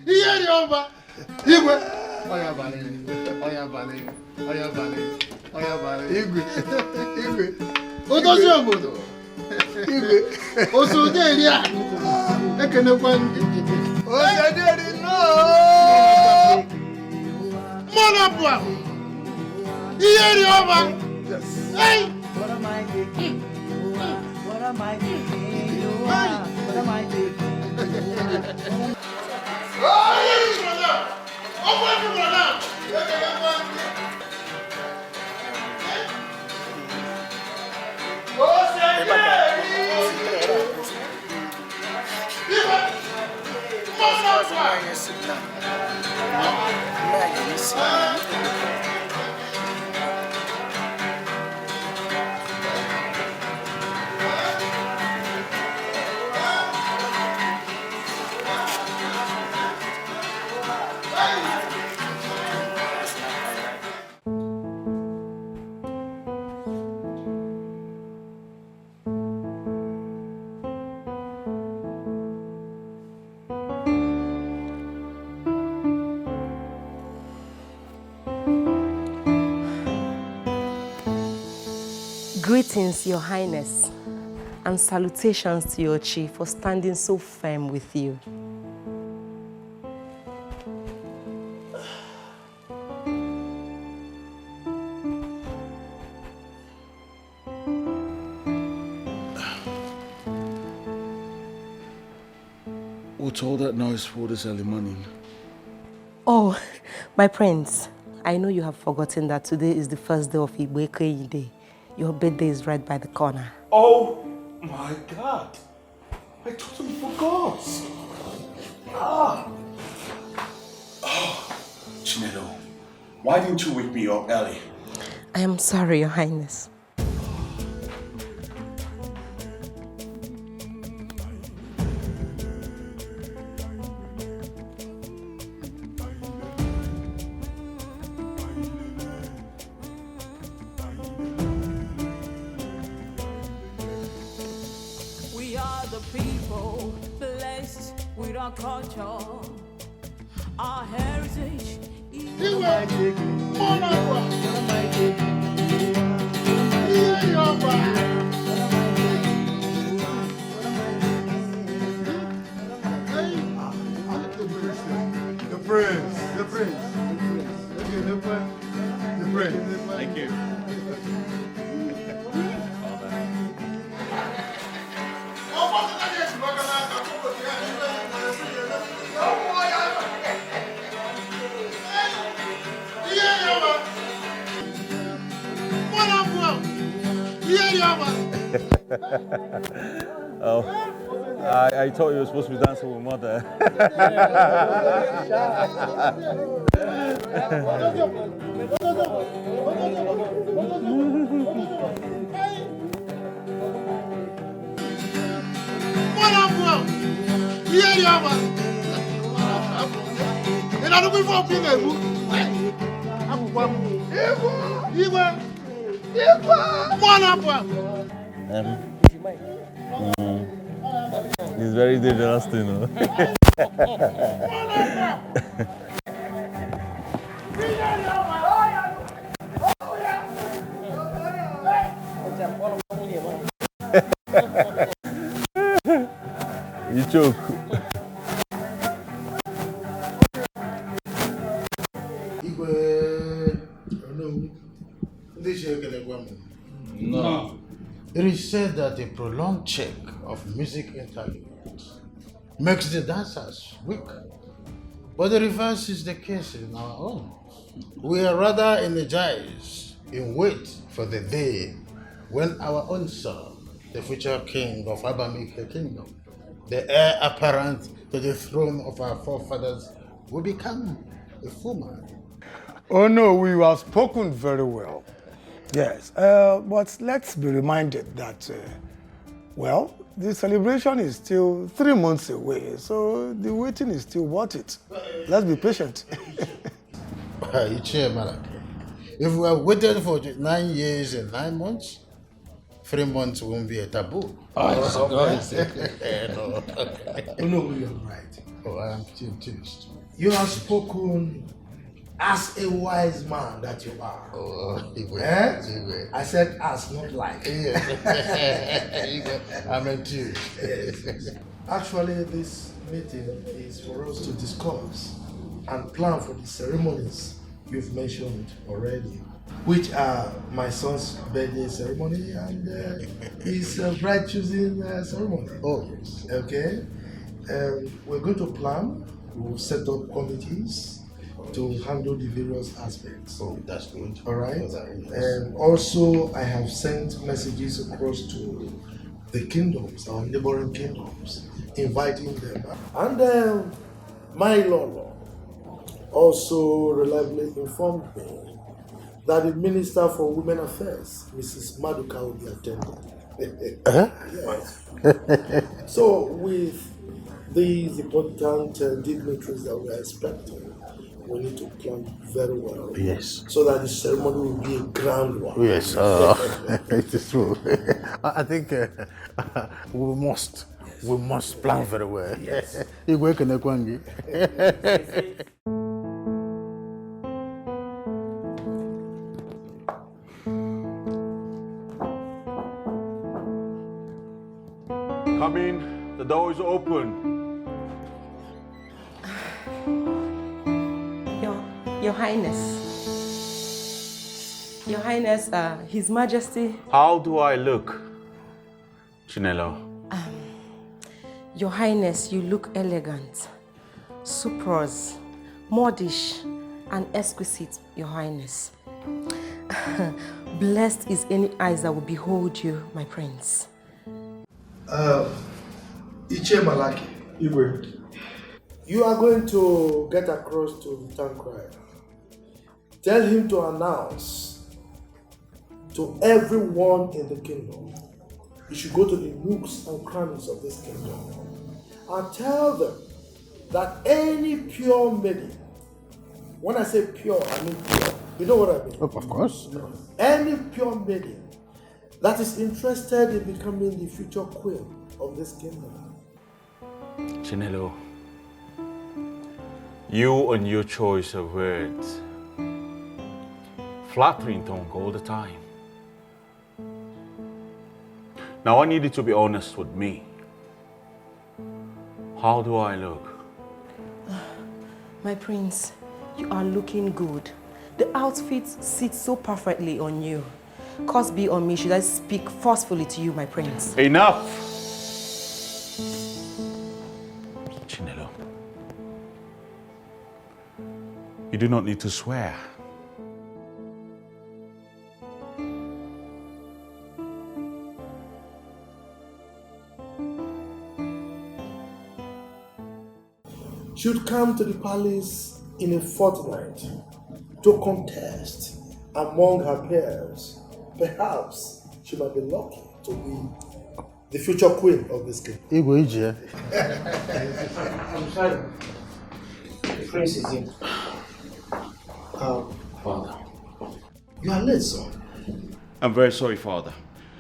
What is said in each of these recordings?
Iyeri Oba. Igwe. Oya bale. Oya bale. Oya bale. Oya bale. Igwe. Igwe. Odozi obodo. Igwe. Osode eri a. Ekenekwa ndị. Osode eri no. Monopwa. Iyeri Oba. Hey. What am I doing? What am I doing? What am I doing? Greetings, Your Highness, and salutations to your chief for standing so firm with you. What's all that noise for this early morning? Oh, my prince, I know you have forgotten that today is the first day of Igweke Day. Your birthday is right by the corner. Oh my God! I totally forgot. Oh, Chinelo, why didn't you wake me up early? I am sorry, Your Highness. Culture, our heritage. The prince. Thank you. Oh, I thought you were supposed to be dancing with mother. It's very dangerous, you know. You choke. No. It is said that a prolonged check of music intelligence makes the dancers weak. But the reverse is the case in our own. We are rather energized in wait for the day when our own son, the future king of Abamike Kingdom, the heir apparent to the throne of our forefathers, will become a full man. Oh no, we have spoken very well. Yes, but let's be reminded that, well, the celebration is still 3 months away, so the waiting is still worth it. Let's be patient. If we have waited for 9 years and 9 months, 3 months won't be a taboo. No, you're right. Oh, I am still enthused. You have spoken as a wise man that you are. Oh, Eh? I said as, not like. I'm enthused. Yes. Actually, this meeting is for us to discuss and plan for the ceremonies you've mentioned already, which are my son's birthday ceremony and his bride choosing ceremony. Oh, yes. Okay? We're going to plan. We'll set up committees to handle the various aspects. Oh, that's good. All right? Yes. And also, I have sent messages across to the kingdoms, our neighboring kingdoms, inviting them. And my Lord also reliably informed me that the Minister for Women Affairs, Mrs. Maduka, will be attending. Yes. So, with these important dignitaries that we are expecting, we need to plan very well. Yes. So that the ceremony will be a grand one. Yes, it is true. I think we must plan very well. Yes. Igwe Kenekwangi. Come in, the door is open. Your Highness. Your Highness, His Majesty. How do I look, Chinelo? Your Highness, you look elegant, superb, modish, and exquisite, Your Highness. Blessed is any eyes that will behold you, my prince. Iche Malaki, Igwe, you are going to get across to the town crier. Tell him to announce to everyone in the kingdom. You should go to the nooks and crannies of this kingdom and tell them that any pure maiden, when I say pure, I mean pure. You know what I mean? Of course. Any pure maiden that is interested in becoming the future queen of this kingdom. Chinelo, you and your choice of words, flattering tongue all the time. Now I need you to be honest with me. How do I look? My prince, you are looking good. The outfit sits so perfectly on you. Curse be on me should I speak forcefully to you, my prince. Enough! Chinelo, you do not need to swear. Should come to the palace in a fortnight to contest among her peers. Perhaps she might be lucky to be the future queen of this kingdom. Igwe Ije. I'm sorry. The prince is in. Father, you are late, son. I'm very sorry, Father.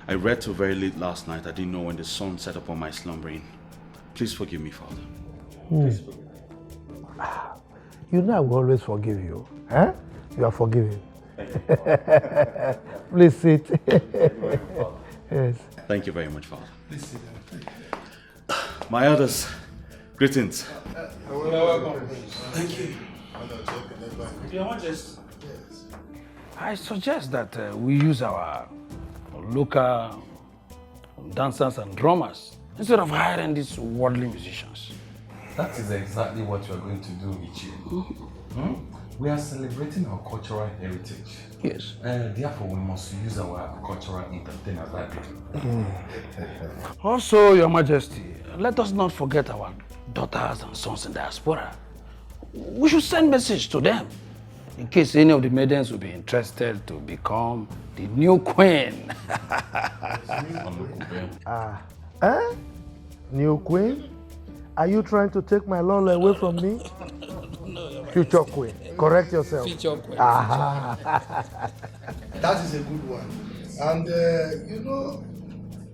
I read till very late last night. I didn't know when the sun set upon my slumbering. Please forgive me, Father. You know I will always forgive you. Huh? You are forgiven. Please sit. Yes. Thank you very much, Father. Please sit down. My elders, greetings. Thank you. Your Majesty. I suggest that we use our local dancers and drummers instead of hiring these worldly musicians. That is exactly what you are going to do, Ichi. We are celebrating our cultural heritage. Yes. Therefore, we must use our cultural entertainers like it. Also, Your Majesty, let us not forget our daughters and sons in diaspora. We should send message to them in case any of the maidens will be interested to become the new queen. New queen? Are you trying to take my lord away from me? Future queen. Correct yourself. Future queen. That is a good one. And you know,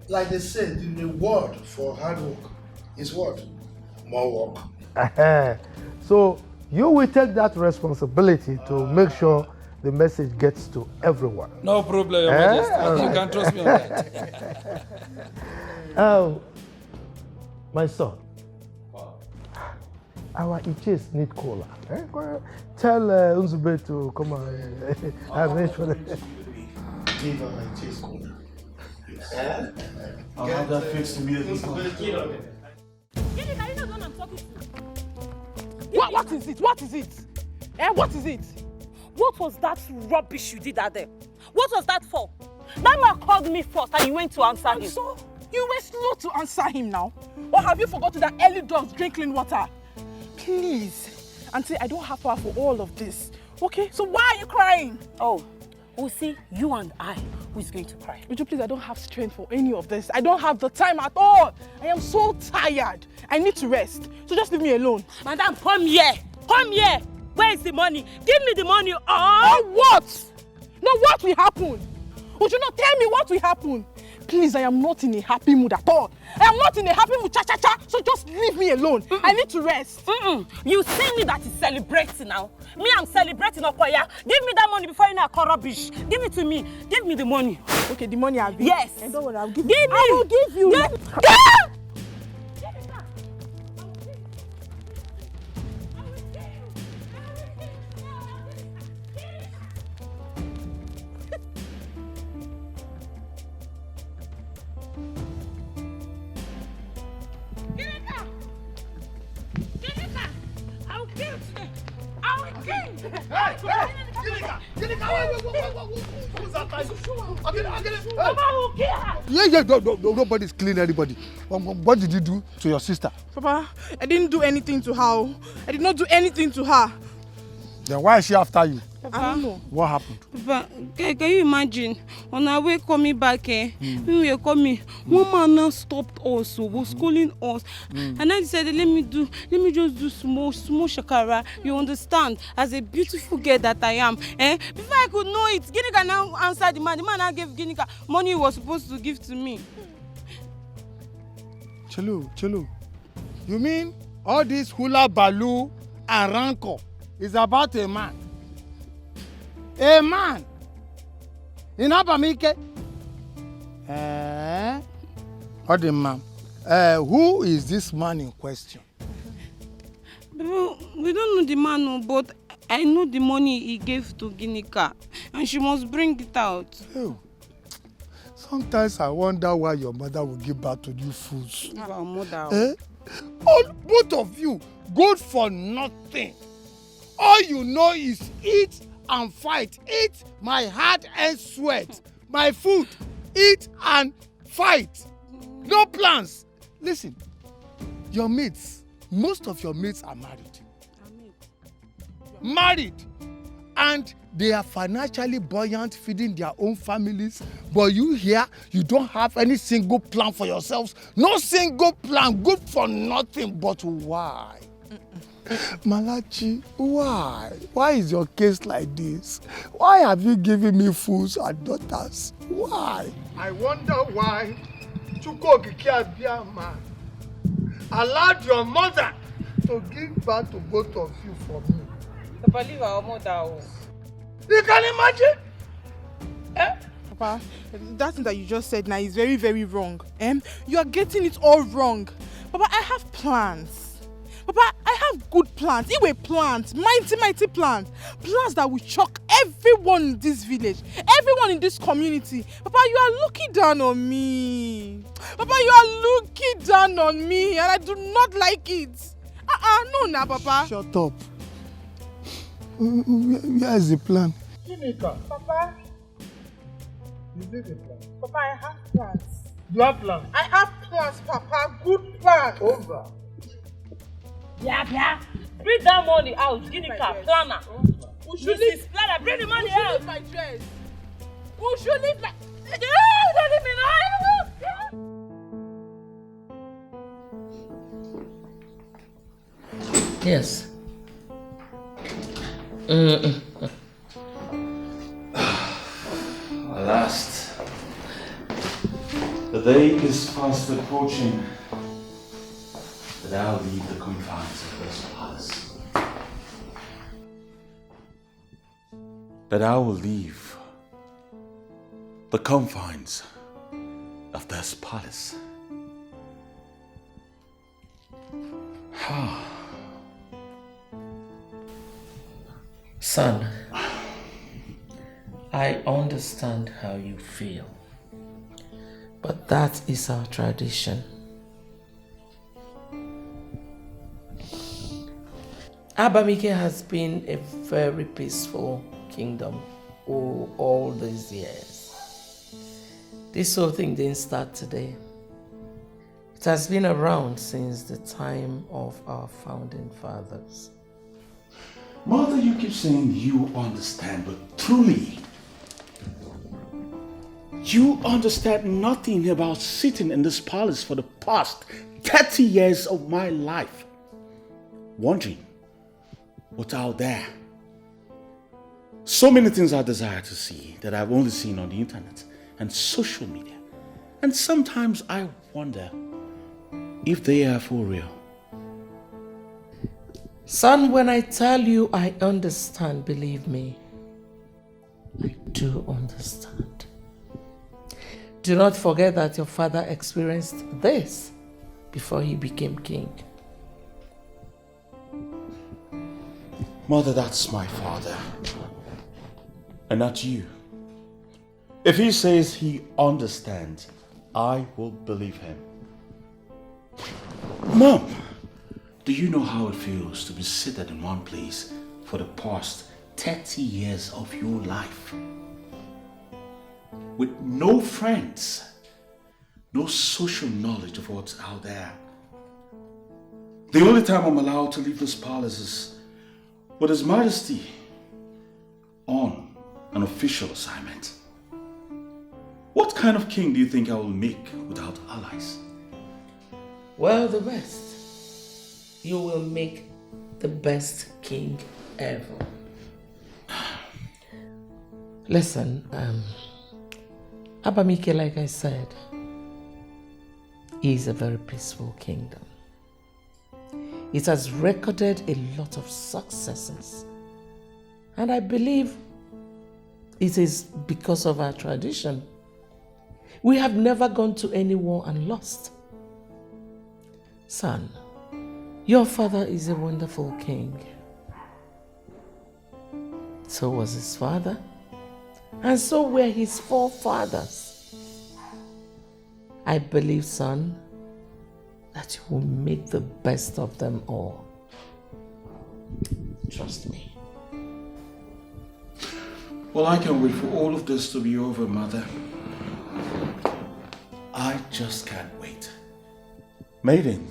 like they said, the reward for hard work is what? More work. So you will take that responsibility to make sure the message gets to everyone. No problem, Your Majesty. You can trust me on that. My son, our Ichis need cola. Tell Unzube to come and arrange for them. Give her my Ichis cola. I'll have that fixed immediately. What is it? What is it? What is it? What was that rubbish you did out there? What was that for? That man called me first and you went to answer him. So, you were slow to answer him now? Or have you forgotten that early dogs drink clean water? Please, Auntie, I don't have power for all of this. Okay, so why are you crying? Oh, we'll see you and I who is going to cry. Would you please, I don't have strength for any of this. I don't have the time at all. I am so tired. I need to rest. So just leave me alone. Madam, come here. Come here. Where is the money? Give me the money. Oh, what? Now what will happen? Would you not tell me what will happen? Please, I am not in a happy mood at all. I am not in a happy mood, cha-cha-cha. So just leave me alone. I need to rest. You see me that is celebrating now. Me, I'm celebrating, Okoya. Give me that money before you know I call rubbish. Give it to me. Give me the money. Okay, the money I'll give. Yes. And don't worry, I'll give you. Give me. I will give you. Yeah, nobody's killing anybody. What did you do to your sister? Papa, I didn't do anything to her. I did not do anything to her. Then why is she after you? Papa, I don't know. What happened? Papa, can you imagine? On our way coming back, when we were coming, one man now stopped us, was calling us. And I decided, let me just do small shakara. You understand? As a beautiful girl that I am. Before I could know it, Ginika now answered the man. The man now gave Ginika money he was supposed to give to me. Chelu. You mean all this hula baloo and rancor is about a man? A man in Abamike. Who is this man in question? We don't know the man, but I know the money he gave to Ginika, and she must bring it out. Oh. Sometimes I wonder why your mother will give birth to you fools. Our mother. All both of you good for nothing. All you know is eat and fight. Eat my heart and sweat. My food. Eat and fight. No plans. Listen, your mates, most of your mates are married. Married. And they are financially buoyant, feeding their own families. But you here, you don't have any single plan for yourselves. No single plan, good for nothing. But why? Malachi, why? Why is your case like this? Why have you given me fools and daughters? Why? I wonder why Chukwuokike allowed your mother to give birth to both of you for me. Papa, leave our mother. You can imagine? Papa, that thing that you just said now is very, very wrong. You are getting it all wrong. Papa, I have plans. Papa, I have good plans. Iwe plans, mighty plans. Plans that will shock everyone in this village, everyone in this community. Papa, you are looking down on me. Papa, you are looking down on me, and I do not like it. No, Papa. Shut up. Where is the plan? Ginika. Papa. Is it the plan? Papa, I have plans. You have plans? I have plans, Papa. Good plans. Over. Yeah. Bring that money out. Ginika, planner. Who should leave? Planner, bring the money out. Leave my dress? Who should leave my... Don't leave me now. Yes. Last. The day is fast approaching. The that I'll leave the confines of this palace. That I will leave the confines of this palace. Son, I understand how you feel, but that is our tradition. Abamike has been a very peaceful kingdom all these years. This whole thing didn't start today. It has been around since the time of our founding fathers. Mother, you keep saying you understand, but truly, you understand nothing about sitting in this palace for the past 30 years of my life, wondering what's out there. So many things I desire to see that I've only seen on the internet and social media. And sometimes I wonder if they are for real. Son, when I tell you I understand, believe me, I do understand. Do not forget that your father experienced this before he became king. Mother, that's my father, and not you. If he says he understands, I will believe him. Mom, do you know how it feels to be seated in one place for the past 30 years of your life? With no friends, no social knowledge of what's out there. The only time I'm allowed to leave this palace is with His Majesty on an official assignment. What kind of king do you think I will make without allies? Well, the best. You will make the best king ever. Listen, Abamike, like I said, is a very peaceful kingdom. It has recorded a lot of successes. And I believe it is because of our tradition. We have never gone to any war and lost. Son, your father is a wonderful king. So was his father, and so were his forefathers. I believe, son, that you will make the best of them all. Trust me. Well, I can't wait for all of this to be over, Mother. I just can't wait. Maiden,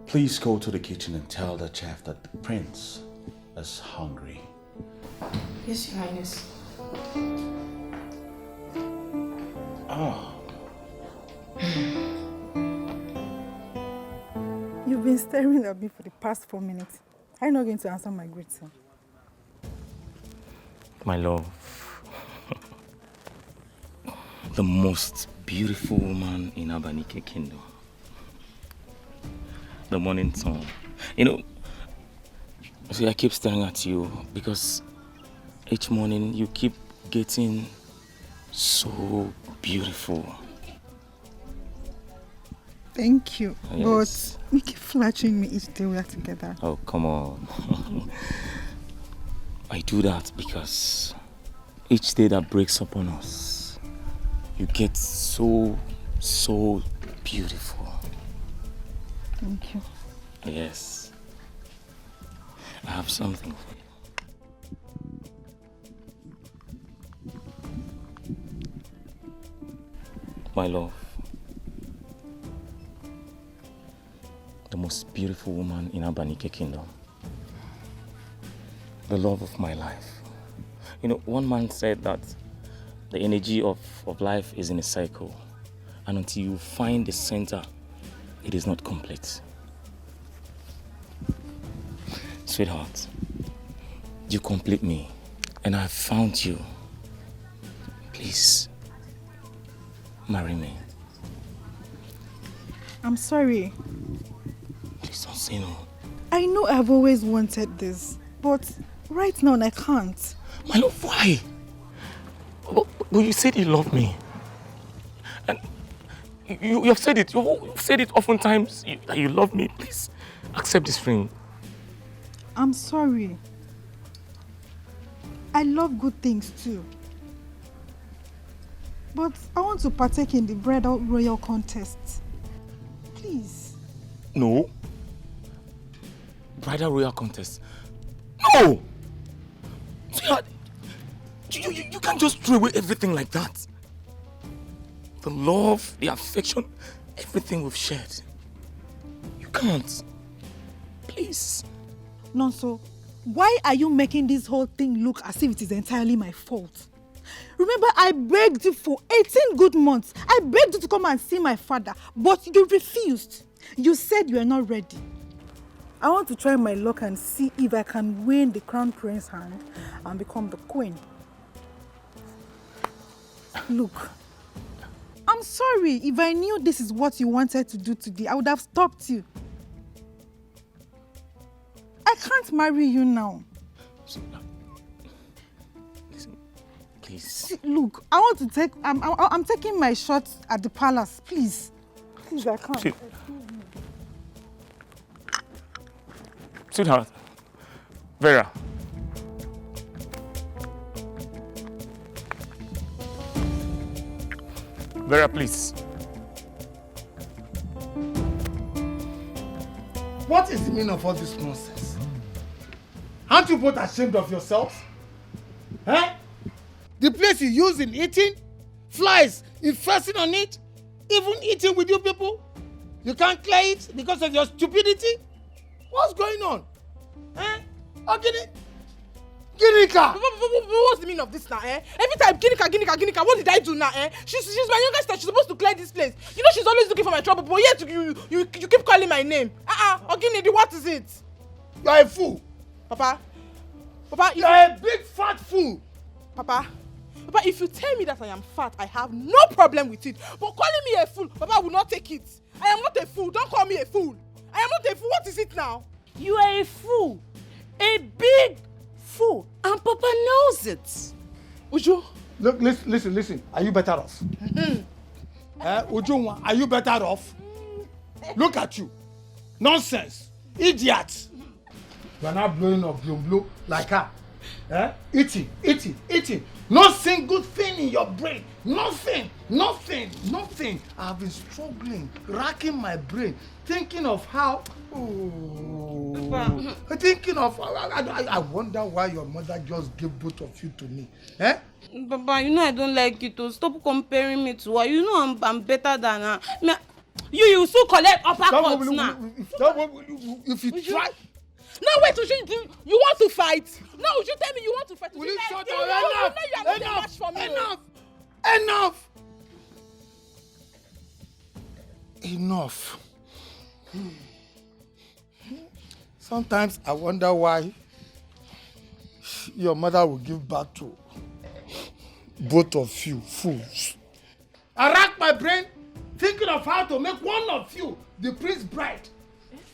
please go to the kitchen and tell the chef that the prince is hungry. Yes, Your Highness. Oh. You've been staring at me for the past 4 minutes. Are you not going to answer my greeting? My love, the most beautiful woman in Abanike Kingdom, the morning sun. You know, see, I keep staring at you because each morning you keep getting so beautiful. Thank you. Yes. But you keep flattering me each day we are together. Oh, come on. I do that because each day that breaks upon us, you get so beautiful. Thank you. Yes. I have something for you. My love, the most beautiful woman in Abanike Kingdom. The love of my life. You know, one man said that the energy of life is in a cycle, and until you find the center, it is not complete. Sweetheart, you complete me, and I found you. Please, marry me. I'm sorry. Please don't say no. I know I've always wanted this, but right now I can't. My love, why? But you said you love me. And you have said it. You've said it oftentimes that you love me. Please accept this ring. I'm sorry. I love good things too. But I want to partake in the bridal royal contest. Please. No. Bridal royal contest. No! Sweetheart, you can't just throw away everything like that. The love, the affection, everything we've shared. You can't. Please. Nonso, why are you making this whole thing look as if it is entirely my fault? Remember, I begged you for 18 good months. I begged you to come and see my father, but you refused. You said you are not ready. I want to try my luck and see if I can win the crown prince's hand and become the queen. Look, I'm sorry. If I knew this is what you wanted to do today, I would have stopped you. I can't marry you now. Listen, please. See, look, I want to take. I'm taking my shot at the palace. Please, please, I can't. Excuse me. Sweetheart, Vera. Vera, please. What is the meaning of all this nonsense? Aren't you both ashamed of yourselves? Eh? The place you use in eating, flies infesting on it, even eating with you people. You can't clear it because of your stupidity? What's going on? Eh? Oh, Ginika! What's the meaning of this now, eh? Every time, Ginika, what did I do now, eh? She's my younger sister, she's supposed to clear this place. You know she's always looking for my trouble, but yet you keep calling my name. Ogini, what is it? You're a fool. Papa, you're a big fat fool. Papa, if you tell me that I am fat, I have no problem with it. But calling me a fool, Papa will not take it. I am not a fool, don't call me a fool. I am not a fool, what is it now? You are a fool. A big fool. And Papa knows it. Uju. Look, listen. Are you better off? Uju, are you better off? Look at you. Nonsense. Idiot. You are not blowing up blow like her. Eating. No single thing in your brain. Nothing. I've been struggling, racking my brain, thinking of how. Thinking of. I wonder why your mother just gave both of you to me. Papa, you know I don't like you to stop comparing me to her. You know I'm better than her. You still collect uppercuts now. If you try. No, wait, Uju, you want to fight? No, Uju, tell me you want to fight. Will you shut up? Enough! You are not a match for me. Enough! Sometimes I wonder why your mother will give birth to both of you fools. I racked my brain thinking of how to make one of you the prince's bride.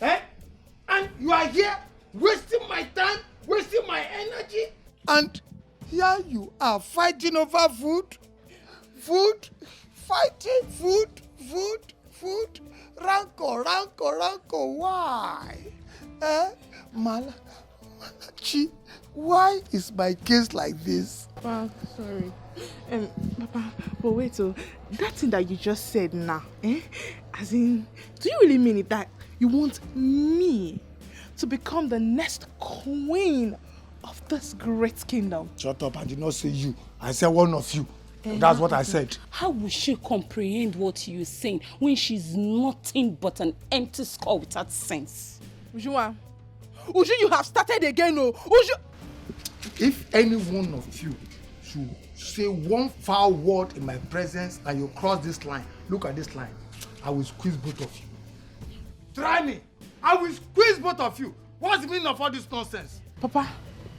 And you are here wasting my time, wasting my energy. And here you are fighting over food. Fighting food. Rancor. Why? Malachi, why is my case like this? Papa, sorry. Papa, but wait, so that thing that you just said now, as in, do you really mean it that you want me to become the next queen of this great kingdom? Shut up, I did not say you. I said one of you. That's what I said. How will she comprehend what you're saying when she's nothing but an empty skull without sense? Uju, you have started again, oh. Uju. If any one of you should say one foul word in my presence and you cross this line, look at this line, I will squeeze both of you. Try me. I will squeeze both of you. What's the meaning of all this nonsense? Papa,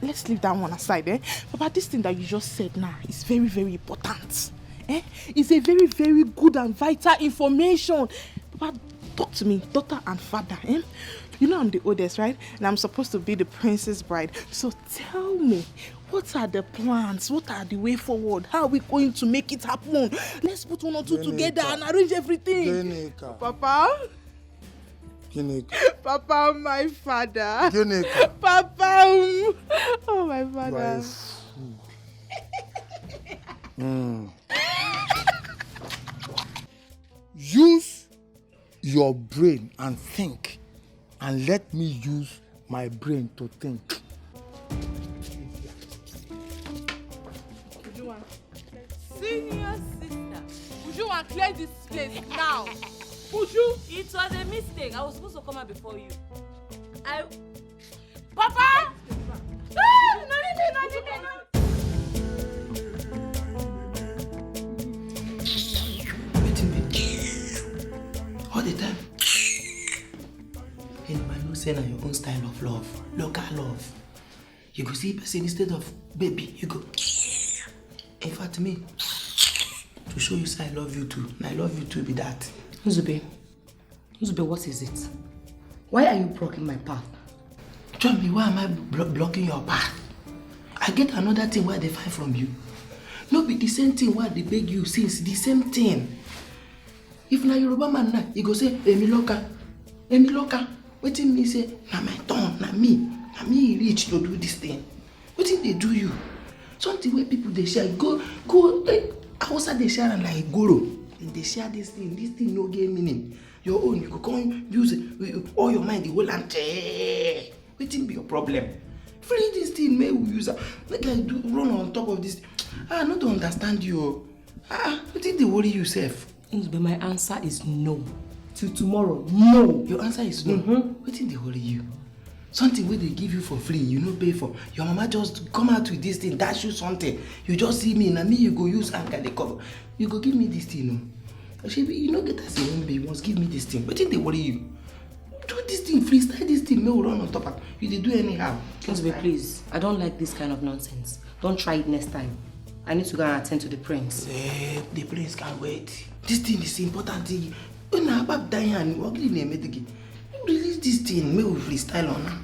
let's leave that one aside, Papa, this thing that you just said now is very, very important. It's a very, very good and vital information. Papa, talk to me, daughter and father. Eh? You know I'm the oldest, right? And I'm supposed to be the princess bride. So tell me, what are the plans? What are the way forward? How are we going to make it happen? Let's put one or two together and arrange everything. Papa? Papa, my father. Papa. Oh, my father. Use your brain and think, and let me use my brain to think. Senior sister, would you want to clear this place now? Would you? It was a mistake. I was supposed to come out before you. Papa! All the time. And man, no say na your own style of love, local love. You go see person instead of baby, you go. In fact, me, to show you say I love you too, and I love you too be that. Nzube, what is it? Why are you blocking my path? Tell me, why am I blocking your path? I get another thing where they find from you. No be the same thing why they beg you since the same thing. If na Yoruba man na, he go say, Emi Loka. Wetin me say, na my turn, na me reach to do this thing. Wetin they do you? Something where people they share, go, Hausa they share like goro. They share this thing no get meaning. Your own, you go come use it, all your mind, the whole and wetin be your problem? Free this thing, may we use it. Like I do run on top of this. I not understand you. Wetin they worry yourself? But my answer is no. Till tomorrow, no. Your answer is no. Wetin they worry you? Something where they give you for free, you no pay for. Your mama just come out with this thing, dash you something. You just see me, and me you go use anchor the cover. You go give me this thing, no. You no get as a woman, you must give me this thing. Wetin they worry you? Do this thing, freestyle this thing, may we run on top of you. They do anyhow. Kingsbury, please. I don't like this kind of nonsense. Don't try it next time. I need to go and attend to the prince. The prince can't wait. This thing is important thing. When I'm about dying, what can you name it? Release this thing, may we freestyle on her.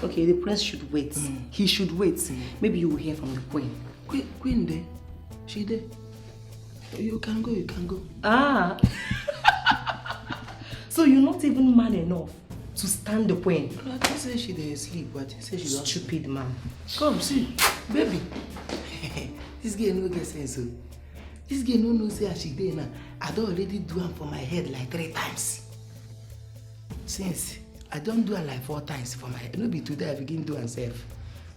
Okay, the prince should wait. He should wait. Maybe you will hear from the queen. Queen there? She there? You can go. So you're not even man enough to stand the queen? No, I didn't say she there asleep, but I said she's stupid man. Come, see, baby. This girl no get sense. This girl no know say she there now. I don't already do am for my head like 3 times. Since I don't do it like 4 times for my head. No be today I begin do myself.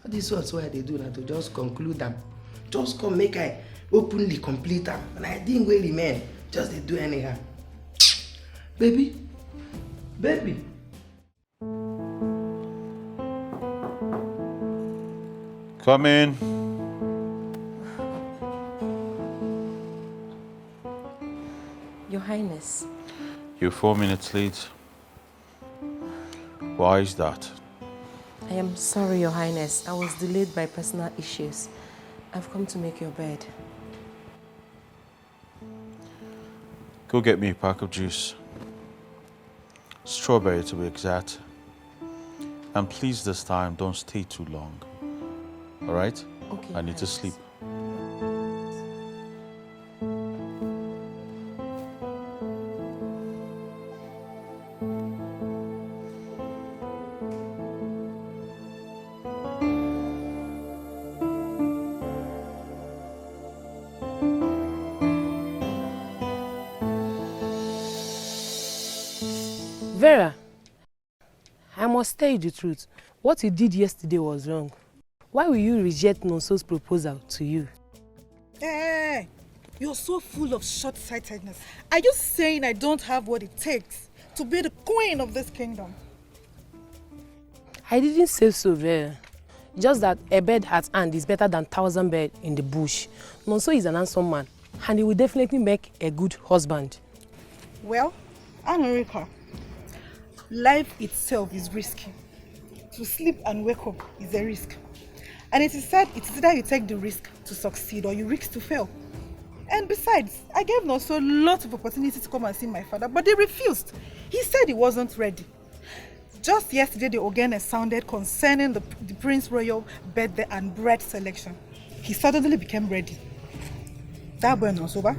This was why they do now to just conclude them. Just come make I openly complete them. And I didn't really remain. Just they do anyhow. Baby. Come in. Your Highness. You're 4 minutes late. Why is that? I am sorry, Your Highness. I was delayed by personal issues. I've come to make your bed. Go get me a pack of juice. Strawberry to be exact. And please this time, don't stay too long. All right? Okay. I need to sleep. Vera, I must tell you the truth. What you did yesterday was wrong. Why will you reject Nonso's proposal to you? Hey, you're so full of short-sightedness. Are you saying I don't have what it takes to be the queen of this kingdom? I didn't say so, Vera. Just that a bird at hand is better than 1,000 birds in the bush. Nonso is an handsome man, and he will definitely make a good husband. Well, America, life itself is risky. To sleep and wake up is a risk. And it is said it's either you take the risk to succeed or you risk to fail. And besides, I gave Nonso lots of opportunities to come and see my father, but they refused. He said he wasn't ready. Just yesterday, the organ sounded concerning the Prince Royal birthday and bread selection. He suddenly became ready. That boy Nonsoba,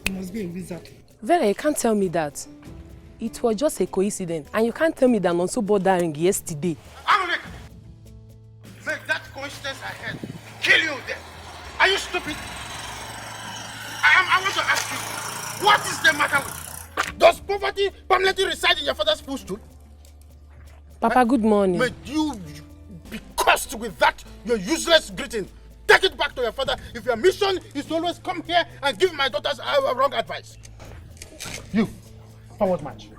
he must be a wizard. Vera, you can't tell me that. It was just a coincidence, and you can't tell me that Nonso bought that ring yesterday. Amulik! Make that coincidence ahead. Kill you there. Are you stupid? I want to ask you, what is the matter with you? Does poverty permanently reside in your father's footstool? Papa, good morning. May you be cursed with that, your useless greeting. Take it back to your father. If your mission is to always come here and give my daughters wrong advice. You, forward march.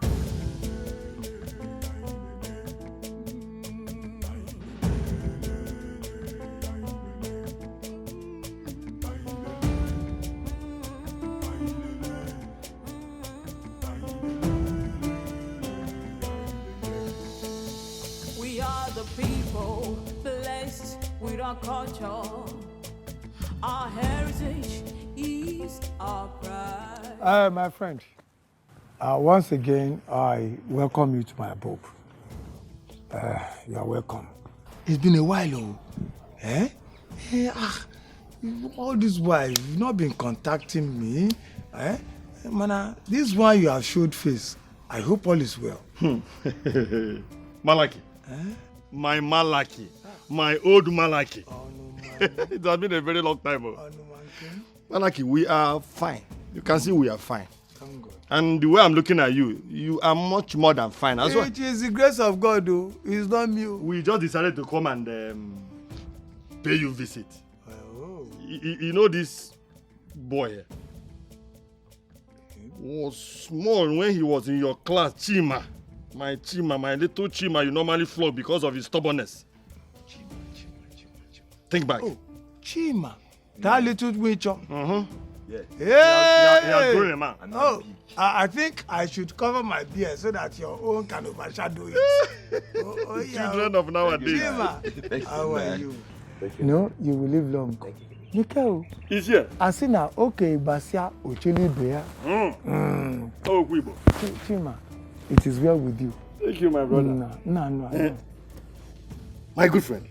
We are the people blessed with our culture. Our heritage is our pride. My friend, once again, I welcome you to my abode. You are welcome. It's been a while, oh. All this while, you've not been contacting me. Mana, this one you have showed face. I hope all is well. Malaki. My Malaki. My old Malaki. It has been a very long time. Malaki, we are fine. You can see we are fine. Thank God. And the way I'm looking at you, you are much more than fine as well. It is the grace of God, though. It's not me. We just decided to come and pay you visit. Oh. You know this boy here? Was small when he was in your class, Chima. My little Chima you normally flog because of his stubbornness. Think back. Oh, Chima. That little witcher. Yeah. Hey! He has grown a man. No, I think I should cover my beard so that your own can overshadow it. Yeah. Children of nowadays. Chima, how are you? No, you will live long. Dikeh. He's here. Asina, okay, Basia, Ochili Bea. Oh, Guibo. Chima, it is well with you. Thank you, my brother. No. My good friend.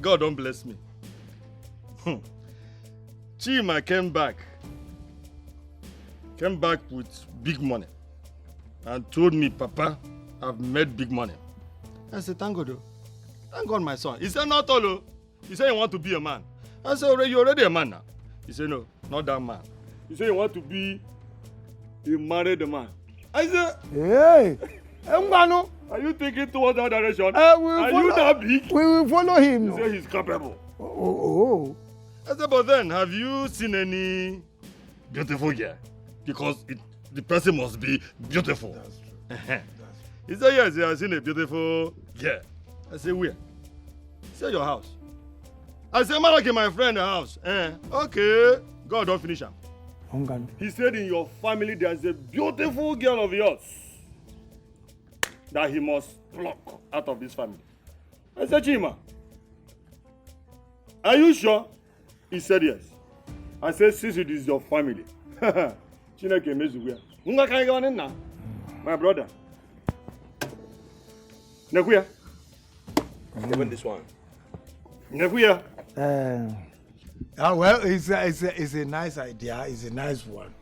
God don't bless me. Chima came back with big money and told me, Papa, I've made big money. I said, thank God. Thank God, my son. He said, not all. He said, you want to be a man. I said, you're already a man now. He said, no, not that man. He said, you want to be a married man. I said, hey, Mbano. Are you thinking towards that direction? Are you that big? We will follow him. He said he's capable. Oh. I said, but then, have you seen any beautiful girl? Because the person must be beautiful. That's true. He said, yes, he has seen a beautiful girl. I said, where? He said, your house. I said, Malaki, my friend, the house. Okay. God, don't finish him. He said, in your family, there's a beautiful girl of yours that he must pluck out of this family. I said, Chima, are you sure? He said, yes. I said, since it is your family. My brother. Nekuya. Even this one. Nekuya. Well, it's a nice idea. It's a nice one.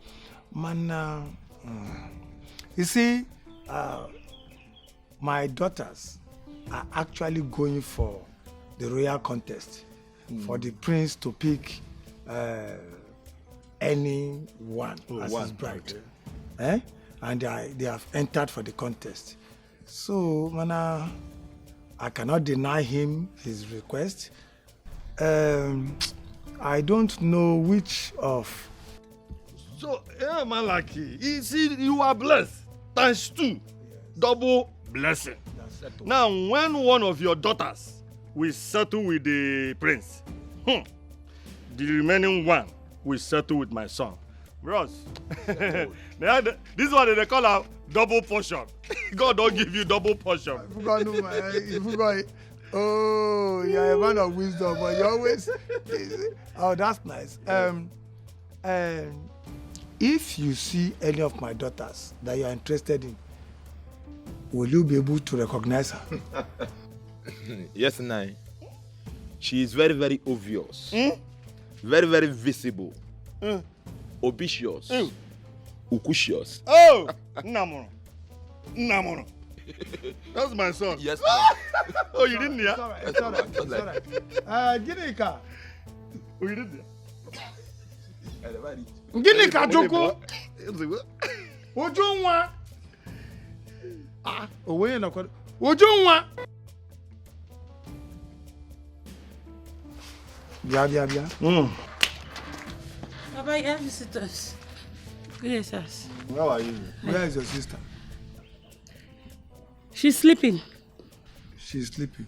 Man, you see, my daughters are actually going for the royal contest for the prince to pick any one as his bride. Okay. And they have entered for the contest. So, man, I cannot deny him his request. I don't know which of. So, Malaki, you see, you are blessed. Times 2. Double blessing. Now, when one of your daughters will settle with the prince, the remaining one will settle with my son. Bros, this one they call a double portion. God don't give you double portion. Oh, you're a man of wisdom, but you always. Oh, that's nice. If you see any of my daughters that you are interested in, will you be able to recognize her? Yes, Nai. She is very, very obvious. Very, very visible. Obvious. Ukushous. Oh! Namono. Namono. That's my son. Yes, Oh, you didn't hear? It's all right. It's all right. It's all right. Ginika. Oh, you didn't hear? Ginika Joko. Ojunwa. Ah, owe na kwa. Ojunwa. Bia. Papa, you have visitors. Good us. How are you? Where is your sister? She's sleeping. She's sleeping.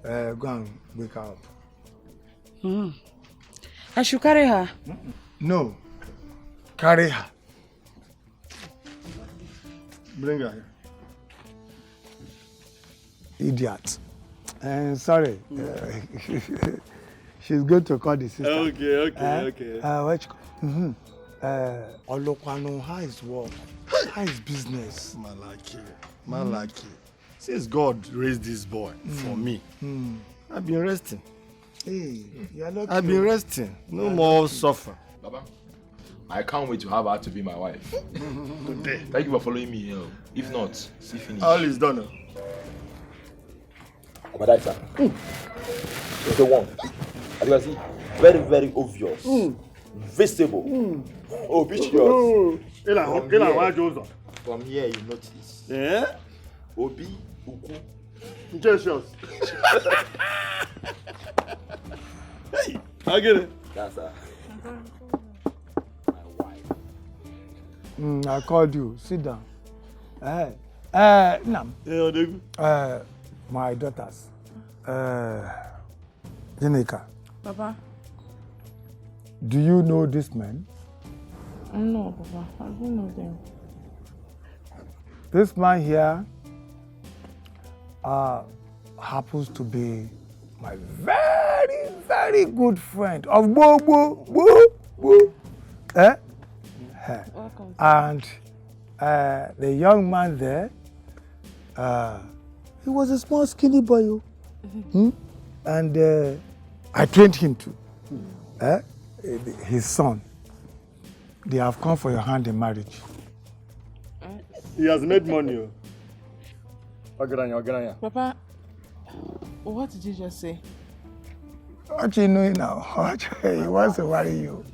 Go and wake her up. I should carry her. No. Carry her. Bring her here. Idiot. Sorry. She's going to call the sister. Okay. What you call? Olokwano, how is work? How is business? Malaki. Since God raised this boy for me, I've been resting. Hey, you're lucky. I've been resting. No more suffer. Baba, I can't wait to have her to be my wife. Today. Thank you for following me here. If not, see finish. All is done. But that's the one. As you can see, very, very obvious. Visible. Obvious. From here, you notice. Yeah? Obi, Uku. Jesus. Hey, I get it. That's her. I called you. Sit down. Nam. My daughters. Ginika. Papa. Do you know this man? No, Papa. I don't know them. This man here happens to be my very, very good friend of Bo. And the young man there, he was a small skinny boy. And I trained him too. His son. They have come for your hand in marriage. He has made money. Papa, what did you just say? What you know now? He wants to worry you.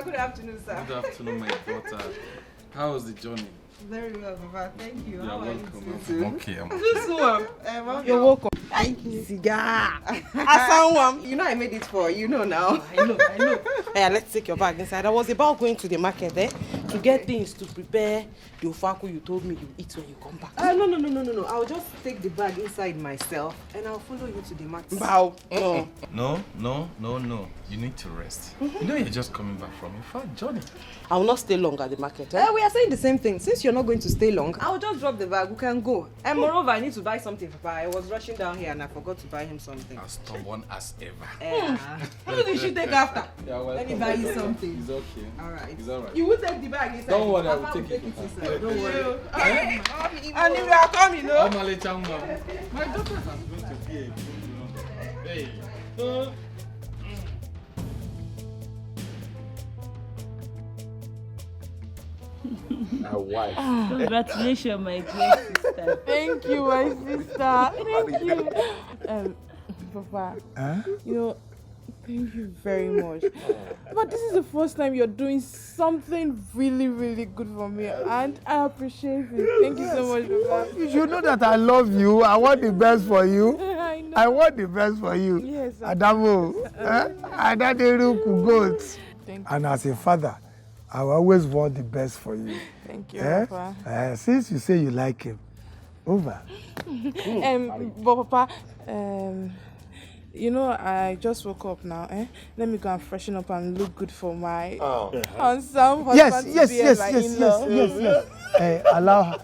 Good afternoon, sir. Good afternoon, my daughter. How was the journey? Very well, Papa. Thank you. You're welcome. You I'm okay. You're welcome. Thank you. Cigar. You know I made it for you know now. I know. Hey, let's take your bag inside. I was about going to the market to get things to prepare the ofaku you told me you eat when you come back. No. I'll just take the bag inside myself and I'll follow you to the market. Bow. No. You need to rest. You know you're just coming back from a far journey. I will not stay long at the market. We are saying the same thing. Since you're not going to stay long, I'll just drop the bag. We can go. And moreover, I need to buy something for Papa. I was rushing down here and I forgot to buy him something. As stubborn as ever. Who did she take after? Yeah, well, let me buy you something. It's okay. Alright. It's alright. You will take the bag inside. Don't worry, I will Papa take it inside. Don't worry. And if you are coming, no? My daughter has going to be a good, Hey. My wife. Congratulations, my dear sister. Thank you, my sister. Thank you. Papa, thank you very much. But this is the first time you're doing something really, really good for me, and I appreciate it. Thank you so much, Papa. You should know that I love you. I want the best for you. I know. I want the best for you. Yes, sir. Adamo, Adaderuku goats. Thank you. And as a father, I always want the best for you. Thank you, Papa. Since you say you like him, over. But Papa, you know, I just woke up now. Let me go and freshen up and look good for my handsome husband. Yes. Allow her,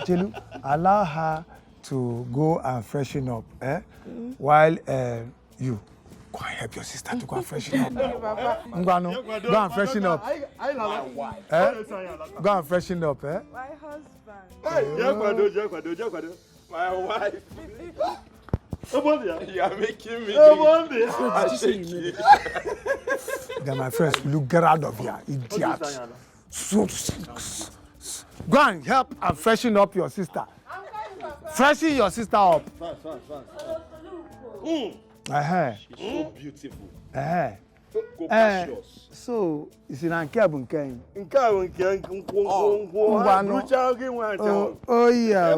Jelu, allow her to go and freshen up. While you go and help your sister to go and freshen up. Okay, Papa. Go and freshen up. Go and freshen up. My husband. My wife. You are making me. Then my friends, will you get out of here, idiot? Go and help and freshen up your sister. Freshen your sister up. She's so beautiful. So, it's in Ankebunken. Oh, yeah.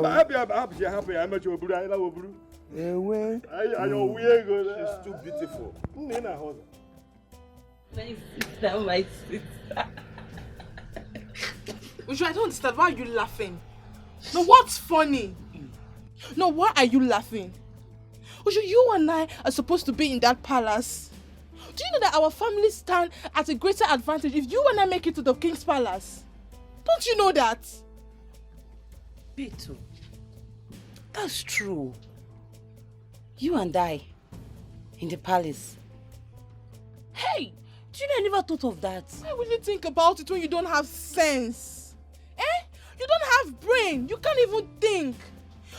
She's too beautiful. My sister. Uju, I don't understand. Why are you laughing? No, what's funny? No, why are you laughing? Uju, you and I are supposed to be in that palace. Do you know that our families stand at a greater advantage if you and I make it to the king's palace? Don't you know that? Beto, that's true. You and I in the palace. Hey, do you know I never thought of that? Why would you think about it when you don't have sense? You don't have brain. You can't even think.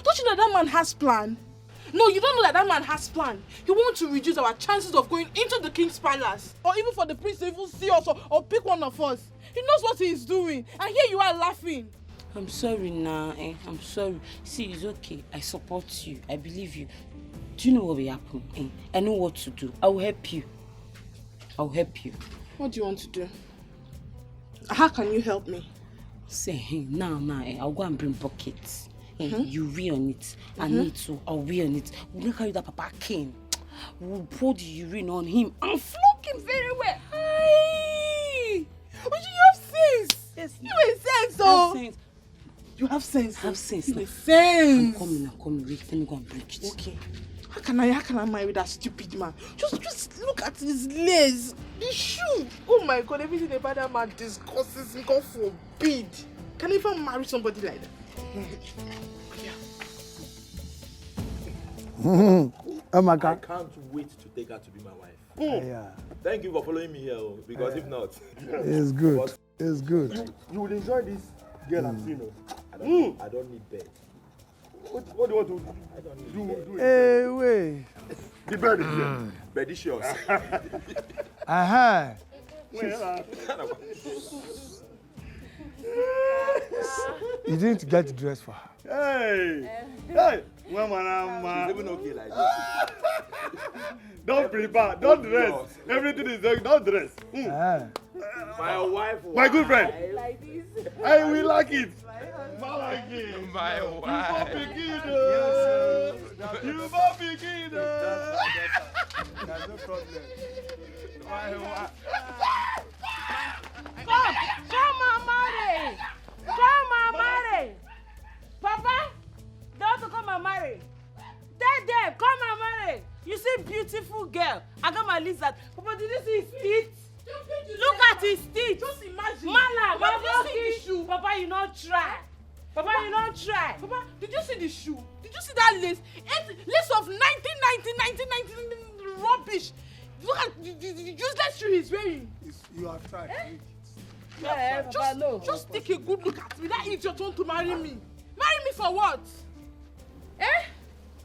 Don't you know that man has plan? No, you don't know that man has plan. He wants to reduce our chances of going into the king's palace. Or even for the prince to even see us or pick one of us. He knows what he is doing. And here you are laughing. I'm sorry now, I'm sorry. See, it's okay. I support you. I believe you. Do you know what will happen? I know what to do. I will help you. I'll help you. What do you want to do? How can you help me? Say, now, I'll go and bring buckets. You weigh on it. I need to. I'll weigh on it. We'll make carry that Papa cane. We'll pour the urine on him and flog him very well. Hey! But you have sense. Yes. You have sense, oh. You have sense. Have sense. You have sense. I'm coming. Wait, let me go and break it. Okay. How can I marry that stupid man? Just look at his legs, the shoe. Oh my God, everything about that man disgusts me. God forbid. Can I even marry somebody like that? Oh my God. I can't wait to take her to be my wife. Yeah. Thank you for following me here, because if not... It's good. It's good. You will enjoy this girl I'm seeing. I don't need bed. What do you want to do? I don't need bed. Hey, wait. The bed is here. Bed is yours. You didn't get dressed for her. Hey! Mama. She's even okay like this. Don't prepare, don't dress. Everything is done, don't dress. My wife. My good friend. I like this. I will like it. My wife. You begin. There's no problem. My wife. Come on, marry. Papa, don't come and marry. Tell them, come and marry. You see, beautiful girl. I got my list that. Papa, did you see his teeth? Look at his teeth. Just imagine. Mala, Papa, did you see the shoe? Papa, you not try. Papa, you not try. Papa, did you see the shoe? Did you see that lace? Lace of 1990 rubbish. Look at the useless shoe he's wearing. You have tried. Yeah, Papa, no. Just take a good look at me. That idiot want to marry me. Marry me for what?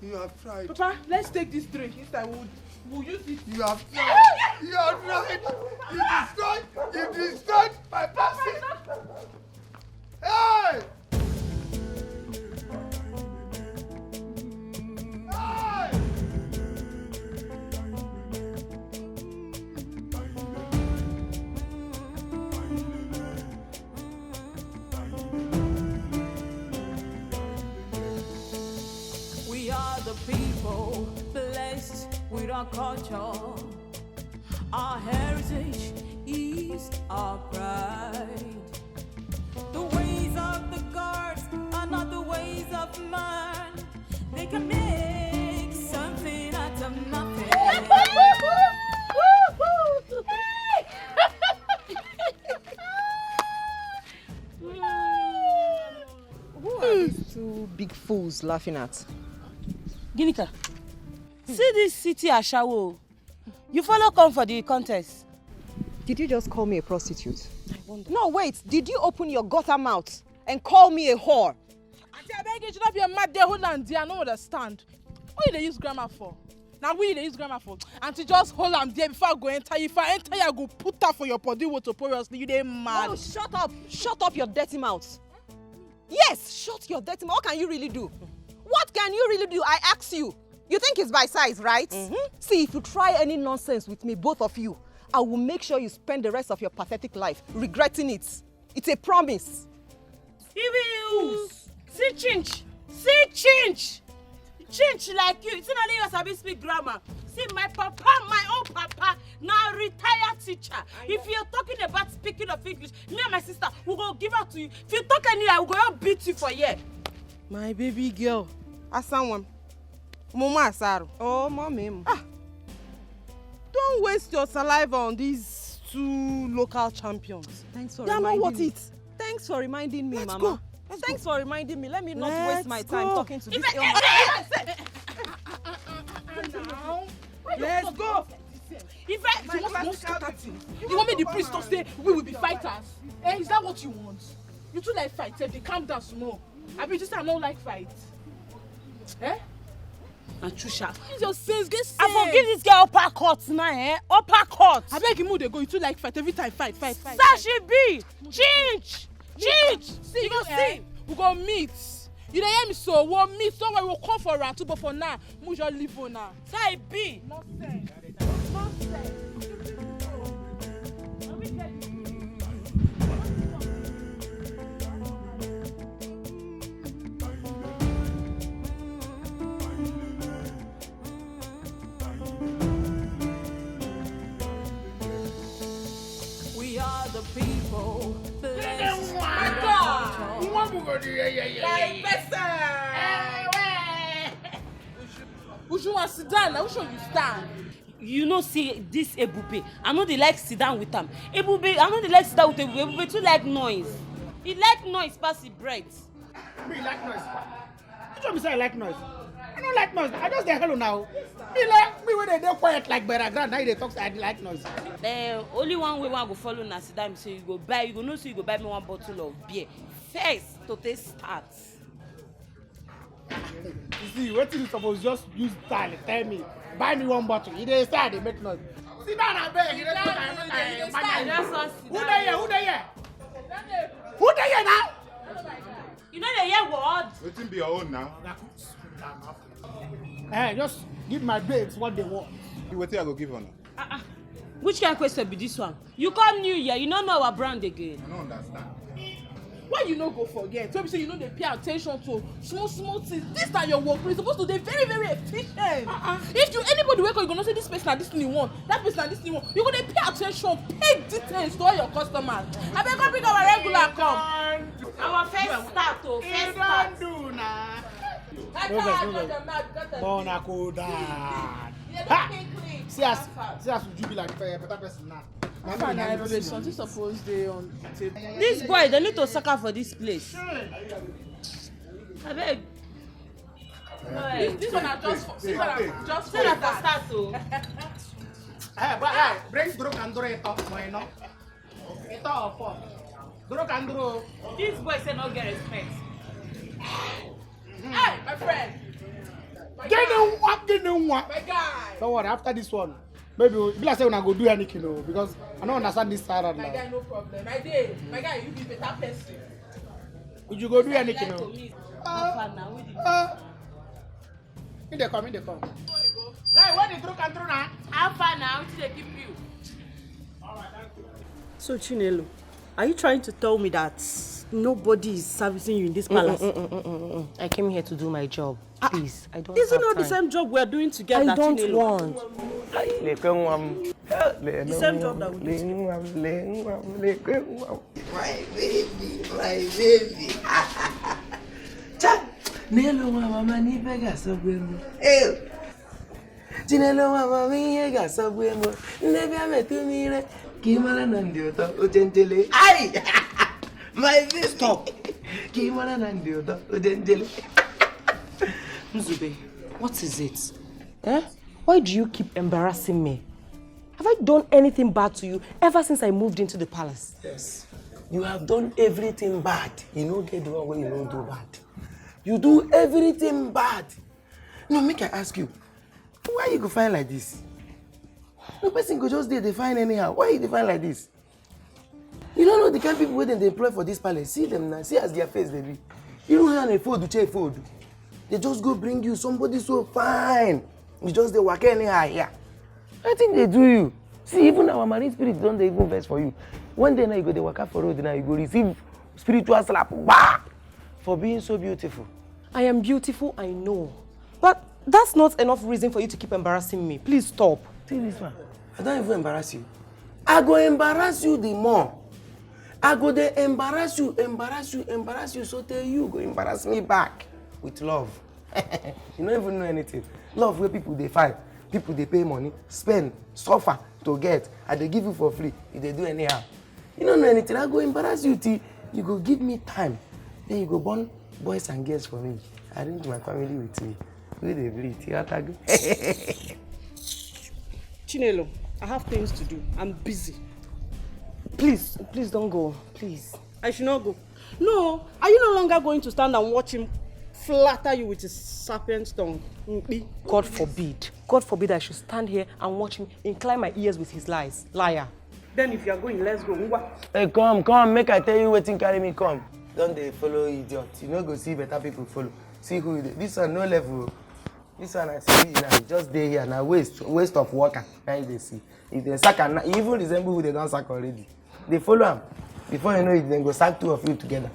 You have tried. Papa, let's take this drink. Instead, we'll use it. You have tried. You have tried. You destroyed my person. Hey! We are the people blessed with our culture. Our heritage ease our pride. The ways of the gods are not the ways of man. They can make something out of nothing. Who are these two big fools laughing at? Ginika, see this city Ashawo. You follow come for the contest. Did you just call me a prostitute? No, wait. Did you open your gutter mouth and call me a whore? I beg you, should not be a mad there, hold on, dear. I don't understand. What do they use grammar for? Now, we they use grammar for. And to just hold on there before I go enter. If I enter, I go put that for your body notoriously. You they mad. Oh, shut up. Shut up your dirty mouth. Yes, shut your dirty mouth. What can you really do? What can you really do? I ask you. You think it's by size, right? See, if you try any nonsense with me, both of you, I will make sure you spend the rest of your pathetic life regretting it. It's a promise. See chinch like you. It's not only you sabi speak grammar. See my papa, my own papa, now retired teacher. If you're talking about speaking of English, me and my sister will go give her to you. If you talk anywhere, we'll go beat you for year. My baby girl. Asanwam. Mama Asaro. Oh, mommy. Don't waste your saliva on these two local champions. Thanks for They are reminding not worth me. it. Thanks for reminding me, Let's Mama. go. Thanks for reminding me. Let me not Let's waste my time go. talking to this young Let's go. You want me the priest to say we will be fighters? Eh, is that what you want? You two like fight, they calm down small. I mean, just I don't like fight. Eh? Achusha. Use your sense, get sense. I forgive this girl uppercut now, eh? Uppercut. I beg you, they go. You two like fight every time. Fight. Sashi B. Chinch. See, you go see. We go meet. You don't hear me so? We'll meet. Somewhere we'll come for round two, but for now, we just leave for now. Say B. Nonsense. We are the people. Blessed Which one sit down now? Which one you stand? You know, see this Ebube. I know they like sit down with them. Ebube, I know they like sit down with Ebube. Ebube too like noise. He like noise pass the bread. Me like noise. Which one say I like noise? I don't like noise. I just dey hello now. Me like me when they dey quiet like Beragrand. Now they talk say I like noise. Only one way I go follow na sit down. So you go buy. You go know so you go buy me one bottle of beer first to take start. You see, what you suppose just use style. Tell me, buy me one bottle. You dey say they make noise. Sit down and beg. You dey talk. Who dey here? Who dey here? Who dey here now? You know they hear word. Wetin be your own now? Hey, just give my babes what they want. Wetin I go give on? Which kind of question be this one? You come new year, you don't know our brand again. I don't understand. Why you no go forget? So say you know they pay attention to small things. This na your work. You're supposed to be very, very efficient. If you anybody wake up, you gonna say this person and this thing you want, that person and this thing you want. You gonna pay attention, pay details to all your customers. I beg come bring our regular come. Our first start, first start. Do now. See as you be like a better person now. Something supposed they on the table. This boy, they need to sucker for this place. I beg. This one are just for just for start to. Hey, but hey, bring Duro Kanduro eto, boy, no. Eto or four. Duro Kanduro. This boy say no get respect. Hey, my friend. Get them what? My guy. Don't worry, after this one, maybe be like say when I go do anything, you know, because I don't understand this side of My now. guy, no problem. My guy, you be better person. Would you go do anything, you know? In the come. Hey, where the Duro Kanduro now? How far now? Until they keep you. So Chinelo, are you trying to tell me that nobody is servicing you in this palace? I came here to do my job. Please, I don't Isn't have not the time. same job we are doing together? I don't Chinelo? want. The same job that we do. My baby. Cha, Nelo mama ni pega sobwemo. Chinelo mama mi ga sobwemo. Nebi ametumire. Kimala nandioto ojentele. Ai! My baby. Stop. Kimala nandioto ojentele. Nzube, what is it? Eh? Why do you keep embarrassing me? Have I done anything bad to you ever since I moved into the palace? Yes. You have done everything bad. You don't get the one where you don't do bad. You do everything bad. No, make I ask you, why you go find like this? No person go just they find anyhow. Why you define like this? You don't know the kind of people where they employ for this palace. See them now. See as their face they be. You don't have a food to check food. They just go bring you somebody so fine. You just they work anyhow here. I think they do you. See, even our marine spirit don't they even vex for you. One day now you go they work out for road now you go receive spiritual slap for being so beautiful. I am beautiful, I know. But that's not enough reason for you to keep embarrassing me. Please stop. See this one. I don't even embarrass you. I go embarrass you the more. I go there embarrass you, so tell you go embarrass me back with love. You don't even know anything. Love where people they fight, people they pay money, spend, suffer to get, and they give you for free if they do anyhow. You don't know anything. I go embarrass you till you go give me time. Then you go born boys and girls for me. Arrange my family with me. Where they breathe. Chinelo, I have things to do. I'm busy. Please don't go. Please. I should not go. No, are you no longer going to stand and watch him flatter you with his serpent's tongue? God forbid. God forbid I should stand here and watch him incline my ears with his lies. Liar. Then if you are going, let's go. Hey, come, make I tell you waiting carry me come. Don't they follow idiot? You know go see better people follow. See who it is. This one no level. This one I see now, just day here now waste of worker. Now they see. If they sack and even resemble who they don't sack already. They follow him. Before you know it, then go sack two of you together.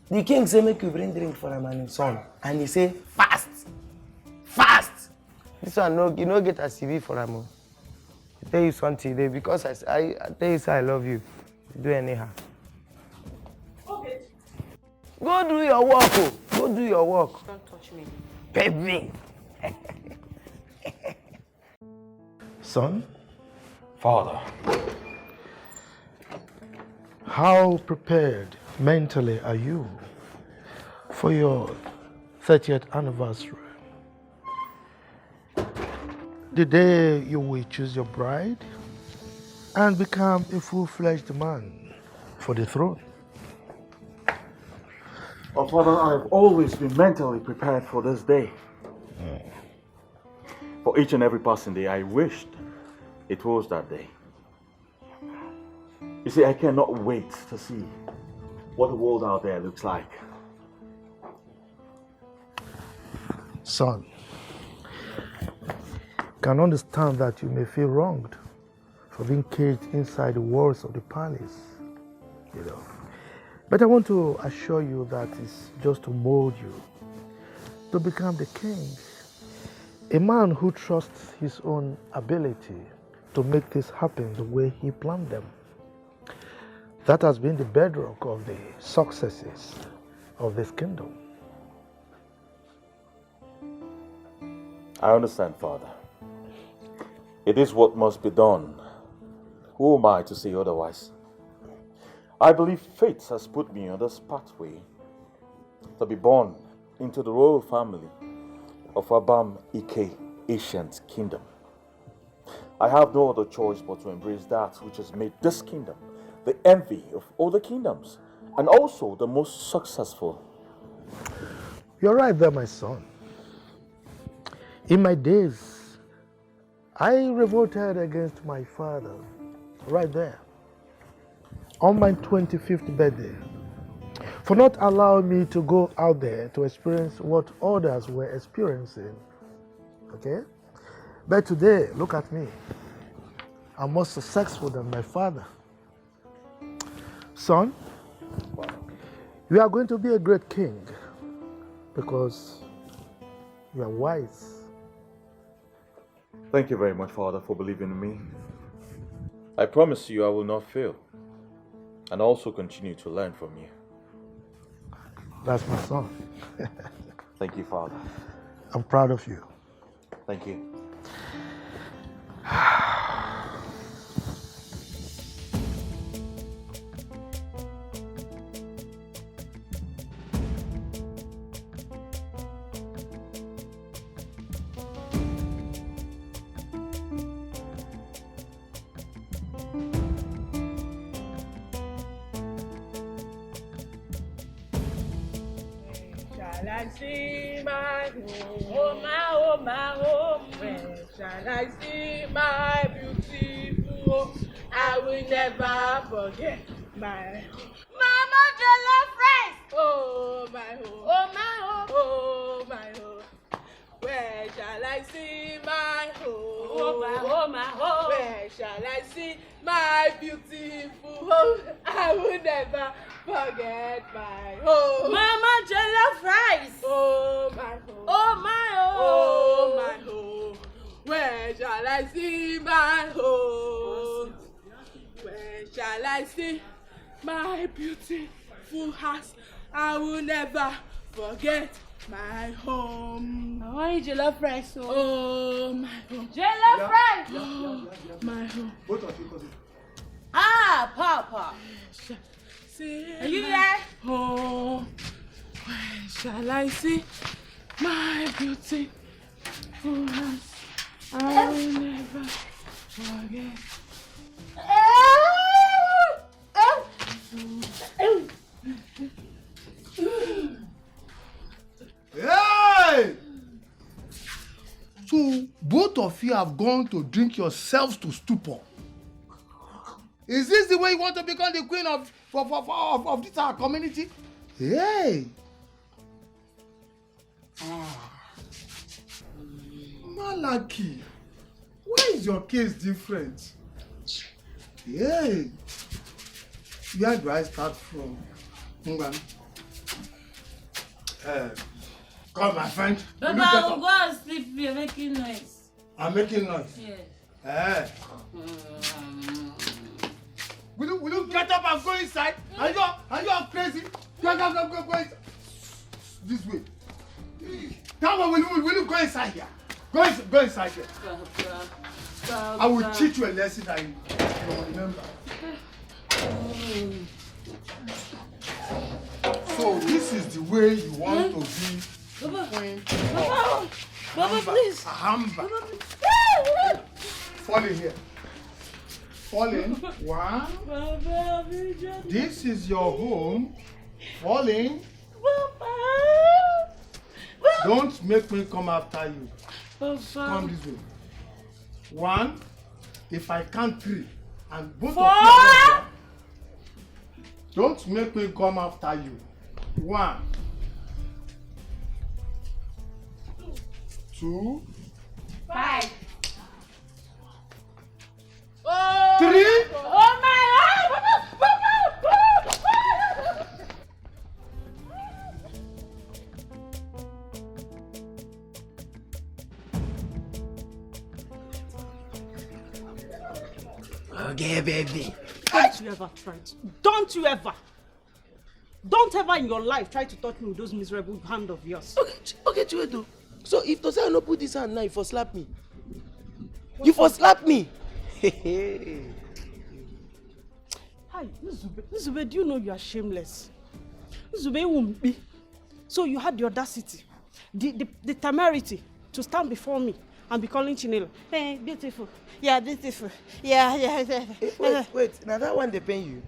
The king say make you bring drink for him and his son. And he say fast. This one no, you no get a CV for him. I tell you something today because I tell you say I love you. Do anyhow. Okay. Go do your work, oh. Go do your work. Don't touch me. Baby. Son? Father. How prepared mentally are you for your 30th anniversary? The day you will choose your bride and become a full-fledged man for the throne. Oh, Father, I've always been mentally prepared for this day. For each and every passing day, I wished it was that day. You see, I cannot wait to see what the world out there looks like. Son, can understand that you may feel wronged for being caged inside the walls of the palace, you know. But I want to assure you that it's just to mold you to become the king. A man who trusts his own ability to make this happen the way he planned them. That has been the bedrock of the successes of this kingdom. I understand, Father. It is what must be done. Who am I to say otherwise? I believe fate has put me on this pathway to be born into the royal family of Abam Ike, ancient kingdom. I have no other choice but to embrace that which has made this kingdom the envy of all the kingdoms and also the most successful. You're right there, my son. In my days, I revolted against my father right there on my 25th birthday for not allowing me to go out there to experience what others were experiencing. Okay? But today, look at me. I'm more successful than my father. Son, you are going to be a great king because you are wise. Thank you very much, Father, for believing in me. I promise you I will not fail, and also continue to learn from you. That's my son. Thank you, Father. I'm proud of you. Thank you. Shall I see my home, oh my home? Where shall I see my beautiful home? I will never forget my home. Mama, the love friends. Oh my home, oh my home, oh my home. Where shall I see my home? Oh my home. Where shall I see my beautiful home? I will never forget my home. Mama, jollof rice. Oh my home. Oh my home. Oh my home. Where shall I see my home? Where shall I see my beautiful house? I will never forget my home. I want jollof rice. Oh my home. Jollof rice. My home. Both of you cousins. Ah, Papa. Are you there? Oh, where shall I see my beautiful house? I will never forget. Hey! So both of you have gone to drink yourselves to stupor. Is this the way you want to become the queen of this our community? Hey! Malaki, why is your case different? Hey! Where do I start from? Come, my friend. Papa, I'll go and sleep. You're making noise. I'm making noise. Yes. Will you get up and go inside? Are you crazy? Go inside. This way. Come on, will you go inside here? Go inside here. I will teach you a lesson that you will remember. So this is the way you want to be queen of Baba, please. Hamba. Fall in here. Fall in. One. This is your home. Fall in. Don't make me come after you. Come this way. One. If I count three, and both of you are there, don't make me come after you. 1, 2, 5. 3. Oh my Okay, baby. Don't you ever try to. Don't ever in your life try to touch me with those miserable hands of yours. Okay, Chiwedo. So if to say I no put this hand now, you for slap me. You for slap me. Hi, Nzube, do you know you are shameless? Nzube won't be. So you had the audacity, the temerity to stand before me and be calling Chinelo. Hey, beautiful. Yeah, beautiful. Yeah. Wait, now that one they pay you.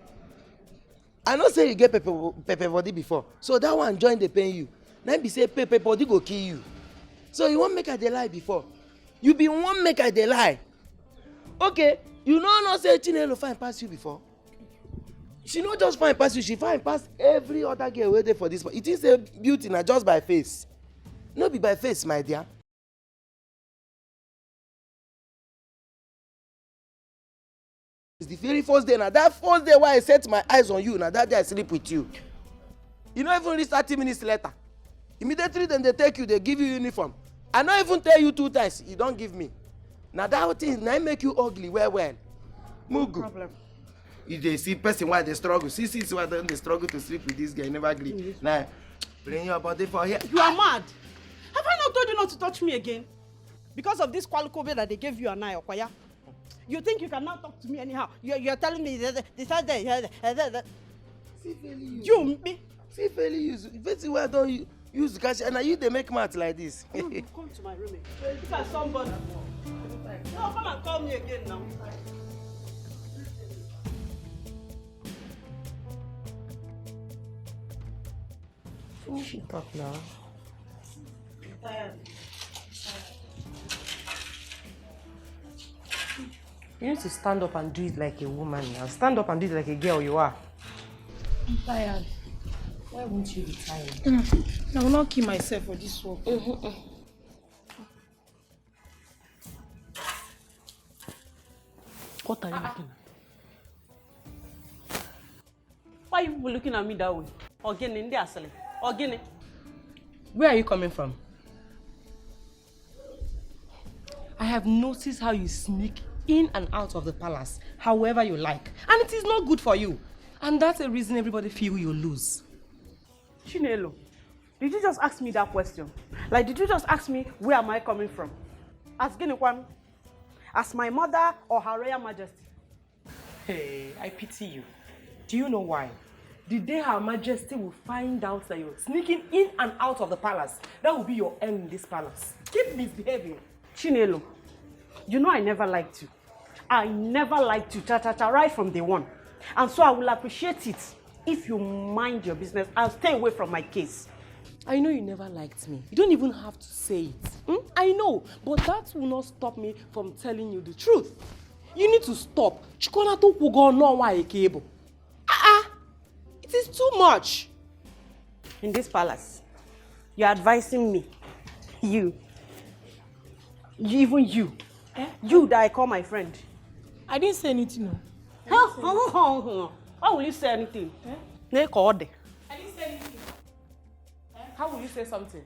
I know say you get pepper body before, so that one join the pay you. Now be say pepper body go kill you. So you won't make her the lie before. You be one make her the lie. Okay, you know not say Chinelo fine pass you before. She not just fine pass you, she fine pass every other girl waiting for this. It is a beauty now just by face. No be by face, my dear. It's the very first day now. That first day why I set my eyes on you, now that day I sleep with you. You not even reach 30 minutes later. Immediately then they take you, they give you uniform. I not even tell you 2 times, you don't give me. Now that thing now make you ugly well. Mugu. Problem. If they see person why they struggle, see why they struggle to sleep with this guy, never agree. Now, bring your body for here. You are mad. Have I not told you not to touch me again? Because of this qualcobe that they gave you and I, Okoya. You think you can now talk to me anyhow? You're telling me that. You me. See fairly use. Very well don't use cash and you they make math like this. Come to my room. Look at somebody. No, come and call me again now. Finish it up now. I'm tired. You need to stand up and do it like a woman now. Stand up and do it like a girl you are. I'm tired. Why won't you be tired? I will not kill myself for this work. What are you looking at? Why are you people looking at me that way? Ogini, ndi asale. Ogini. Where are you coming from? I have noticed how you sneak in and out of the palace however you like. And it is not good for you. And that's a reason everybody feel you lose. Chinelo, did you just ask me that question? Like, did you just ask me where am I coming from? As Guinea-Kwan? As my mother or Her Royal Majesty? Hey, I pity you. Do you know why? The day Her Majesty will find out that you're sneaking in and out of the palace, that will be your end in this palace. Keep misbehaving. Chinelo, you know I never liked you. I never liked you, cha-cha-cha, right from day one. And so I will appreciate it if you mind your business and stay away from my case. I know you never liked me. You don't even have to say it. I know, but that will not stop me from telling you the truth. You need to stop. It is too much. In this palace, you're advising me. You, even you. You that I call my friend. I didn't say anything. No. How will you say anything? I didn't say anything. How will you say something?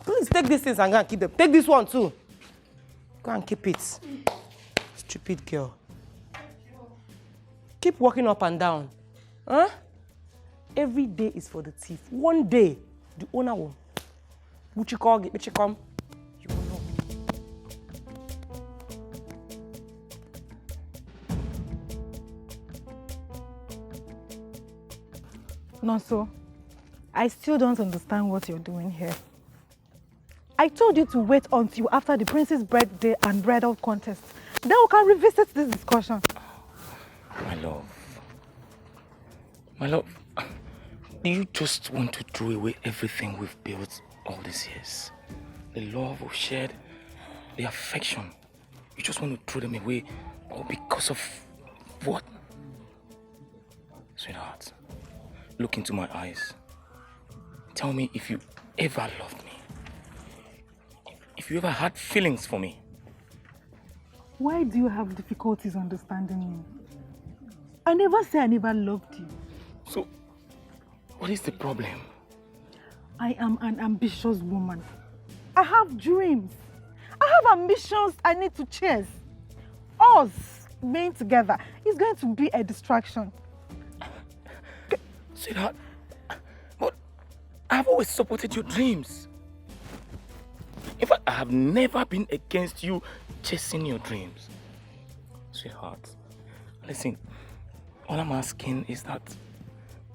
Please take these things and go and keep them. Take this one too. Go and keep it. Stupid girl. Keep walking up and down. Huh? Every day is for the thief. One day, the owner will. Would you call it? Come? You will know. Nonso, I still don't understand what you're doing here. I told you to wait until after the prince's birthday and bridal contest. Then we can revisit this discussion. My love, do you just want to throw away everything we've built all these years? The love we've shared, the affection. You just want to throw them away all because of what? Sweetheart, look into my eyes. Tell me if you ever loved me. If you ever had feelings for me. Why do you have difficulties understanding me? I never said I never loved you. So, what is the problem? I am an ambitious woman. I have dreams. I have ambitions I need to chase. Us being together is going to be a distraction. Sweetheart, but I've always supported your dreams. In fact, I have never been against you chasing your dreams. Sweetheart, listen, all I'm asking is that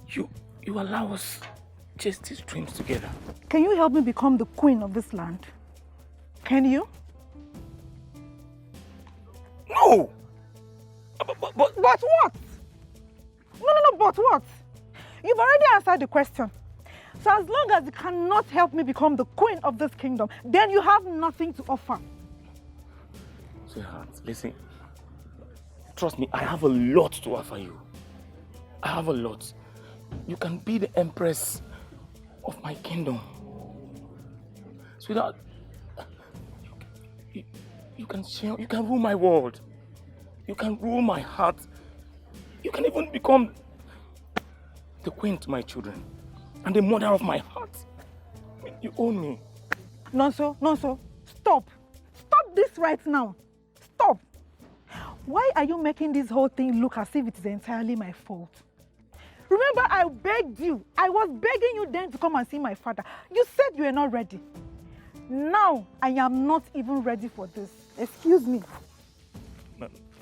you allow us chase these dreams together. Can you help me become the queen of this land? Can you? No! But what? No, but what? You've already answered the question. So as long as you cannot help me become the queen of this kingdom, then you have nothing to offer. Sweetheart, listen. Trust me, I have a lot to offer you. I have a lot. You can be the empress of my kingdom. Sweetheart, you can share, you can rule my world. You can rule my heart. You can even become the queen to my children and the mother of my heart. You own me. Nonso, stop. Stop Stop this right now. Stop. Why are you making this whole thing look as if it is entirely my fault? Remember, I begged you. I was begging you then to come and see my father. You said you were not ready. Now, I am not even ready for this. Excuse me.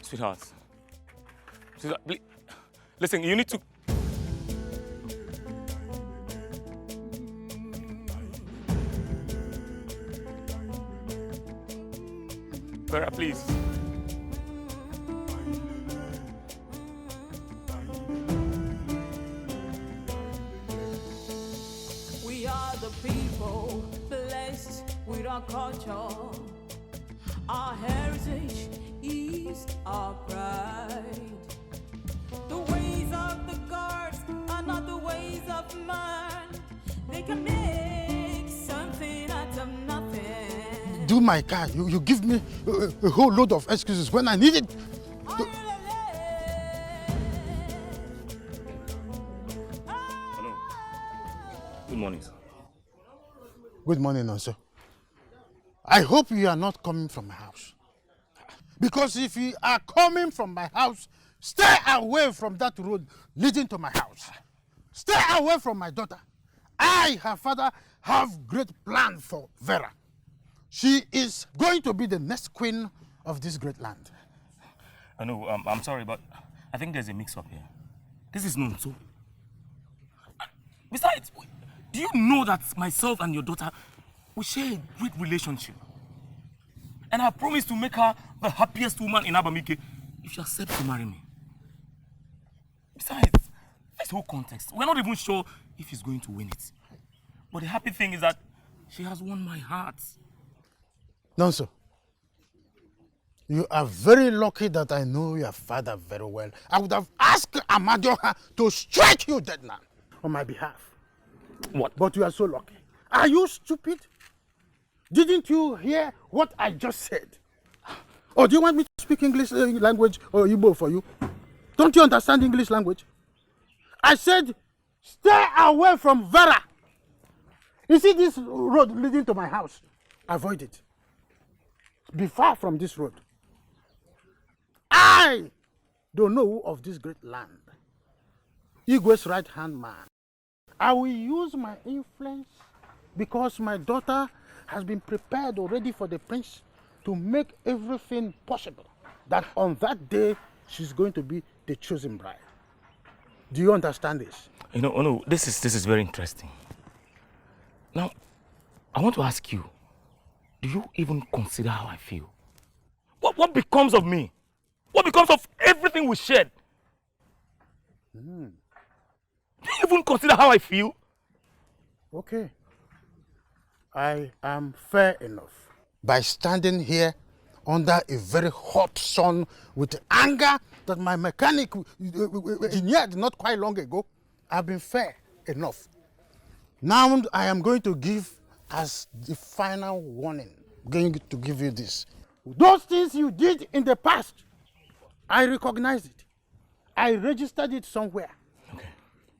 Sweetheart. Sweetheart, listen, you need to... Vera, please. We are the people blessed with our culture. Our heritage is our pride. The ways of the gods are not the ways of man. They can make something out of nothing. Do my car. You give me a whole load of excuses when I need it. Hello. Good morning, sir. Good morning, Nonso. I hope you are not coming from my house. Because if you are coming from my house, stay away from that road leading to my house. Stay away from my daughter. I, her father, have great plan for Vera. She is going to be the next queen of this great land. I know, I'm sorry, but I think there's a mix-up here. This is Nonso. Besides, do you know that myself and your daughter, we share a great relationship? And I promise to make her the happiest woman in Abamike if she accepts to marry me. Besides, this whole context, we're not even sure if she's going to win it. But the happy thing is that she has won my heart. Nonso, you are very lucky that I know your father very well. I would have asked Amadioha to strike you dead now on my behalf. What? But you are so lucky. Are you stupid? Didn't you hear what I just said? Or do you want me to speak English language or Igbo for you? Don't you understand English language? I said, stay away from Vera. You see this road leading to my house? Avoid it. Be far from this road. I don't know of this great land. Igwe's right-hand man. I will use my influence because my daughter has been prepared already for the prince to make everything possible. That on that day, she's going to be the chosen bride. Do you understand this? You know, no, this is very interesting. Now, I want to ask you, do you even consider how I feel? What becomes of me? What becomes of everything we shared? Do you even consider how I feel? Okay. I am fair enough. By standing here under a very hot sun with anger that my mechanic engineered not quite long ago, I've been fair enough. Now I am going to give as the final warning. I'm going to give you this. Those things you did in the past, I recognize it. I registered it somewhere. Okay.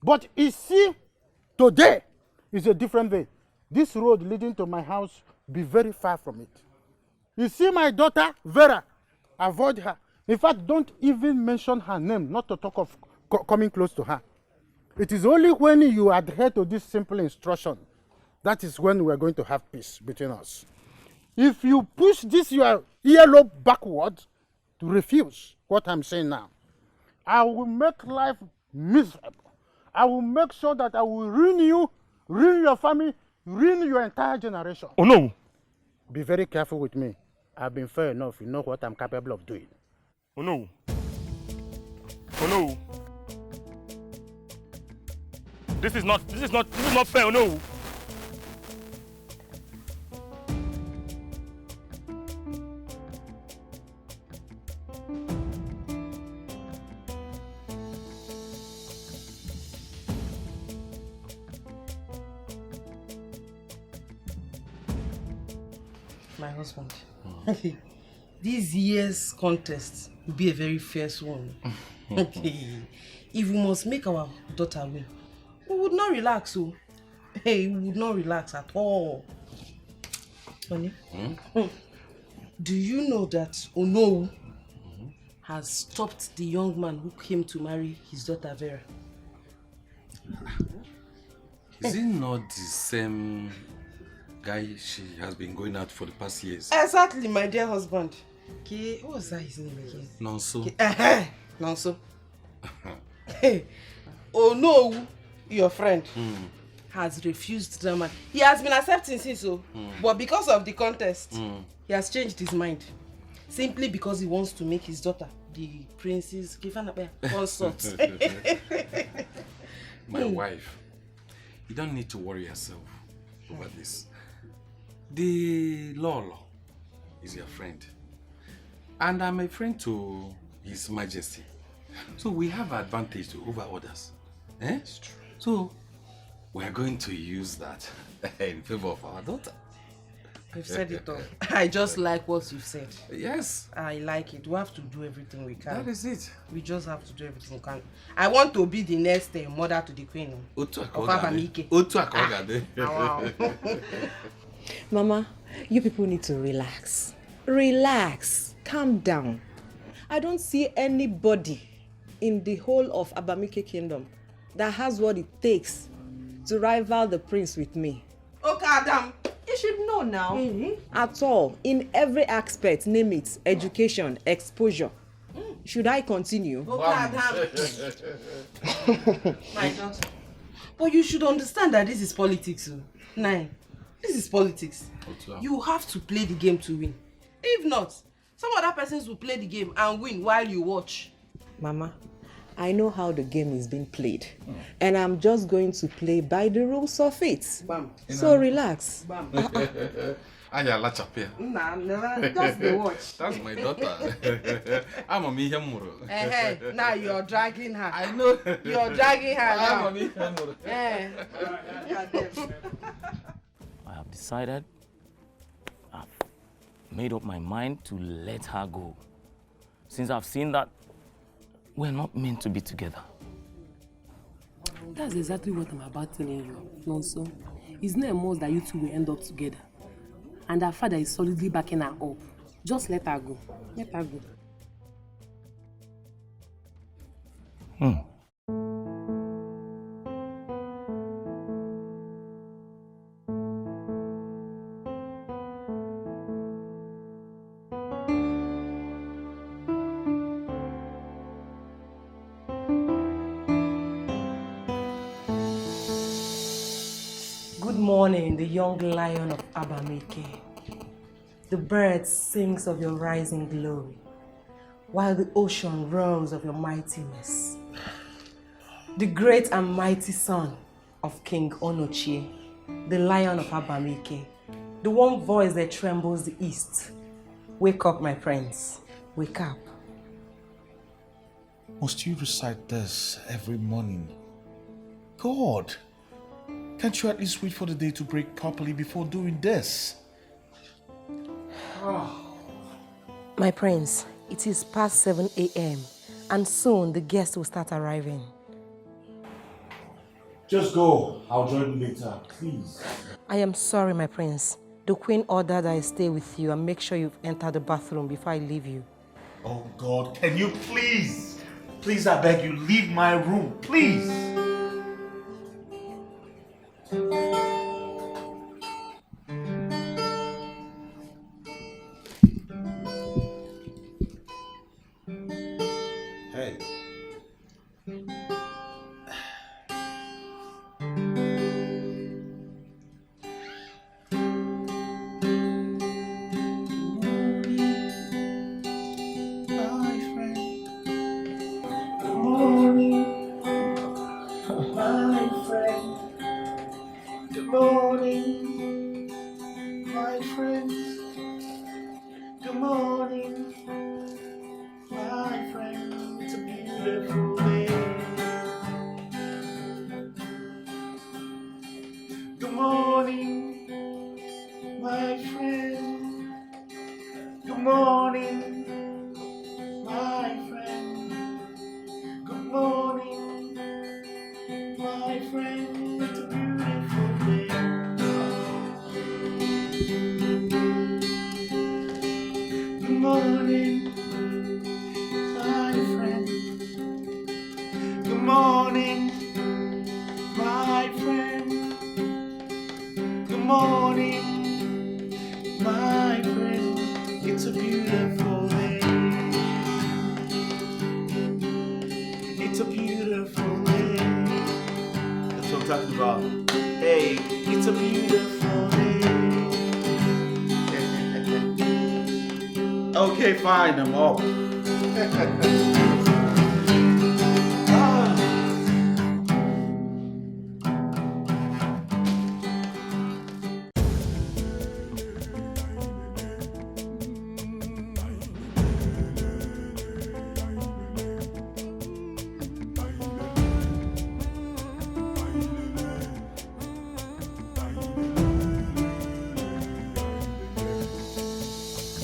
But you see, today is a different day. This road leading to my house, be very far from it. You see my daughter, Vera, avoid her. In fact, don't even mention her name, not to talk of coming close to her. It is only when you adhere to this simple instruction, that is when we are going to have peace between us. If you push this your earlobe backwards to refuse what I'm saying now, I will make life miserable. I will make sure that I will ruin you, ruin your family, ruin your entire generation. Oh no! Be very careful with me. I've been fair enough. You know what I'm capable of doing. Oh no! Oh no! This is not fair. Oh no! My husband. This year's contest will be a very fierce one. If we must make our daughter win, we would not relax. So, we would not relax at all. Honey, Do you know that Onowu has stopped the young man who came to marry his daughter Vera? Is it not the same guy she has been going out for the past years? Exactly, my dear husband. Okay, what was that his name again? Nonso. Nonso. Hey, Onowu, your friend, has refused the man. He has been accepting since so, but because of the contest, he has changed his mind. Simply because he wants to make his daughter the princess consort. My wife, you don't need to worry yourself over this. The Lolo is your friend, and I'm a friend to His Majesty. So we have advantage over others. Eh? It's true. So we are going to use that in favor of our daughter. You've said it all. I just like what you've said. Yes. I like it. We have to do everything we can. That is it. We just have to do everything we can. I want to be the next mother to the queen of Abamike. Wow. Mama, you people need to relax. Relax. Calm down. I don't see anybody in the whole of Abamike Kingdom that has what it takes to rival the prince with me. Okay, Adam. You should know now. At all, in every aspect, name it, education, exposure. Should I continue? Okay, Adam. My daughter. But you should understand that this is politics. Nine. This is politics. You have to play the game to win. If not, some other persons will play the game and win while you watch. Mama, I know how the game is being played. And I'm just going to play by the rules of it. Bam. So relax. Bam. Ayala Chapia. Nah, never. Just the watch. That's my daughter. I'm a Mihemuro. Hey, now you're dragging her. I know. You're dragging her now. I'm a Mihemuro. I have decided, I've made up my mind to let her go. Since I've seen that we're not meant to be together. That's exactly what I'm about telling you, Nonso. It's not a must that you two will end up together. And her father is solidly backing her up. Just let her go. Let her go. Good morning, the young lion of Abamike. The bird sings of your rising glory, while the ocean roars of your mightiness. The great and mighty son of King Onochie, the lion of Abamike, the one voice that trembles the east. Wake up, my friends. Wake up. Must you recite this every morning? God, can't you at least wait for the day to break properly before doing this? My prince, it is past 7 a.m. and soon the guests will start arriving. Just go. I'll join you later, please. I am sorry, my prince. The queen ordered I stay with you and make sure you've entered the bathroom before I leave you. Oh God, can you please, I beg you, leave my room, please. Hey. morning, my friend. Good morning, my friend. It's a beautiful day. It's a beautiful day. That's what I'm talking about. Hey, it's a beautiful day. Okay, fine, I'm off.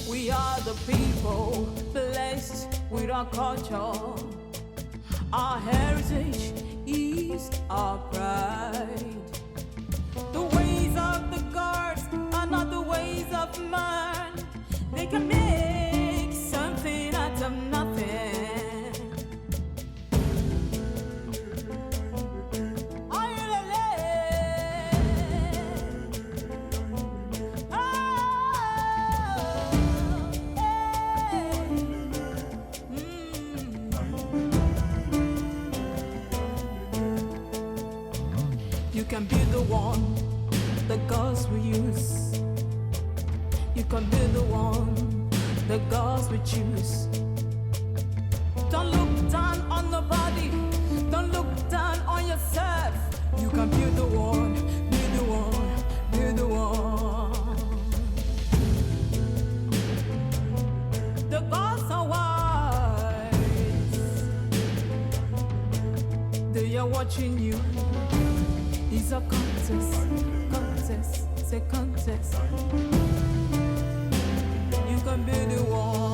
We are the people blessed with our culture. Our heritage is our pride. The ways of the gods are not the ways of man. They can make something out of nothing. You can be the one the gods will use. You can be the one the gods will choose. Don't look down on nobody. Don't look down on yourself. You can be the one, be the one, be the one. The gods are wise. They are watching you. It's a contest, contest, it's a contest. You can be the one.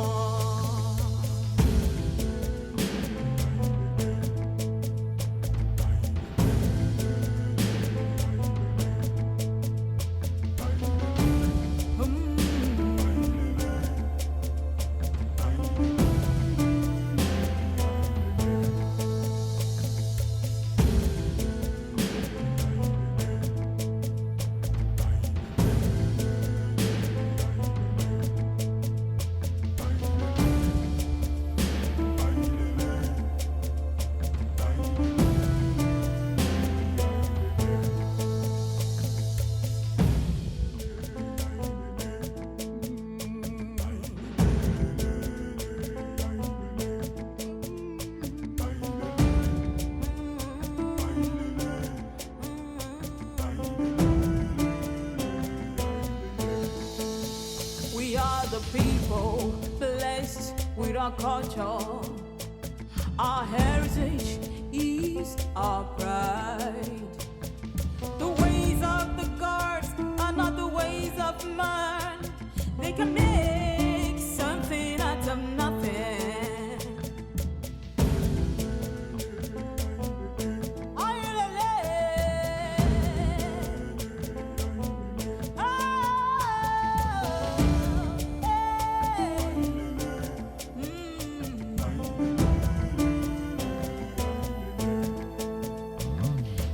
People blessed with our culture. Our heritage is our pride. The ways of the gods are not the ways of man. They can make something out of nothing.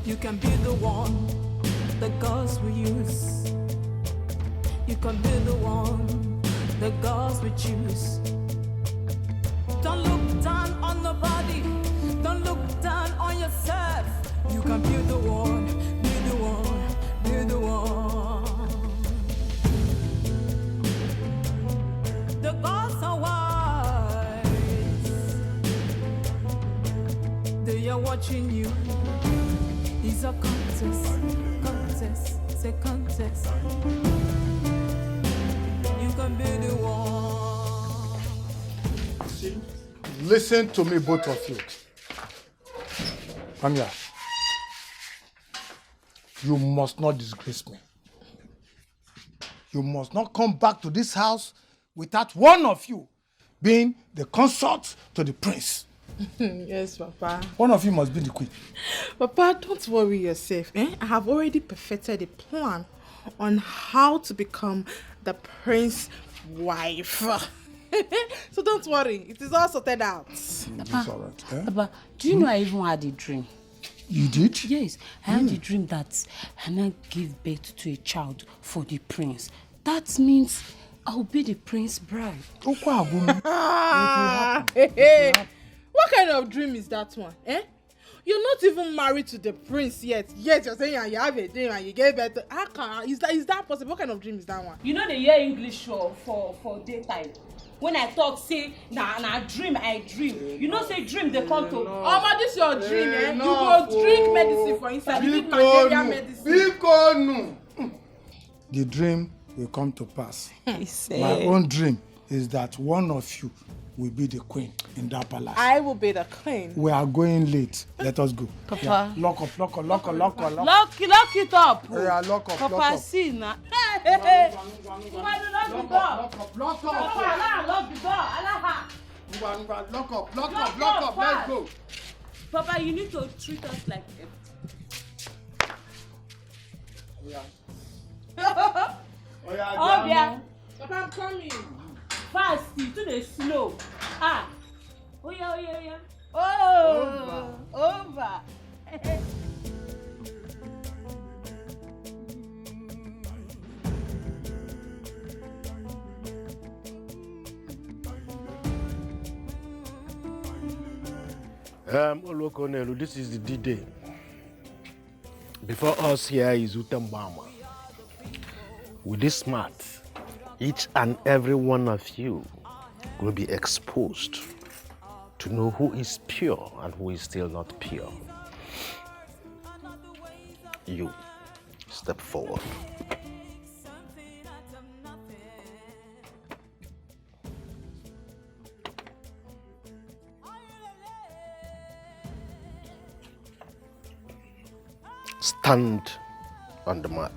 You can be the one the gods will use. You can be the one the gods will choose. Don't look down on nobody. Don't look down on yourself. You can be the one, be the one, be the one. The gods are wise. They are watching you. It's a contest, contest, it's a contest. You can be the one. See, listen to me, both of you. Come here. You must not disgrace me. You must not come back to this house without one of you being the consort to the prince. Yes, Papa. One of you must be the queen. Papa, don't worry yourself. I have already perfected a plan on how to become the prince's wife. So don't worry, it is all sorted out. Papa, Papa, do you know I even had a dream? You did? Yes, I had a dream that Hannah gave birth to a child for the prince. That means I'll be the prince's bride. What kind of dream is that one? Eh? You're not even married to the prince yet. Yet you're saying you have a dream and you gave birth to... How can... Is that possible? What kind of dream is that one? You know they hear English for daytime. When I talk, say, na dream, I dream. You know say dream, they come to... Oh, but this your dream, eh? You go drink medicine for inside. You drink malaria medicine. The dream will come to pass. He said. My own dream is that one of you will be the queen in that palace. I will be the queen. We are going late. Let us go. Papa. Yeah. Lock up. Lock it up. Yeah, lock up. Papa, see now. Lock the door. Lock up. Let's go. Papa, you need to treat us like Oh, yeah. Papa, I'm coming. Fast, you too dey slow. Oh yeah. Over. Olokonelu, this is the D-Day. Before us here is Utambama. With this smart, each and every one of you will be exposed to know who is pure and who is still not pure. You, step forward. Stand on the mat.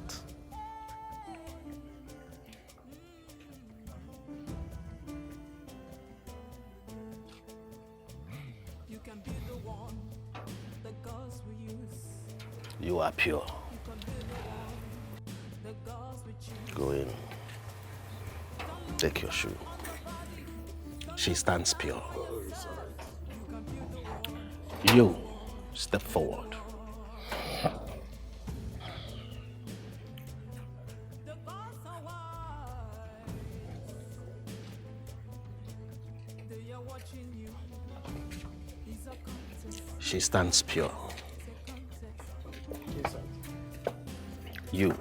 You are pure. Go in. Take your shoe. She stands pure. You, step forward. She stands pure. You.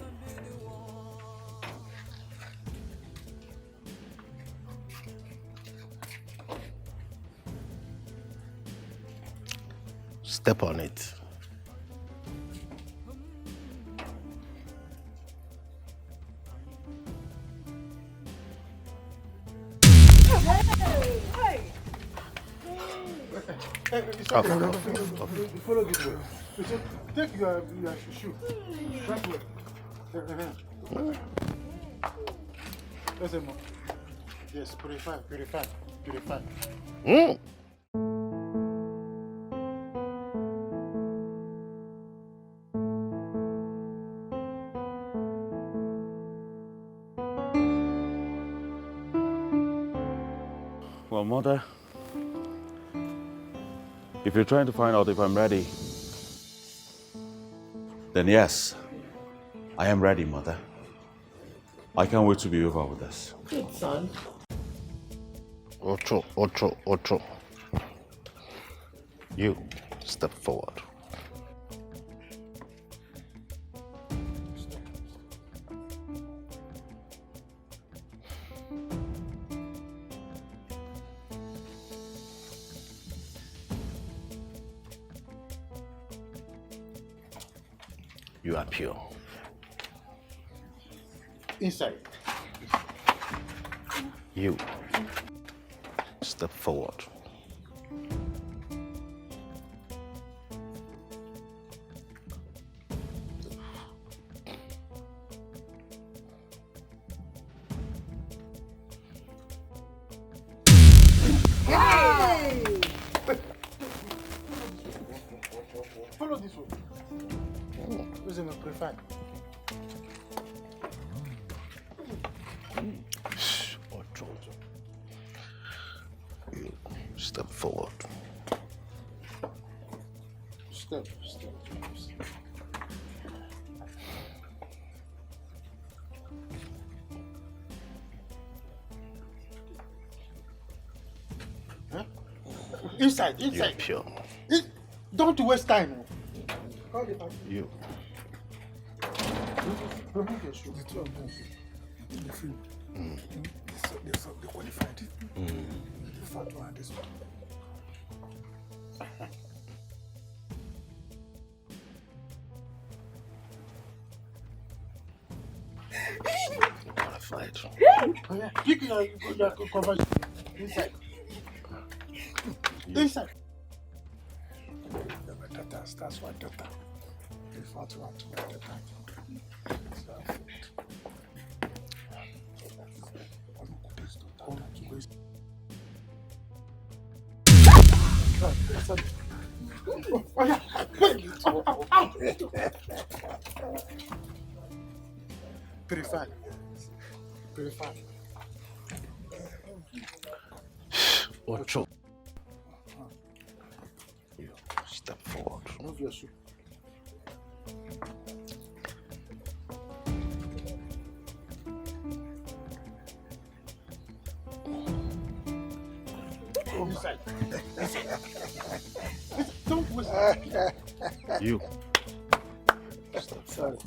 Step on it. Follow this way. Take your shoe. That way. Yes, Emma. Yes, purify. Well, Mother, if you're trying to find out if I'm ready, then yes, I am ready, Mother. I can't wait to be over with this. Good son. Ocho. You, step forward. You are pure. Inside. You, step forward. Follow this way. Where's the purify? You, step forward. Step. Huh? Inside. You're pure. Don't waste time. You. Remove your shoe. The two of them. The film. They qualified. The fat one, this one. Qualified. Oh, yeah. Pick your conversion. Inside. Inside. That's what data. The fat one to my data. Oh, yeah. Wait. Purify. Ocho. You step forward. Move your shoe. Inside. Don't waste time. You. Step forward.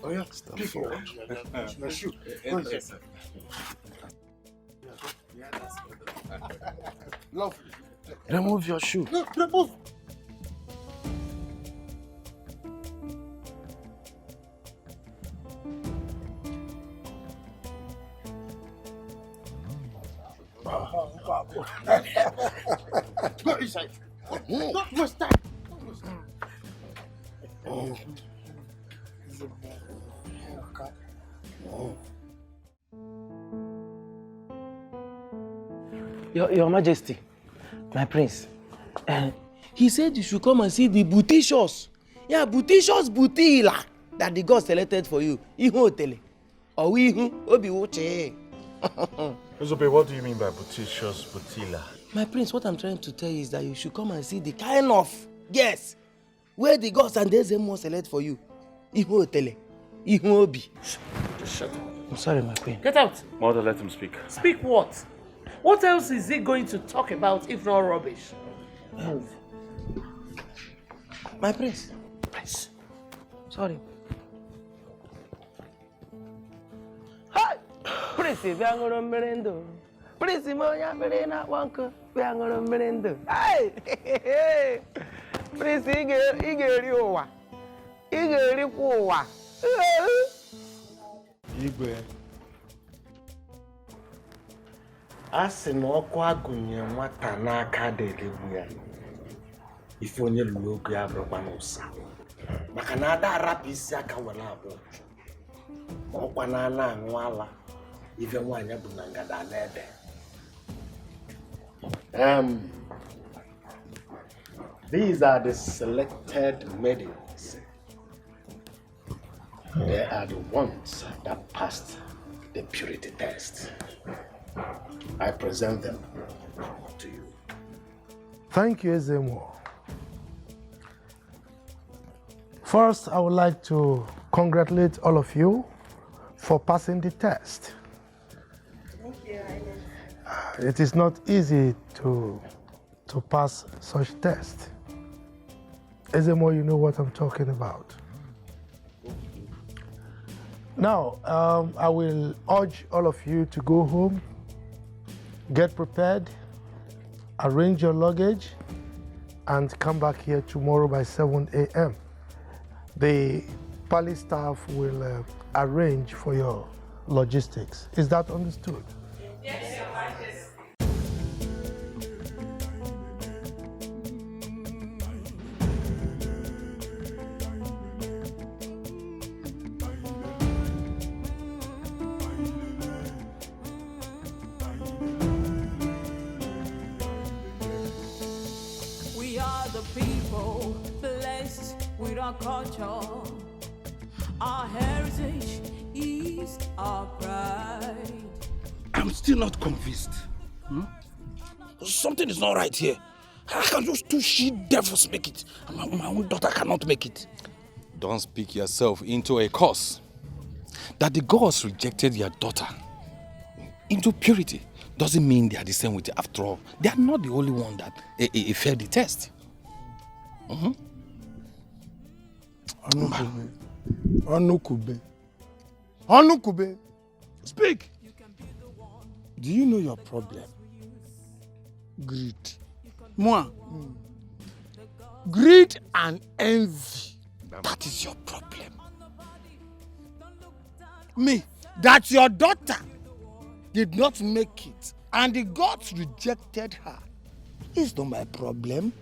Oh yeah, step forward. Your shoe. Lovely. Remove your shoe. No, remove. Go inside. Don't waste time. Your Majesty, my prince, he said you should come and see the bouticious. Yeah, bouticious boutila that the God selected for you. Ihu otele. Or ihu obi uche. Uzobe, what do you mean by bouticious boutila? My prince, what I'm trying to tell you is that you should come and see the kind of yes where the gods and the Ezemo select for you. Ihu otele. Ihu obi. Just shut up. I'm sorry, my queen. Get out. Mother, let him speak. Speak what? What else is he going to talk about if not rubbish? Move. My prince. Prince. Sorry. Hi! Prince, biangoro merendo. Prince, moya merena wanko. Biangoro merendo. Hey! Prince, igeri owa. Igeri kwa. Igwe. A sị na ọkụ agụnye nwata n'aka delegbu ya. Ife onye lụrụ oge ya bụrụkwa n'ụsa. Maka na ada arapụ isi aka were abụọ. Ma ọkwa na ana aṅụ ala. Ife nwaanyị bụ na ngada n'ede. These are the selected maidens. They are the ones that passed the purity test. I present them to you. Thank you, Ezemo. First, I would like to congratulate all of you for passing the test. Thank you, Highness. It is not easy to pass such test. Ezemo, you know what I'm talking about. Now, I will urge all of you to go home, get prepared, arrange your luggage, and come back here tomorrow by 7 a.m. The palace staff will arrange for your logistics. Is that understood? Yes, Your Majesty. We are the people blessed with our culture. heritage is our pride. I'm still not convinced. Something is not right here. How can those two she-devils make it? My own daughter cannot make it. Don't speak yourself into a curse. That the gods rejected your daughter into purity doesn't mean they are the same with you. After all, they are not the only one that failed the test. Onukube. Speak. Do you know your problem? Greed. Moi. Greed and envy. That is your problem. Me, that your daughter did not make it and the gods rejected her is not my problem.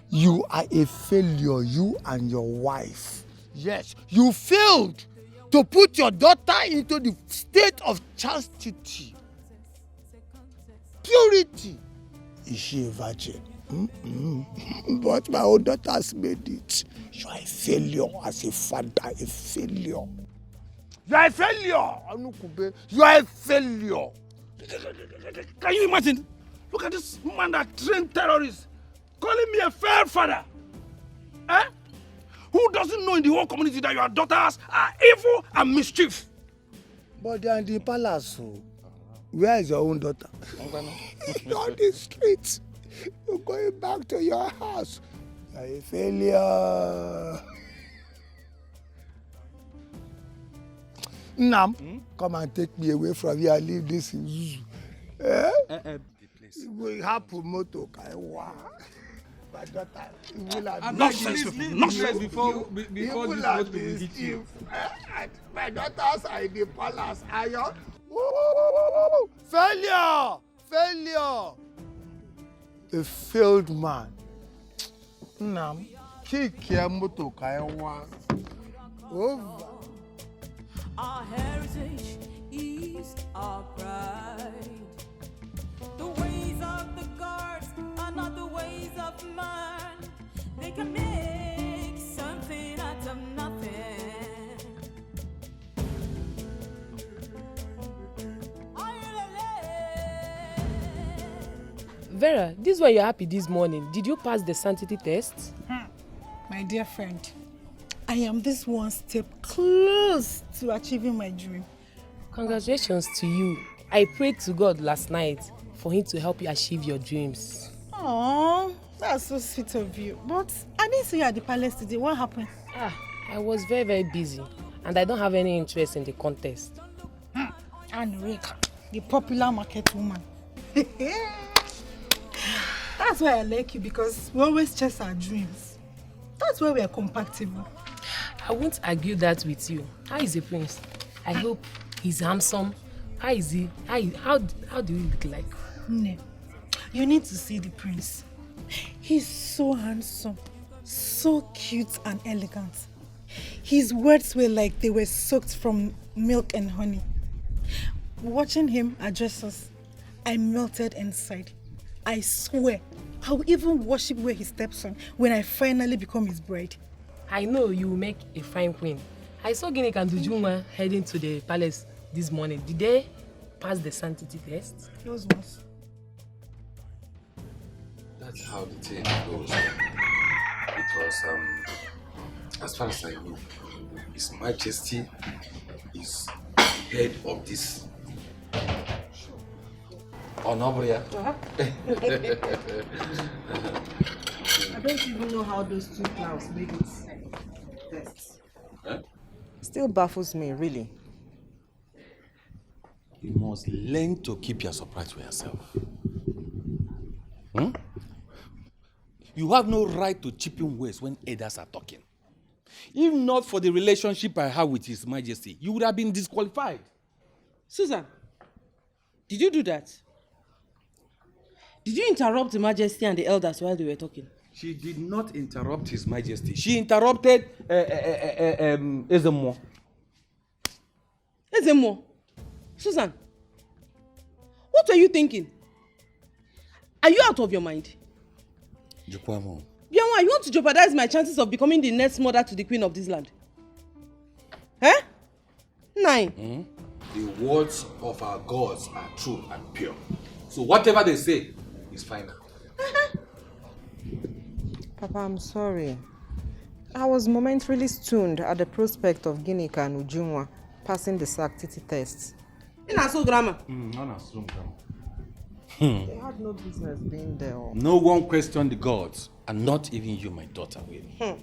You are a failure, you and your wife. Yes, you failed to put your daughter into the state of chastity, purity. Is she a virgin? But my own daughter has made it. You are a failure as a father, a failure. You are a failure, Anukube. You are a failure. Can you imagine? Look at this man that trained terrorists calling me a fair father. Eh? Who doesn't know in the whole community that your daughters are evil and mischief? But they are in the palace, so where is your own daughter? On the streets. You're going back to your house. You are a failure. Nam, come and take me away from here and leave this in Zuzu. We have promoted Kaiwa. My daughter, you will have Nonsense before this vote will hit you. My daughters are in the palace. Iron. Failure! Failure! A failed man. Nam, kick your moto Kaiwa. Over. Our heritage is our pride. The ways of the gods are not the ways of man. They can make something out of nothing. Vera, this is why you're happy this morning. Did you pass the sanctity test? My dear friend, I am this one step close to achieving my dream. Congratulations to you. I prayed to God last night for him to help you achieve your dreams. Oh, that's so sweet of you. But I didn't see you at the palace today. What happened? I was very, very busy and I don't have any interest in the contest. And Rika, the popular market woman. That's why I like you, because we always chase our dreams. That's why we are compatible. I won't argue that with you. How is the prince? I hope he's handsome. How is he? How do he look like? No, you need to see the prince. He's so handsome, so cute and elegant. His words were like they were soaked from milk and honey. Watching him address us, I melted inside. I swear, I'll even worship where he steps on when I finally become his bride. I know you will make a fine queen. I saw Guinea and Dujuma heading to the palace this morning. Did they pass the sanctity test? Yours was. That's how the thing goes. Because as far as I know, His Majesty is head of this. Honoria. I don't even know how those two clouds made it. Tests. Huh? Still baffles me, really. You must learn to keep your surprise for yourself. You have no right to chip in words when others are talking. If not for the relationship I have with His Majesty, you would have been disqualified. Susan, did you do that? Did you interrupt the Majesty and the elders while they were talking? She did not interrupt His Majesty. She interrupted Ezemo. Ezemo? Susan, what are you thinking? Are you out of your mind? Jukwamo. Bianwa, you want to jeopardize my chances of becoming the next mother to the queen of this land? Nine. The words of our gods are true and pure. So whatever they say is final. Papa, I'm sorry. I was momentarily stunned at the prospect of Ginika and Ujunwa passing the sanctity test. In a so grammar. They had no business being there. No one questioned the gods, and not even you, my daughter, will.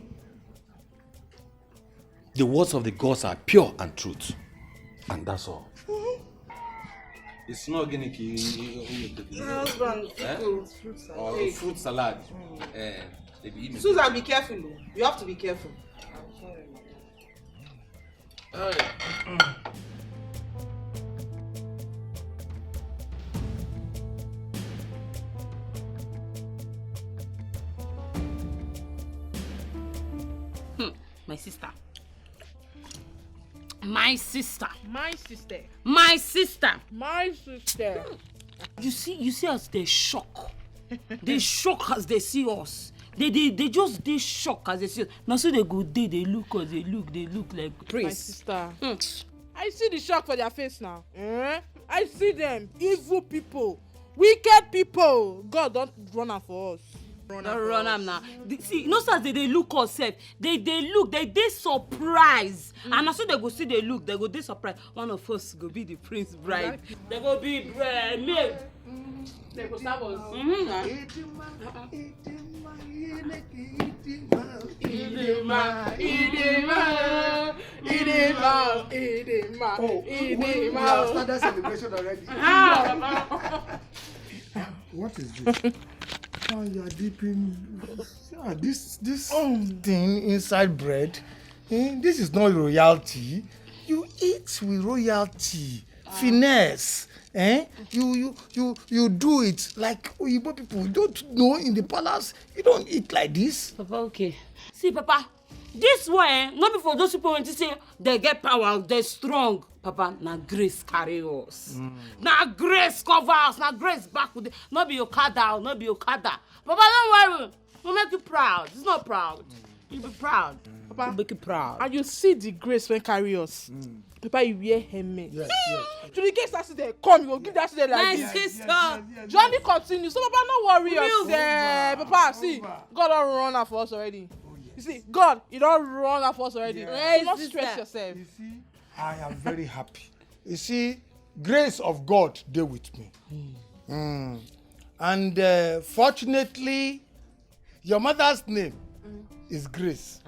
The words of the gods are pure and truth. And that's all. It's not Giniki. Husband, fruit salad. Or fruit salad. Susan, be careful. You have to be careful. My sister. My sister. My sister. My sister. My sister. You see us, they shock. They shock as they see us. They just they shock as they see us. Now so they go they look us, they look like My sister. I see the shock for their face now. I see them. Evil people. Wicked people. God don't run am for us. Don't run am now. See, no sense they look us sef. They surprise. And now so they go see they look, they go they surprise. One of us go be the prince bride. They go be maid. They go serve us. We have started celebration already. What is this? Oh, you are dipping this thing inside bread. This is not royalty. You eat with royalty, finesse. You do it like Oyibo people. You don't know in the palace. You don't eat like this. Papa, okay. See, Papa, this way, not before those people want to say they get power, they're strong. Papa, now grace carry us. Now grace cover us. Now grace back with it. Not be Okada, not be Okada. Papa, don't worry. We'll make you proud. It's not proud. You'll be proud. Papa, we'll make you proud. And you see the grace when carry us. Papa, you wear helmet. Yes. To the case that's there, come, you go give that to them like My this. sister. Journey continue. So Papa, no worry yourself. Papa, see, God don't run out for us already. You see, God, you don't run out for us already. Yes. So not stress yourself. You see, I am very happy. You see, grace of God dey with me. And fortunately, your mother's name is Grace.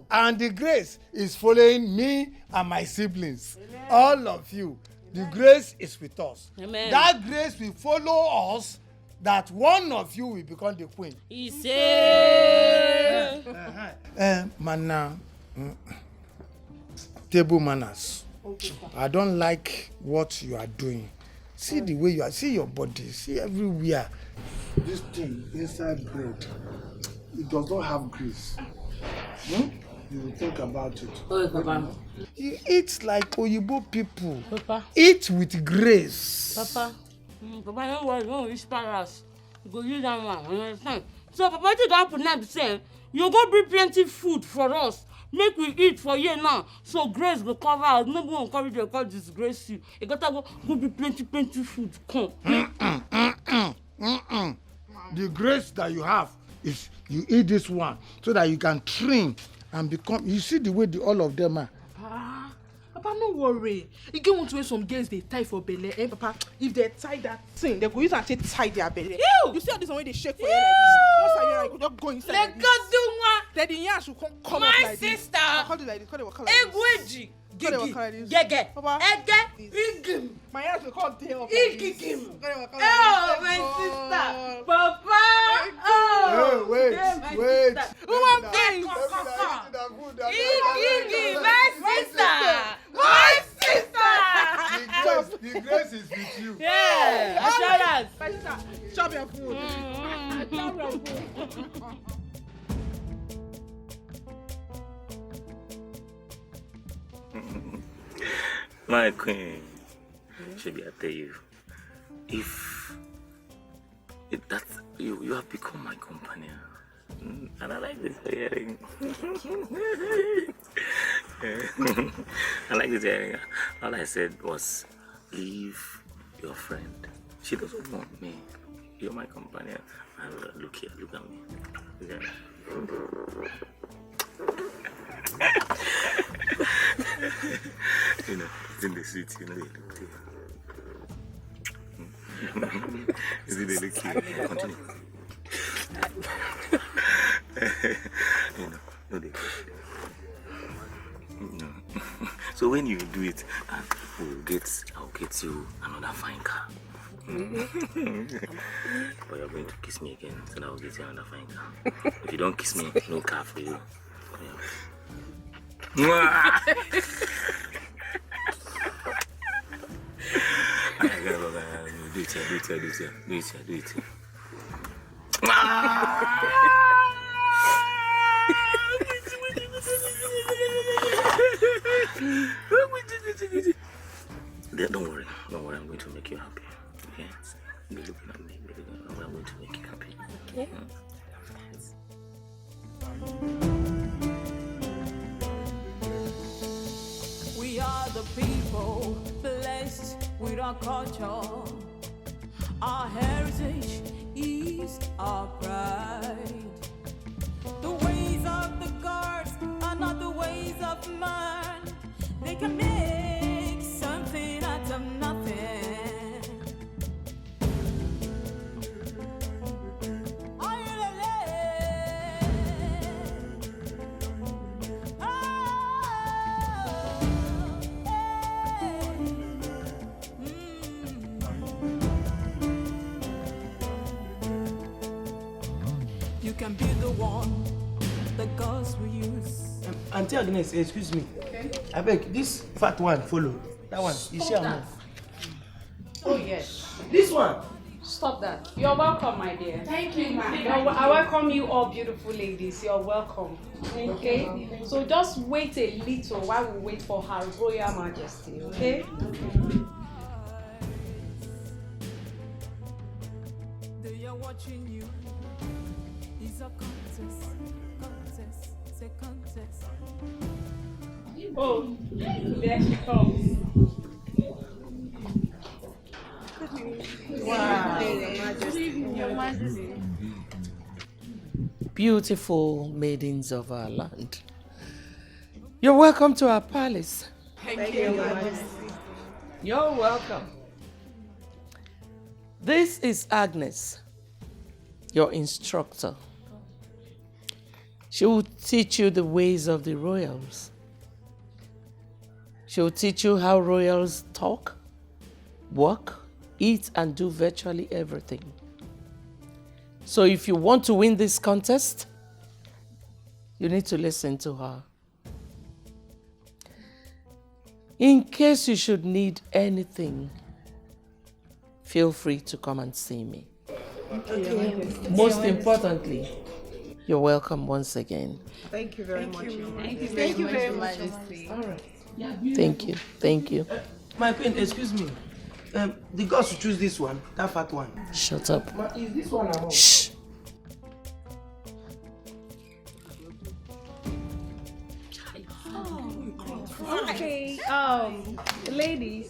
And the grace is following me and my siblings. Amen. All of you. The grace is with us. Amen. That grace will follow us, that one of you will become the queen. He said. Table manners. I don't like what you are doing. See the way you are. See your body. See everywhere. This thing inside bread, it does not have grease. You will think about it. Oh, Papa. You eat like Oyibo people. Papa. Eat with grace. Papa. Papa, don't worry. Don't reach palace. You go use that one. You understand? So, Papa, you don't put that say. You go bring plenty food for us. Make we eat for you now. So grace will cover us. Nobody will encourage you to disgrace you. You gotta go be plenty food. Come. The grace that you have is you eat this one so that you can train and become. You see the way all of them are. Papa, no worry. You get one to where some girls they tie for belly. Papa, if they tie that thing, they go use and tie their belly. Ew! You see how this one way they shake for you like this? Once I hear, I could just go inside. Let go do one. Then the yarn should come my up like sister. this. Call it like this. Call it what color? Egweji. Gege. Papa. Ege. Igim. My yarn should come tail up. Igigim. Oh, my sister. Papa. Oh. Wait. Woman, please. Igigi. My sister. My sister. The grace is with you. Yeah. Assurance. My sister, chop your food. Chop your food. My queen, Shebi, I tell you, if that's you have become my companion, and I like this hearing. I like this area. All I said was, leave your friend. She doesn't want me. You're my companion. And look here, look at me. Look at me. You know, it's in the suit, you know, they look cute. Is it they look cute? Continue. You know, no, they no. So when you do it, I'll get you another fine car. But you're going to kiss me again, so that will get you another fine car. If you don't kiss me, no car for you. Yeah. Do it here. Don't worry, I'm going to make you happy. Okay? Be looking at me, I'm going to make you happy. Okay. We are the people blessed with our culture. Our heritage is our pride. The ways of the gods are not the ways of man. They can make something out of nothing. You can be the one the gods will use. Auntie Agnes, excuse me. Okay. I beg, this fat one follow. That one, is she that. Oh yes. This one. Stop that. You're welcome, my dear. Thank you, ma'am. I welcome you all beautiful ladies. You're welcome. Okay? So just wait a little while we wait for Her Royal Majesty, okay? They are watching you. It's a contest. It's a contest. Oh, there she comes. Wow. Your Majesty. Beautiful maidens of our land, you're welcome to our palace. Thank you, Your Majesty. You're welcome. This is Agnes, your instructor. She will teach you the ways of the royals. She will teach you how royals talk, work, eat, and do virtually everything. So if you want to win this contest, you need to listen to her. In case you should need anything, feel free to come and see me. Most importantly, you're welcome once again. Thank you very much. Thank you very much, Majesty. All right. Thank you. My queen, excuse me. The gods should choose this one, that fat one. Shut up. Is this one among? Shh. Okay, ladies,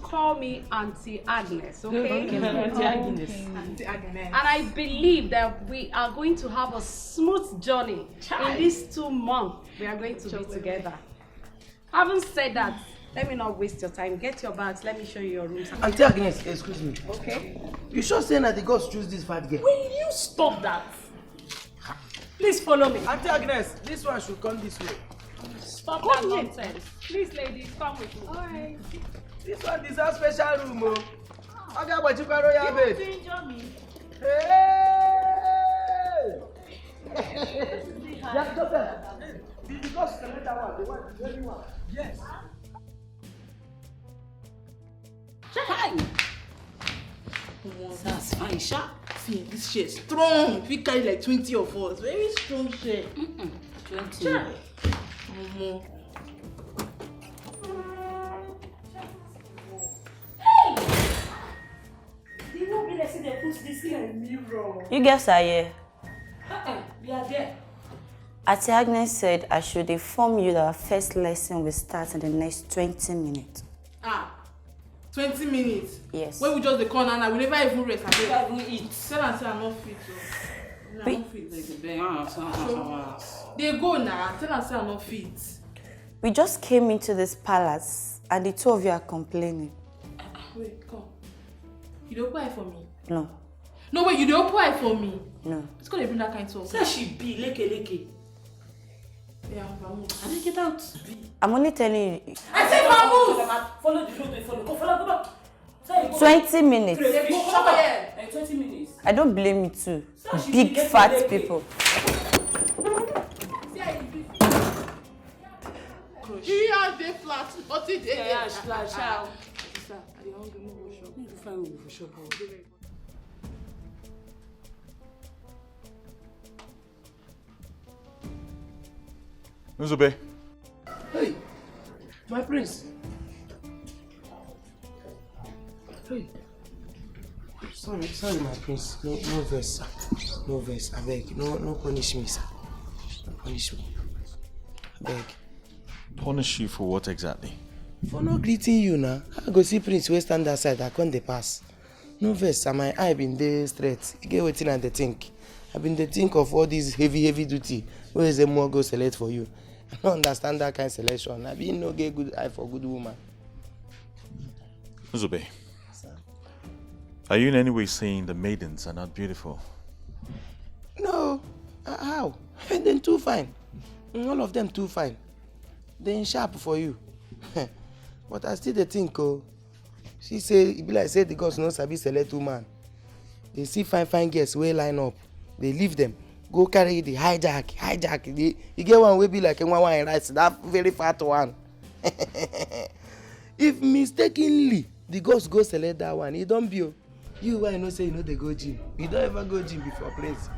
call me Auntie Agnes, okay? Auntie Agnes. Auntie Agnes. And I believe that we are going to have a smooth journey in these 2 months we are going to be together. Having said that, let me not waste your time. Get your bags, let me show you your rooms. Auntie Agnes, excuse me. Okay. You sure saying that the gods choose this fat girl? Will you stop that? Please follow me. Auntie Agnes, this one should come this way. Stop that nonsense. Please, ladies, come with me. Alright. This one deserves special room, oh. I got what you can royal bed. You injure me. Hey! Yeah, doctor. The gods select that one, the very one. Yes. Hi. That's fine, sharp. See, this shit is strong. We carry like 20 of us. Very strong shit. 20. Sure. You won't be like they put this in a mirror. You guys are here. We are there. Auntie Agnes said I should inform you that our first lesson will start in the next 20 minutes. 20 minutes? Yes. When we just the corner and we never even rest. We never even eat. Tell her say I'm not fit. I'm not fit. They go now. Tell her say I'm not fit. We just came into this palace and the two of you are complaining. Wait, come. You don't buy for me? No. No, wait, you don't buy for me? No. It's gonna bring that kind of talk. Say she be leke. Yeah, Vamos. I didn't get out. I'm only telling you. I said Vamos! Follow the road, follow. Go, follow, go back. 20 minutes. Shut up. 20 minutes. I don't blame you too. Big fat people. He has the flat, not it. Yeah, flat. Ciao. Nzube. Hey, my prince. Hey. Sorry, my prince. No verse, sir. No verse. I beg. No punish me, sir. No punish me. I beg. Punish you for what exactly? For not greeting you now. I go see prince wey stand outside. I can't dey pass. No verse, sir. My eye been dey straight. You get wetin I dey think. I been dey think of all these heavy duty. Where is the more go select for you? I don't understand that kind of selection. I been no get good eye for good woman. Nzube, are you in any way saying the maidens are not beautiful? No. How? Them too fine. All of them too fine. They sharp for you. But I still dey think, oh. She say, it be like say the gods no sabi select woman. They see fine girls wey line up. They leave them. Go carry the hijack. You get one wey be like a one in rice, that very fat one. If mistakenly the gods go select that one, it don't be you. You why no say you know they go gym? You don't ever go gym before place.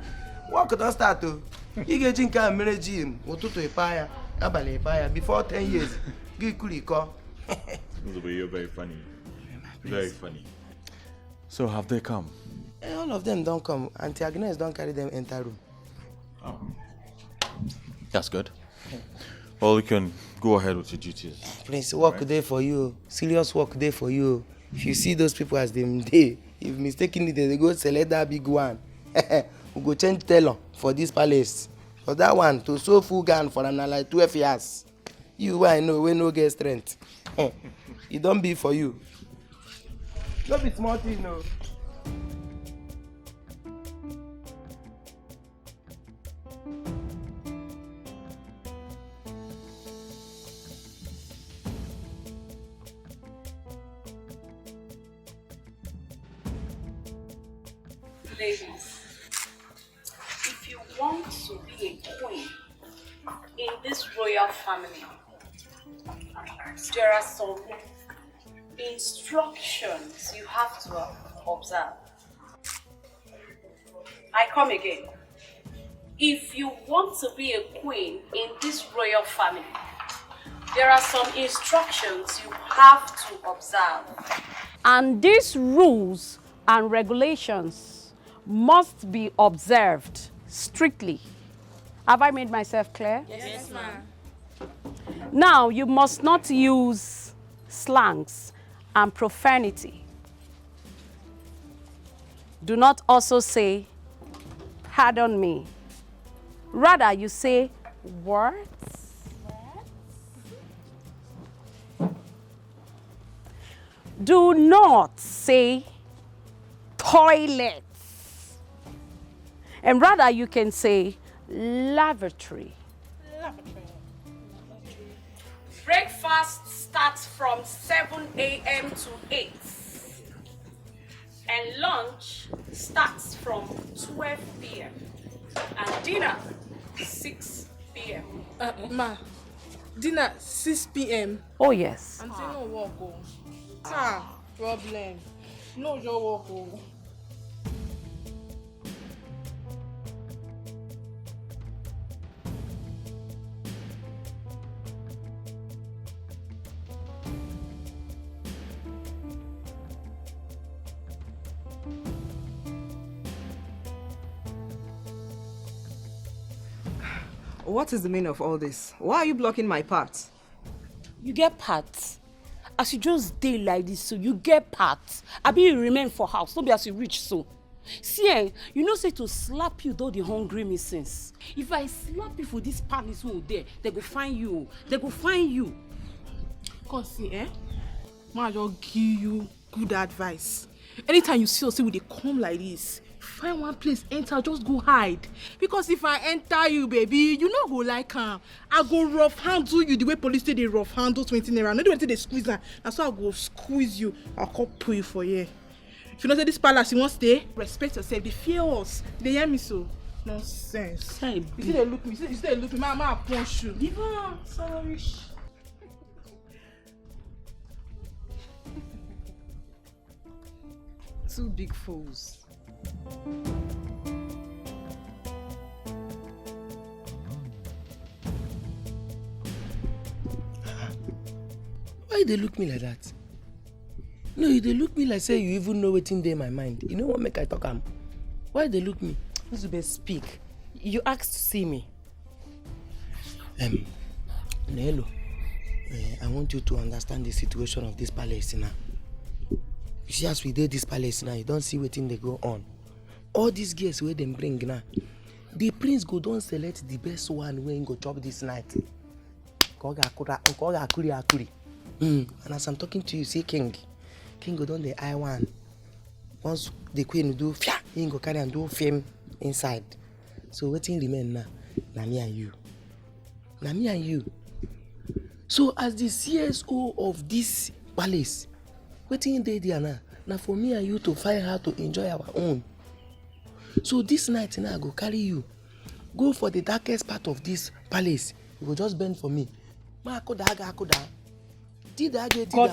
Work don start oh. You get gym can manage gym. Otuto ipaya, abale ipaya before 10 years. Give kuriko. You're very funny. Very funny. So have they come? All of them don't come. Auntie Agnes don't carry them enter room. Oh. That's good. Well, you can go ahead with your duties. Prince, work there for you. Serious work there for you. If you see those people as them day, if mistakenly they go select that big one, we go change tailor for this palace. For that one, to sew full gown for an like 12 years. You I know, we no get strength. It don't be for you. Don't be smart, you know. Ladies, if you want to be a queen in this royal family, there are some instructions you have to observe. I come again. If you want to be a queen in this royal family, there are some instructions you have to observe. And these rules and regulations must be observed strictly. Have I made myself clear? Yes, ma'am. Now, you must not use slangs and profanity. Do not also say, pardon me. Rather, you say words. Do not say toilet. And rather, you can say lavatory. Breakfast starts from 7 a.m. to 8. And lunch starts from 12 p.m. And dinner, 6 p.m. Ma, dinner 6 p.m. Oh, yes. Auntie no work oh. Problem. No your work oh. What is the meaning of all this? Why are you blocking my path? You get parts. As you just stay like this, so you get parts. Abi you remain for house, no be as you reach so. See, you know say to slap you though the hungry me since. If I slap you for this palace who there, they go find you. They go find you. Cause see, ma just give you good advice. Anytime you see us, we they come like this. Find one place, enter, just go hide. Because if I enter you, baby, you know go like I go rough handle you the way police say they rough handle 20 naira. No, they squeeze that. That's why I go squeeze you. I'll come pray for you. If you know say this palace you won't stay, respect yourself. They fear us. They hear me so. Nonsense. Hey, you see they look me. You see they look me. Mama, I punch you. Diva, sorry. Two big fools. Why they look me like that? No, they look me like say you even know what's in there in my mind. You know what make I talk am? Why they look me? Nzube, speak. You asked to see me. Hello. I want you to understand the situation of this palace now. You see, as we did this palace now, you don't see what thing they go on. All these girls where them bring now, the prince go don't select the best one when go chop this night. And as I'm talking to you, see King go down the eye one. Once the queen do he go carry and do fame inside. So what thing remain now? Na me and you. Na me and you. So as the CSO of this palace, waiting day there now for me and you to find how to enjoy our own. So this night now I go carry you, go for the darkest part of this palace. You go just bend for me. God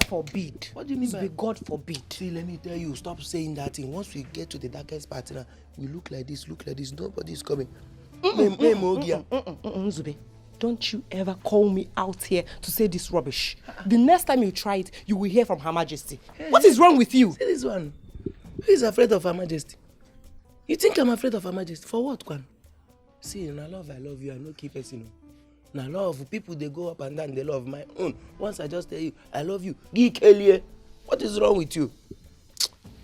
forbid. What do you mean by God forbid? See, let me tell you, stop saying that thing. Once we get to the darkest part now, we look like this. Nobody's coming. Nzube, don't you ever call me out here to say this rubbish. The next time you try it, you will hear from Her Majesty. What is wrong with you? See this one. Who is afraid of Her Majesty? You think I'm afraid of Her Majesty? For what, Kwan? See, I love you. I no keep person. Now love, people they go up and down, they love my own. Once I just tell you, I love you. Dikeh, what is wrong with you?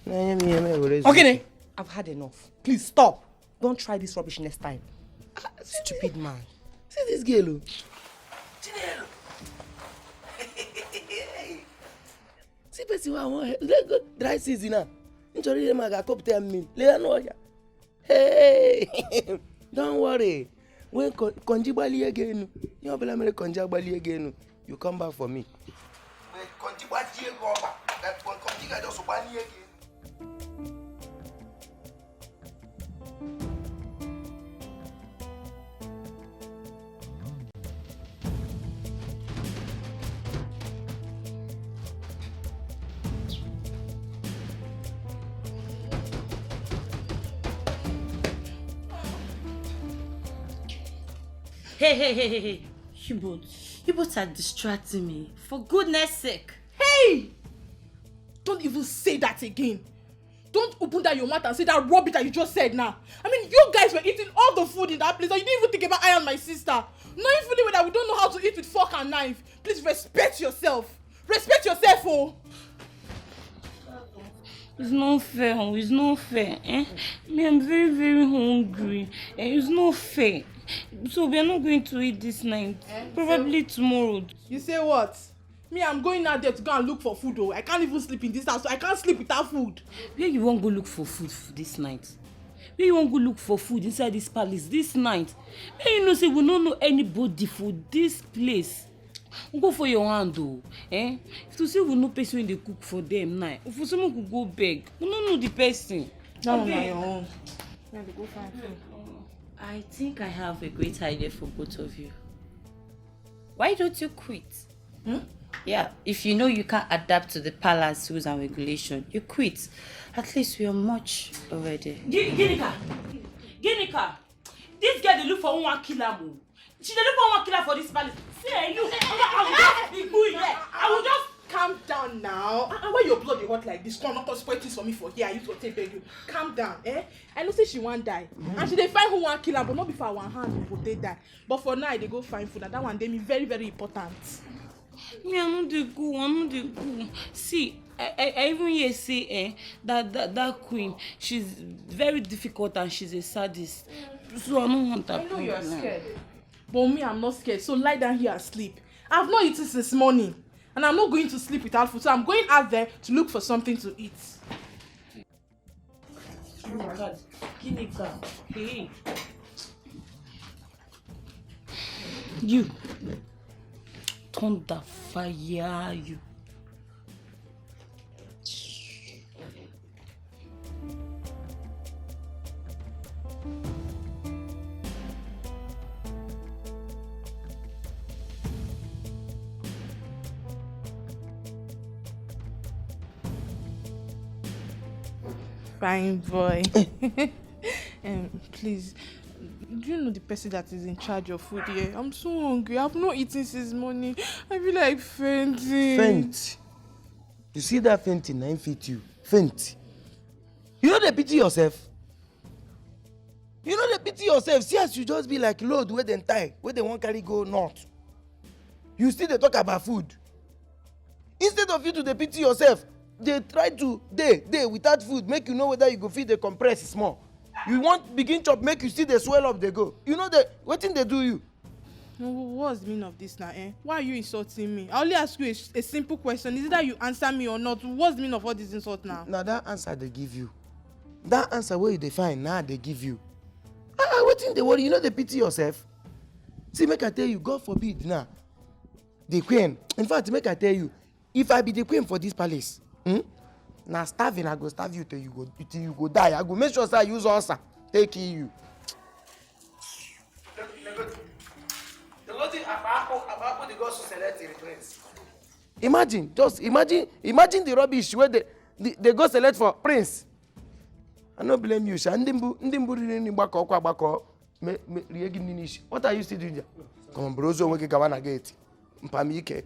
Okay, I've had enough. Please stop. Don't try this rubbish next time. Stupid man. See this girl. See, person I want. Let's go dry season now. Enjoy them. I got cup 10 mil. Let know ya. Hey, don't worry. When Konjibali again, you have a Konjibali again. You come back for me. When Konjibali go back, that Konjibali just one again. Hey. You both are distracting me. For goodness sake. Hey! Don't even say that again. Don't open that your mouth and say that rubbish that you just said now. I mean, you guys were eating all the food in that place and you didn't even think about I and my sister. Knowing fully that we don't know how to eat with fork and knife. Please respect yourself. Respect yourself, oh! It's not fair. Me, I'm very, very hungry. It's not fair. So we are not going to eat this night. Probably tomorrow. You say what? Me, I'm going out there to go and look for food, oh. I can't even sleep in this house, so I can't sleep without food. Where you won't go look for food for this night? Where you won't go look for food inside this palace this night? Where you know say we don't know anybody for this place? Go for your hand, though. If to say we no person they cook for them now, if someone could go beg, we don't know the person. No, on your own. Go find food. I think I have a great idea for both of you. Why don't you quit? Yeah, if you know you can't adapt to the palace rules and regulation, you quit. At least we are much already. Ginika! This girl they look for one killer. She they look for one killer for this palace. See you, I will just be good here. I will just calm down now. Why your blood? hot like this. Come, not to spoil things for me for here. I used to take you. Calm down, eh? I know say she won't die. And she they find who want kill her, but not before one hand will they die. But for now, they go find food. And that one they me very, very important. Me, I'm not the go. See, I even hear say that queen, she's very difficult and she's a sadist. So I don't want that. I know you are scared. But me, I'm not scared. So lie down here and sleep. I've not eaten since morning. And I'm not going to sleep without food. So I'm going out there to look for something to eat. Oh my God. Kinika. Hey. You. Thunder fire you. Fine boy. Please, do you know the person that is in charge of food here? I'm so hungry. I've not eaten since morning. I feel like fainting. Faint? You see that fainting, I fit you. Faint. You know they pity yourself? You know they pity yourself. See as you just be like load where they tie, where they won't carry go north. You still they talk about food. Instead of you to pity yourself, they try to day without food, make you know whether you go feed the compress small. You want begin chop, make you see the swell up they go. You know what thing they do you? What's the meaning of this now, eh? Why are you insulting me? I only ask you a simple question. Is it that you answer me or not? What's the meaning of all this insult now? Now that answer they give you. That answer where you define now they give you. What thing they worry? You know they pity yourself. See, make I tell you, God forbid now. The queen. In fact, make I tell you, if I be the queen for this palace, now starving, I go starve you till you go die. I go make sure I use ulcer take you. Imagine the rubbish where they go select for prince. I don't blame you. What are you still doing there? Come on, brozo, we can go gate. Mpamike.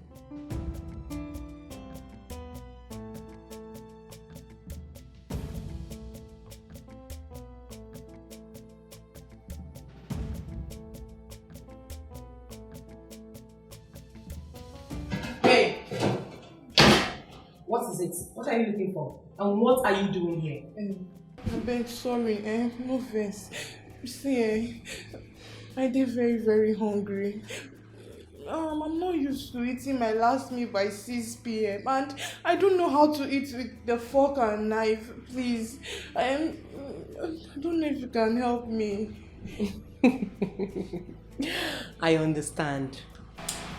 Hey! What is it? What are you looking for? And what are you doing here? I'm very sorry, no offense. You see, I did very, very hungry. I'm not used to eating my last meal by 6 p.m. and I don't know how to eat with the fork and knife. Please, I don't know if you can help me. I understand.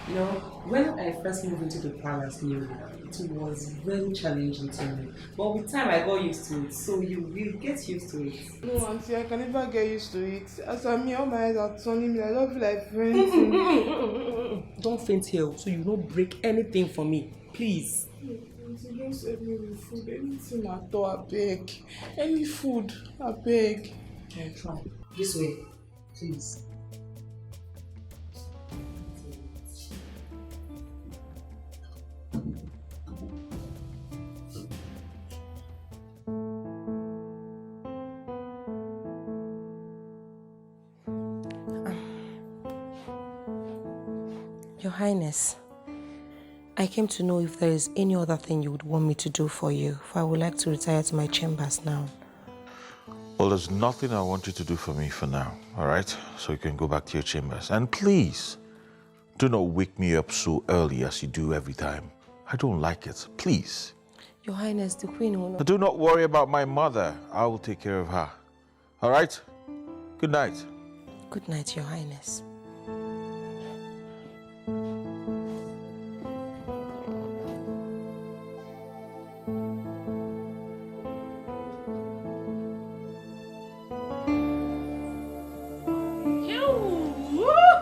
You know, when I first moved into the palace new, it was very challenging to me. But with time, I got used to it. So you will get used to it. No, Auntie, I can never get used to it. As I'm here, all my eyes are turning me. I don't feel like fainting. Don't faint here, so you don't break anything for me. Please. Auntie, don't save me with food. Anything at all, I beg. Any food, I beg. I'll try. This way, please. Your Highness, I came to know if there is any other thing you would want me to do for you, for I would like to retire to my chambers now. Well, there's nothing I want you to do for me for now, all right? So you can go back to your chambers. And please, do not wake me up so early as you do every time. I don't like it. Please. Your Highness, the Queen will not... But do not worry about my mother. I will take care of her. All right? Good night. Good night, Your Highness.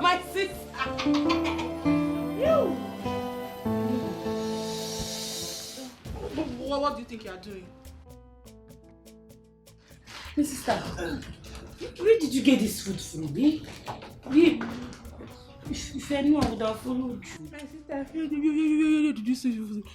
My sister! What do you think you are doing? My sister, where did you get this food from? If I knew, I would have followed you. My sister, did you say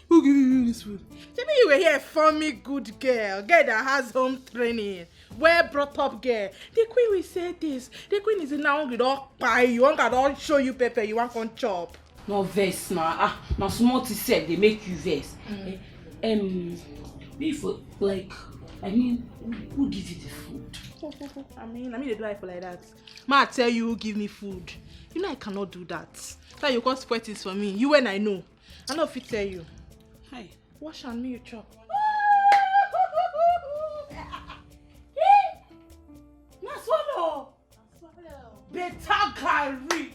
who gave you this food? Tell me you were here for me, good girl that has home training, well brought up girl. The queen will say this. The queen is now hungry, don't buy you, don't show you pepper, you want to chop. No vex now. Now small to say they make you vex. Before, like, I mean, who gives you the food? I mean, they do life like that. Ma, I tell you who give me food. You know I cannot do that. That you can't spoil things for me. You and I know. I know if you tell you. Hey, wash and me you chop. Na swallow. Better carry.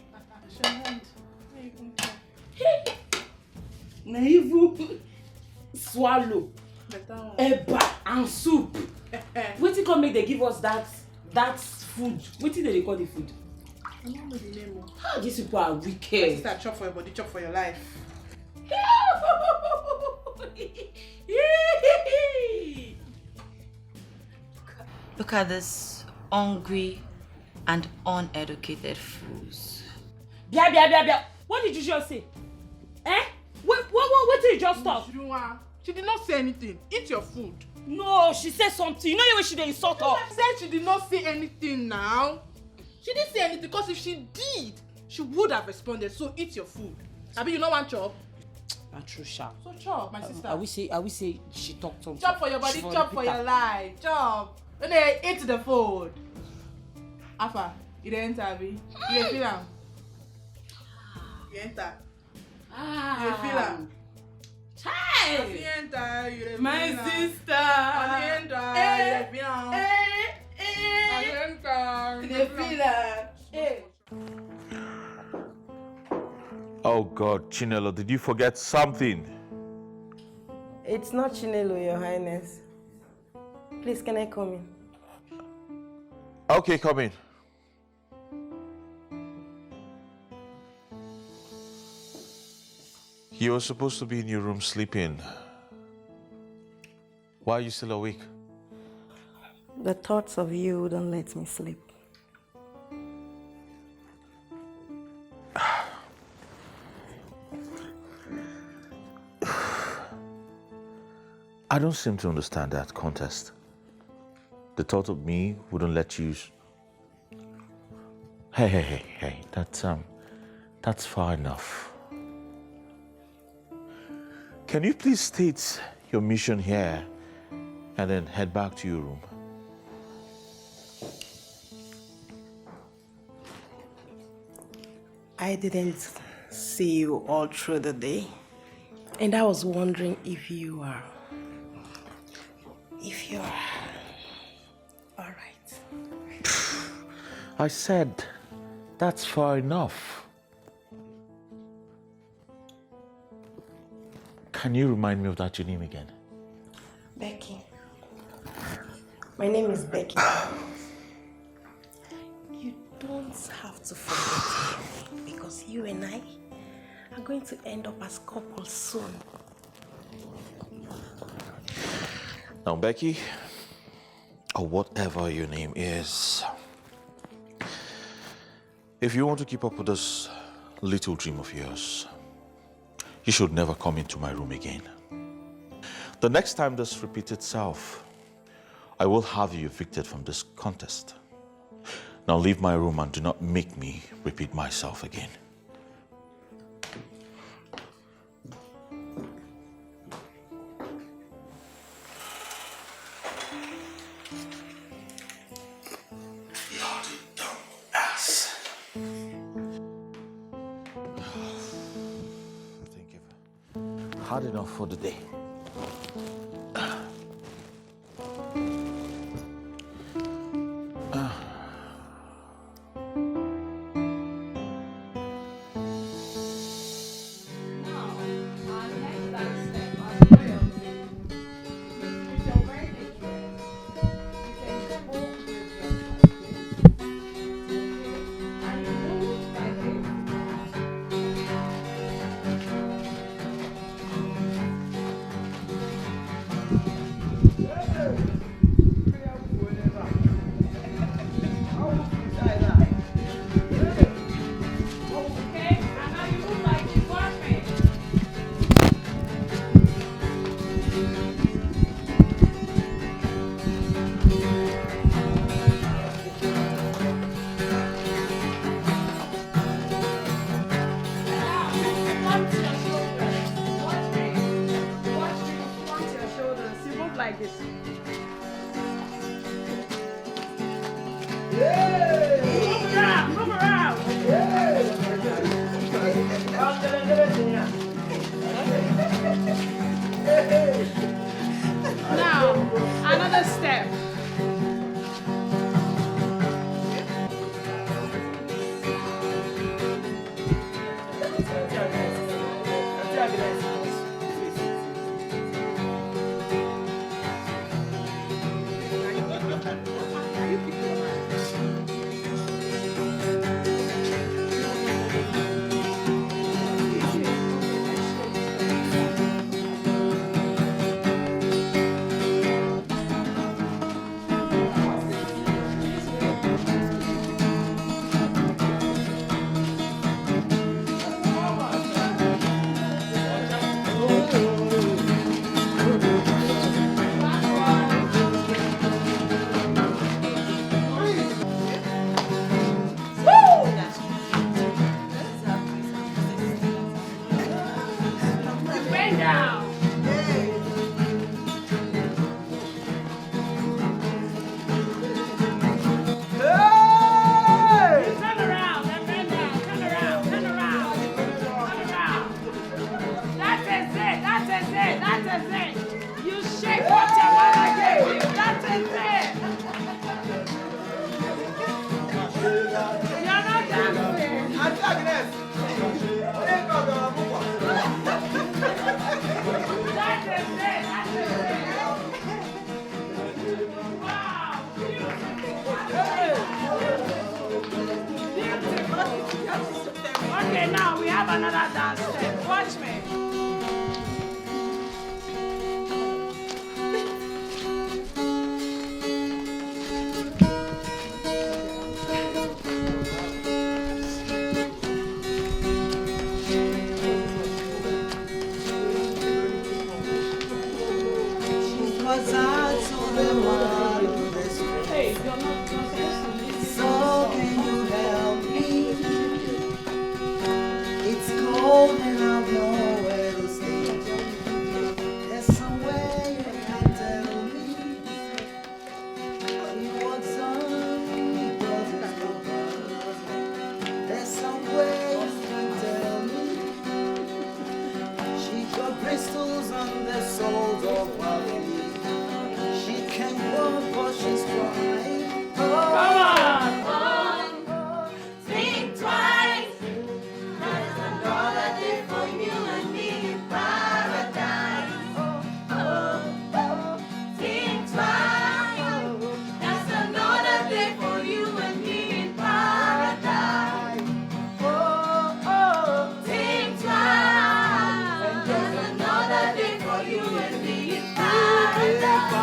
Na even swallow. Eba and soup. Wetin come make they give us that food? Wetin they call the food? I don't know the name. How these people are wicked. Sister, chop for your body, chop for your life. Look at this hungry and uneducated fools. Bia. What did you just say? What did you just talk? She did not say anything. Eat your food. No, she said something. You know the way she did insult her. She said she did not say anything now. She didn't say anything because if she did, she would have responded. So eat your food. Abi, you know one chop? Not true, sha. So chop, my sister. I will say she talked something. Chop for your body, chop for your life. Chop. When they eat the food. Alpha, you dey enter, Abi. You dey feel am? You enter. You dey feel am? Hey! You enter, you dey feel My am. sister. You enter, you dey feel am. You enter, you dey feel am. Hey. Oh God, Chinelo, did you forget something? It's not Chinelo, Your Highness. Please, can I come in? Okay, come in. You were supposed to be in your room sleeping. Why are you still awake? The thoughts of you don't let me sleep. I don't seem to understand that contest. The thought of me wouldn't let you. Hey, that's far enough. Can you please state your mission here and then head back to your room? I didn't see you all through the day, and I was wondering if you're all right. I said, that's far enough. Can you remind me of that your name again? Becky. My name is Becky. You don't have to forget me, because you and I are going to end up as couples soon. Now, Becky, or whatever your name is, if you want to keep up with this little dream of yours, you should never come into my room again. The next time this repeats itself, I will have you evicted from this contest. Now leave my room and do not make me repeat myself again. Hard enough for the day. this. Move around, move around. Now, another step. Bend down. Turn around and bend down. Turn around, turn around, turn around. That is it, that is it, that is it. You shake what your mother gave you. That is it. You're not dancing. That is it, that is it. Wow, okay, now we have another dance step. Watch me. Hey, you're not supposed to listen. So can you help me? It's cold and I've nowhere to stay. There's somewhere you can tell me. She wants some because it's cold. There's somewhere you can tell me. She got bristles on the soles of her feet. She can walk but she's trying. Come on. Think twice. There's another day for you and me in paradise. Think twice. There's another day for you and me in paradise. Think twice. There's another day for you and me in paradise.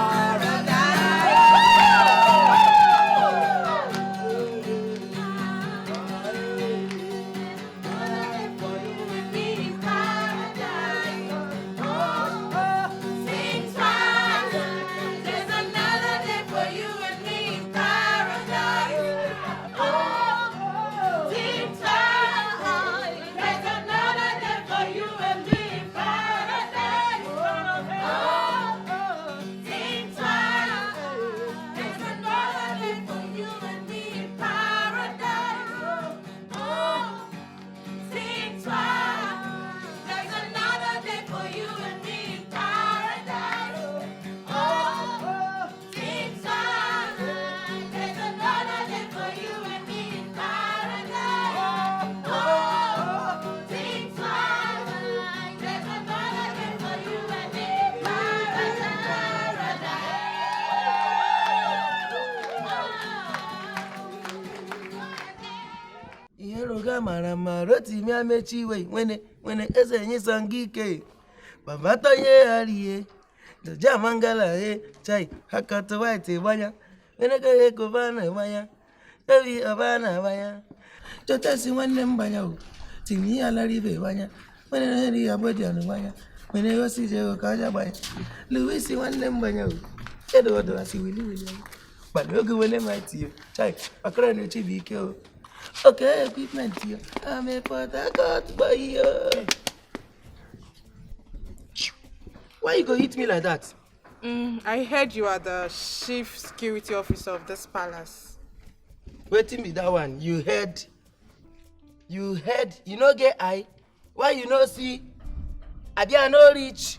Marama roti mi amechi we when ese nyi sangike babato ye ariye the jamangala chai hakato waite banya when ke ko bana banya evi abana banya totasi wanne mbanya o timi ala ribe banya when ri abodi anu banya when yo si je o kaja banya luisi wanne mbanya o edo asi wili but no go when mighty chai akra no chibike o. Okay, equipment here. I'm a Port boy. Why you go hit me like that? I heard you are the chief security officer of this palace. Waiting me that one. You heard. You know get eye. Why you no see? Abi I no reach.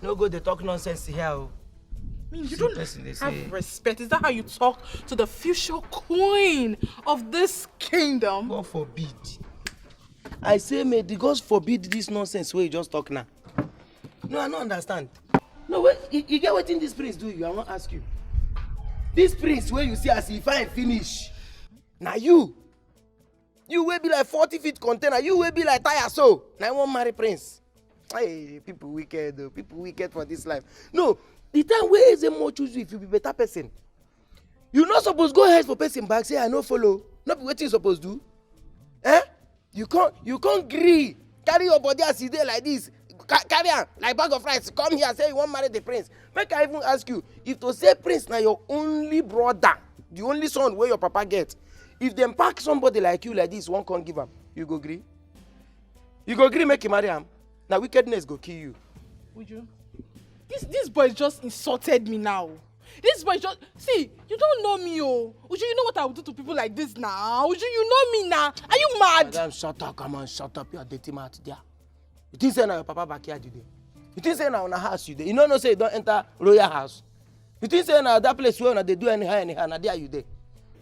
No go they talk nonsense here. I mean, you don't have respect. Is that how you talk to the future queen of this kingdom? God forbid. I say, may the gods forbid this nonsense where you just talk now. No, I don't understand. No, wait, you get what this prince do you? I won't ask you. This prince where you see as if I finish. Now you will be like 40 feet container. You will be like tire so. Now I won't marry prince. Hey, people wicked though. People wicked for this life. No, the time where is the more choose you if you be better person. You not supposed go ahead for person back say I no follow. Not be what you supposed do. Eh? You can't gree. Carry your body as you dey like this. Carry on like bag of rice. Come here say you want marry the prince. Make I even ask you if to say prince now your only brother, the only son where your papa get. If them pack somebody like you like this, one can't give him. You go gree? You go gree make him marry him? Now wickedness go kill you. Would you? This boy just insulted me now. This boy just see, you don't know me, oh. Uju, you know what I would do to people like this now? Uju, you know me now. Are you mad? Madam, shut up, come on, shut up. You're dirty mouth there. You think say now your papa backyard you there? You think say now on a house you there? You know no say you don't enter royal house. You think say now that place where they do anyhow, now there you there.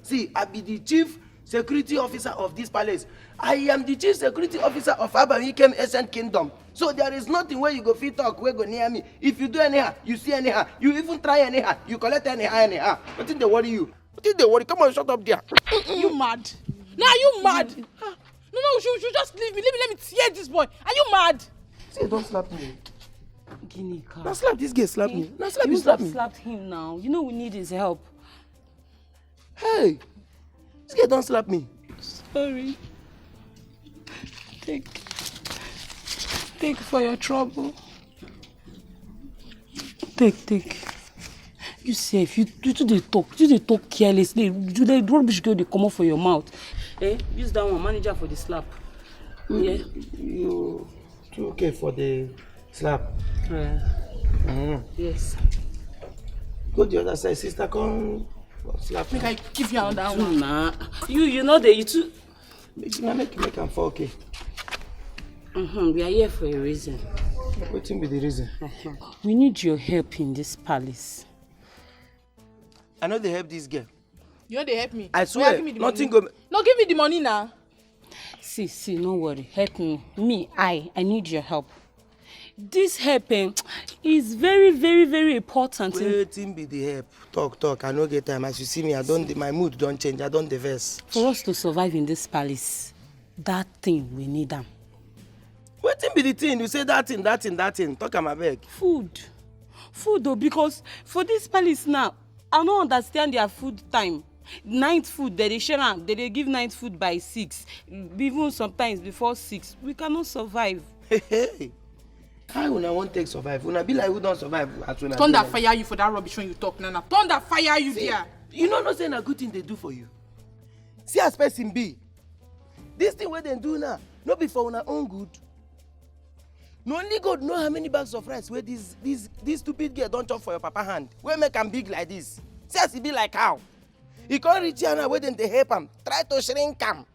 See, I be the chief security officer of this palace. I am the chief security officer of Abamikem Ancient Kingdom. So there is nothing where you go fit talk, where go near me. If you do anyhow, you see anyhow, you even try anyhow, you collect anyhow. What did they worry you? What did they worry? Come on, shut up there. You mad? Now you mad? No, you should just leave me. Let me tear this boy. Are you mad? See, don't slap me. Guinea cow. Now slap this girl, slap me. Now slap you me, slap me. slapped him now. You know we need his help. Hey, this girl don't slap me. Sorry. Take for your trouble. Take. You say if you do they talk carelessly. You the rubbish girl they come out for your mouth. Eh? Use that one, manager for the slap. Yeah. You too okay for the slap? Yes. Go the other side, sister. Come slap. Make I give you another one. Nah. You know that you too. Make him fall okay. We are here for a reason. What will be the reason? We need your help in this palace. I know they help this girl. You know they help me. I swear, give me the nothing money. go. No, give me the money now. See, no worry. Help me. I need your help. This help is very, very, very important. Waiting be the help. Talk. I no get time. As you see me, my mood don't change. I don't diverse. For us to survive in this palace, that thing we need them. Waiting be the thing. You say that thing. Talk am abeg. Food though, because for this palace now, I don't understand their food time. Night food, they share am. They give night food by 6, even sometimes before 6. We cannot survive. Hey. How una wan take survive? Una be like who don't survive at una. Thunder fire you for that rubbish when you talk, Nana. Thunder fire you there. You know no say na good thing they do for you. See as person be. This thing where they do now, no be for una own good. No only God know how many bags of rice where this stupid girl don't chop for your papa hand. Where make am big like this? See as he be like how? He can't reach here now where they help him. Try to shrink him.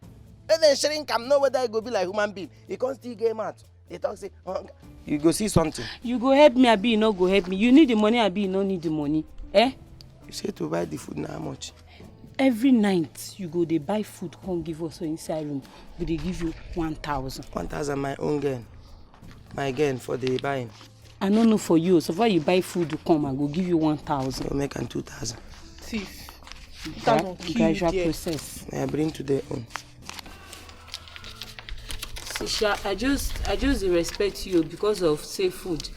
Let them shrink him. Know whether he go be like human being. He can't still get mad. They talk say, oh, you go see something. You go help me, Abi, you no go help me. You need the money, Abi, you no need the money. Eh? You say to buy the food now how much? Every night you go they buy food, come give us inside room. But they give you 1,000. 1,000 my own gain. My gain for the buying. I don't know for you. So far you buy food to come, I go give you 1,000. You'll make an 2,000. Thief. Gradual process. I bring to their own. Sisha, I just respect you because of safe food.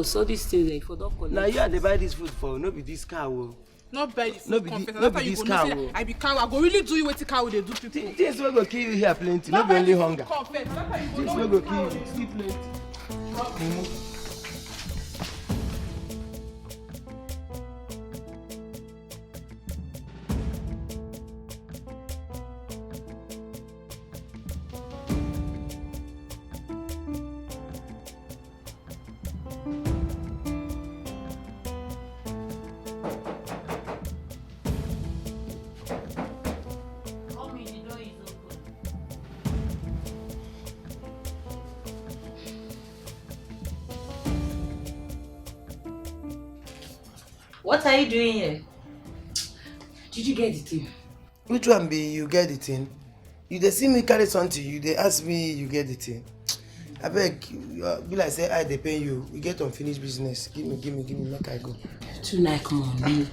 So this thing like for don't collect. Now you are they buy this food for, no be this cow. Not buy the food. No be this cow. I be cow. I go really do you what cow they do people. Things will go kill you here plenty. Not be only hunger. Things will go kill you. See plenty. What are you doing here? Did you get the thing? Which one be you get the thing? You dey see me carry something, you dey ask me you get the thing. I beg, be like say I dey pay you. You get unfinished business. Give me, make I go. Tonight, come on,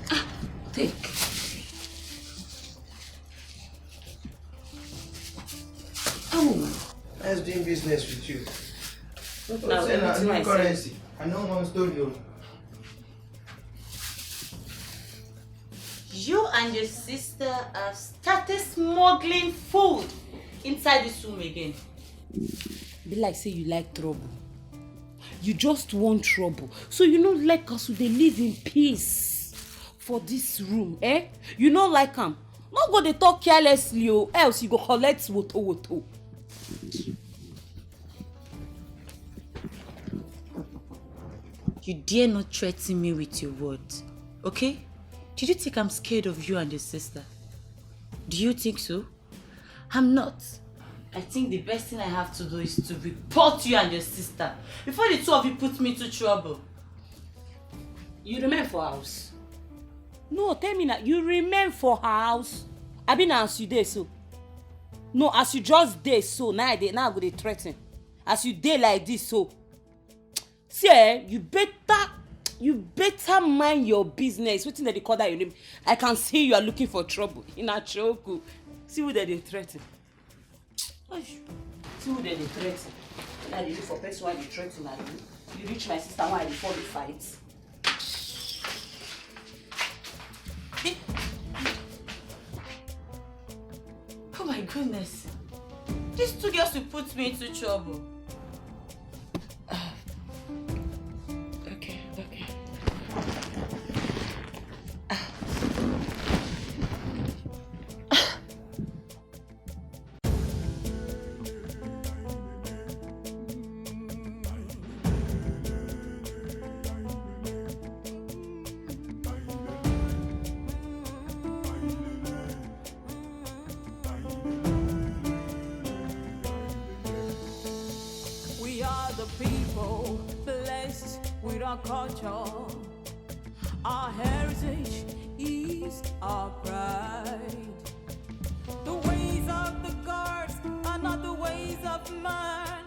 take. Oh, nice doing business with you. Now, New currency. I know one story. You and your sister have started smuggling food inside this room again. Be like say you like trouble. You just want trouble. So you don't like us to live in peace for this room, eh? You don't like them. Not go they talk carelessly, else you go collect woto. You dare not threaten me with your words, okay? Did you think I'm scared of you and your sister? Do you think so? I'm not. I think the best thing I have to do is to report you and your sister before the two of you put me to trouble. You remain for house. No, tell me now. You remain for house. I been as you there so. No, as you just there so. Now I go dey threaten. As you there like this so. See, you better mind your business. Wetin they call that your name? I can see you are looking for trouble. In a choke. See who they threaten. See who they threaten. When I look for person why they threaten like you reach my sister why they fall the fight. Oh my goodness. These two girls will put me into trouble. Okay. We are the people blessed with our culture. Our heritage is our pride. The ways of the gods are not the ways of man.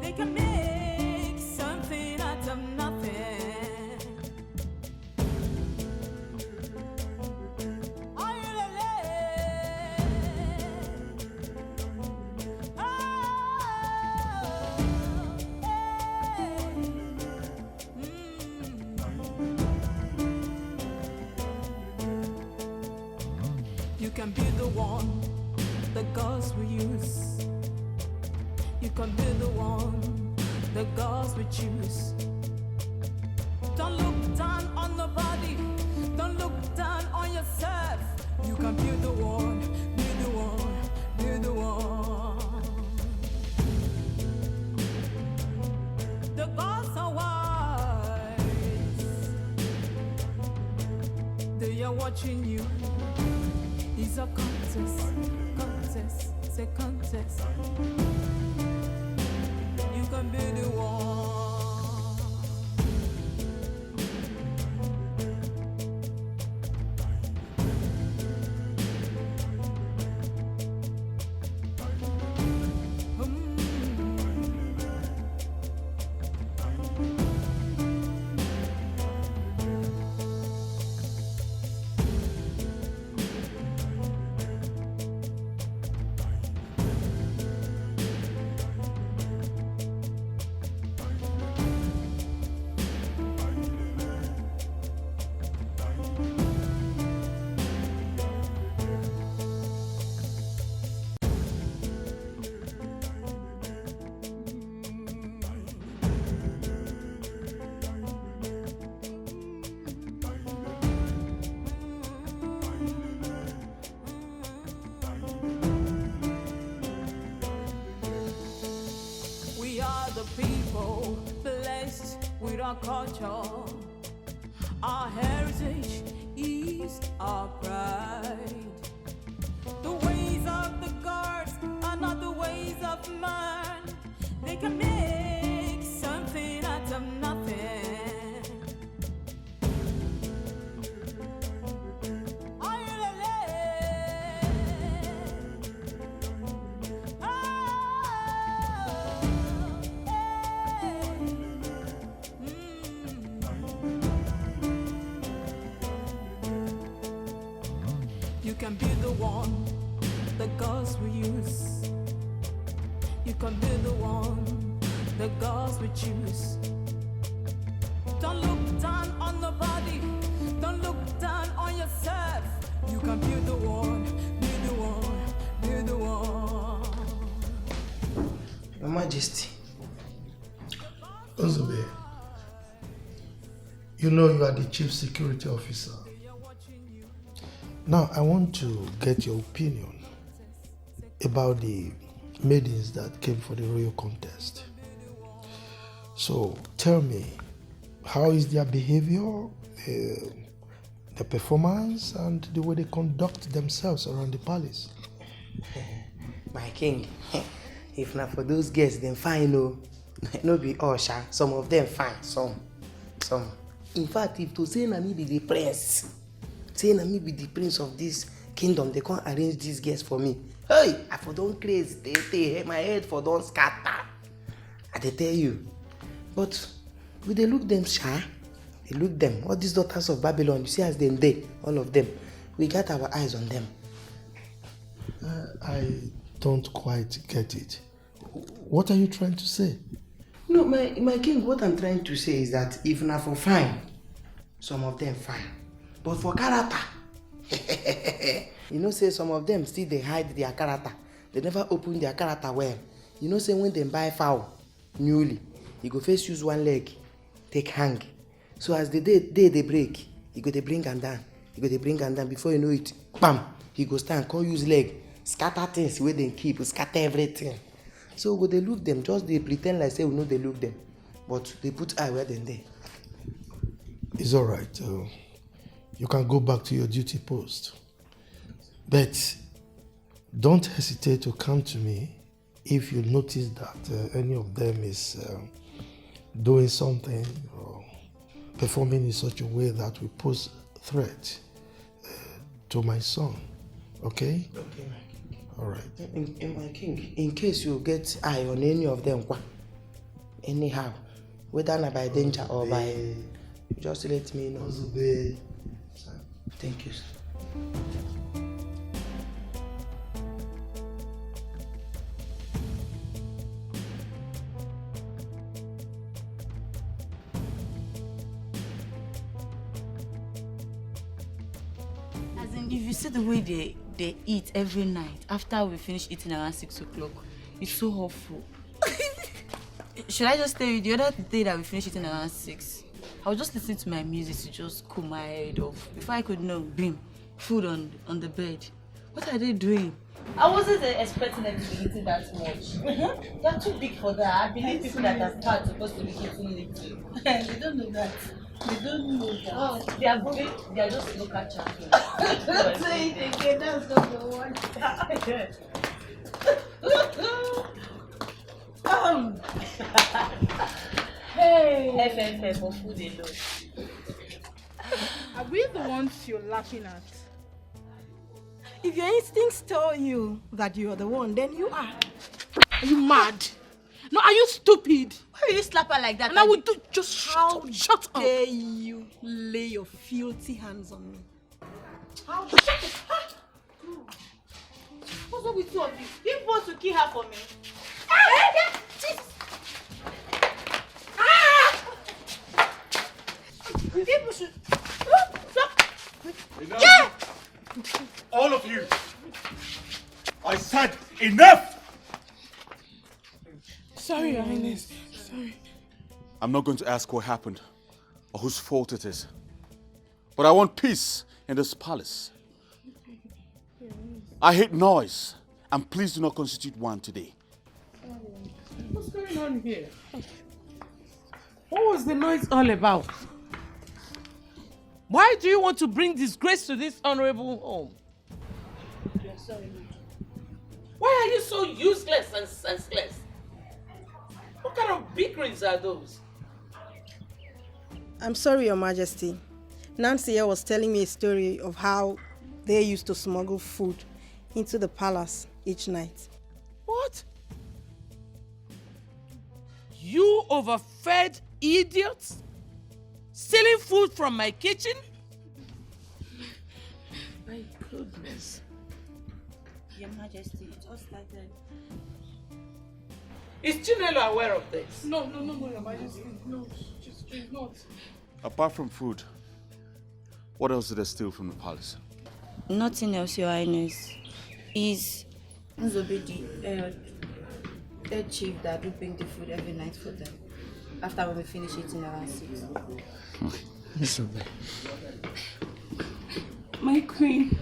They can make something out of nothing. You can be the one the gods will use. You can be the one the gods will choose. Don't look down on nobody. Don't look down on yourself. You can be the one, be the one, be the one. The gods are wise. They are watching you. It's a contest, it's a contest. You can be the one. People blessed with our culture. Our heritage is our pride. The ways of the gods are not the ways of man. They can make something out of nothing. You can be the one the gods will use. You can be the one the gods will choose. Don't look down on nobody. Don't look down on yourself. You can be the one, be the one, be the one. Your Majesty. Ozube, you know you are the chief security officer. Now I want to get your opinion about the maidens that came for the royal contest. So tell me, how is their behavior, the performance, and the way they conduct themselves around the palace? My king, if not for those girls, then fine, no. No be all, sha. Some of them fine, some. In fact, if to say na me be the prince, say na me be the prince of this kingdom, they can't arrange these girls for me. Hey, I for don't crazy, my head for don't scatter. I dey tell you. But we dey look them, sha. They look them. All these daughters of Babylon, you see as them there, all of them. We got our eyes on them. I don't quite get it. What are you trying to say? No, my king, what I'm trying to say is that if not for fine, some of them fine. But for character, you know, say some of them still they hide their character. They never open their character well. You know, say when they buy fowl newly, you go first use one leg, take hang. So as the day they break, you go they bring and down. You go they bring and down. Before you know it, bam, he go stand, call use leg, scatter things where they keep, scatter everything. So when they look them, just they pretend like say we know they look them, but they put eye where they there. It's all right. You can go back to your duty post. But don't hesitate to come to me if you notice that any of them is doing something or performing in such a way that will pose threat to my son. Okay? Okay, my king. All right. My king, in case you get eye on any of them, anyhow, whether not by danger or by, just let me know. Thank you, sir. As in, if you see the way they eat every night after we finish eating around 6 o'clock, it's so awful. Should I just tell you the other day that we finished eating around 6? I was just listening to my music to just cool my head off. Before I could know, boom, food on the bed. What are they doing? I wasn't expecting them to be eating that much. They're too big for that. I believe people that are fat are supposed to be eating little. They don't know that. They don't know that. Oh, they are just local champions. Don't say it again, that's not the one. Hey! FFF for food alone. Are we the ones you're laughing at? If your instincts tell you that you are the one, then you are. Are you mad? No, are you stupid? Why will you slap her like that? And I would do just shut up. How dare you lay your filthy hands on me? How? What's up with two of you? You want to kill her for me? People should Enough. Yeah! All of you! I said enough! Sorry, Your Highness. Sorry. I'm not going to ask what happened or whose fault it is. But I want peace in this palace. I hate noise, and please do not constitute one today. What's going on here? What was the noise all about? Why do you want to bring disgrace to this honorable home? Why are you so useless and senseless? What kind of bickerings are those? I'm sorry, Your Majesty. Nancy here was telling me a story of how they used to smuggle food into the palace each night. What? You overfed idiots? Stealing food from my kitchen? My goodness. Your Majesty, it all started. Is Chinelo aware of this? No, Your Majesty. No, she's not. Apart from food, what else did they steal from the palace? Nothing else, Your Highness. Is Nzobe the head chief that do bring the food every night for them. After when we finish eating around 6. Nzobe. My queen,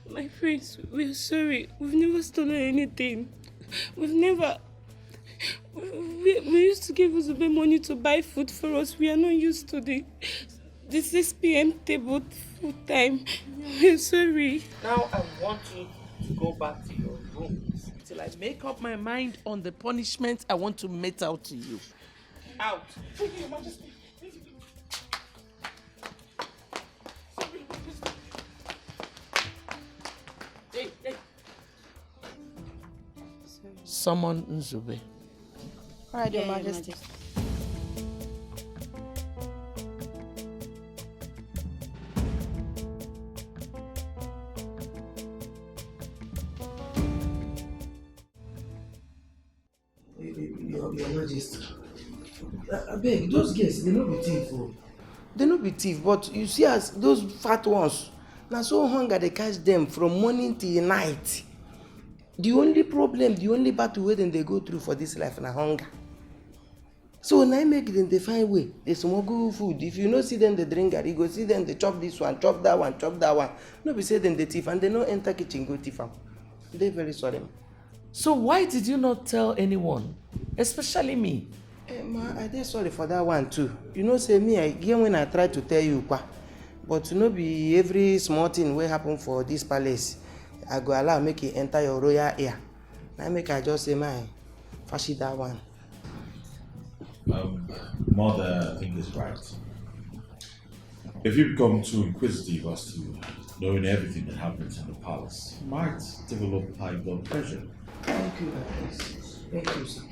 my friends, we're sorry. We've never stolen anything. We've never... We used to give Uzube money to buy food for us. We are not used to the 6 p.m. table food time. We're sorry. Now I want you to go back to your rooms till I make up my mind on the punishment I want to mete out to you. Out. Your Majesty. Hey. Summon Nzube. All right, Your Majesty. Your Majesty. I beg, those girls, they no be thief. They no be thief, but you see as those fat ones, now so hunger they catch them from morning till night. The only problem, the only battle wey they go through for this life na hunger. So now make them they find way. They smuggle food. If you no see them they drink garri, you go see them they chop this one, chop that one, chop that one. No be say them they thief and they no enter kitchen go thief am. They very sorry. So why did you not tell anyone, especially me? Ma, I dey sorry for that one too. You know, say me, again when I try to tell you, but no be every small thing will happen for this palace. I go allow make it enter your royal ear. Now make I just say my fashi that one. Mother, I think is right. If you become too inquisitive as to knowing everything that happens in the palace, you might develop high blood pressure. Thank you, please. Thank you, sir.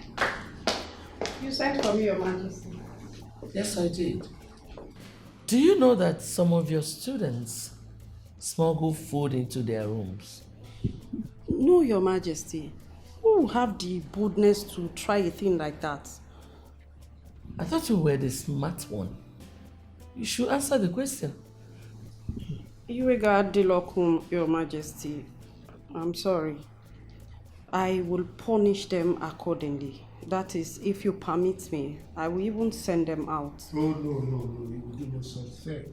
You sent for me, Your Majesty. Yes, I did. Do you know that some of your students smuggle food into their rooms? No, Your Majesty. Who will have the boldness to try a thing like that? I thought you were the smart one. You should answer the question. You regard Dilokum, Your Majesty. I'm sorry. I will punish them accordingly. That is, if you permit me, I will even send them out. No, you will give us something.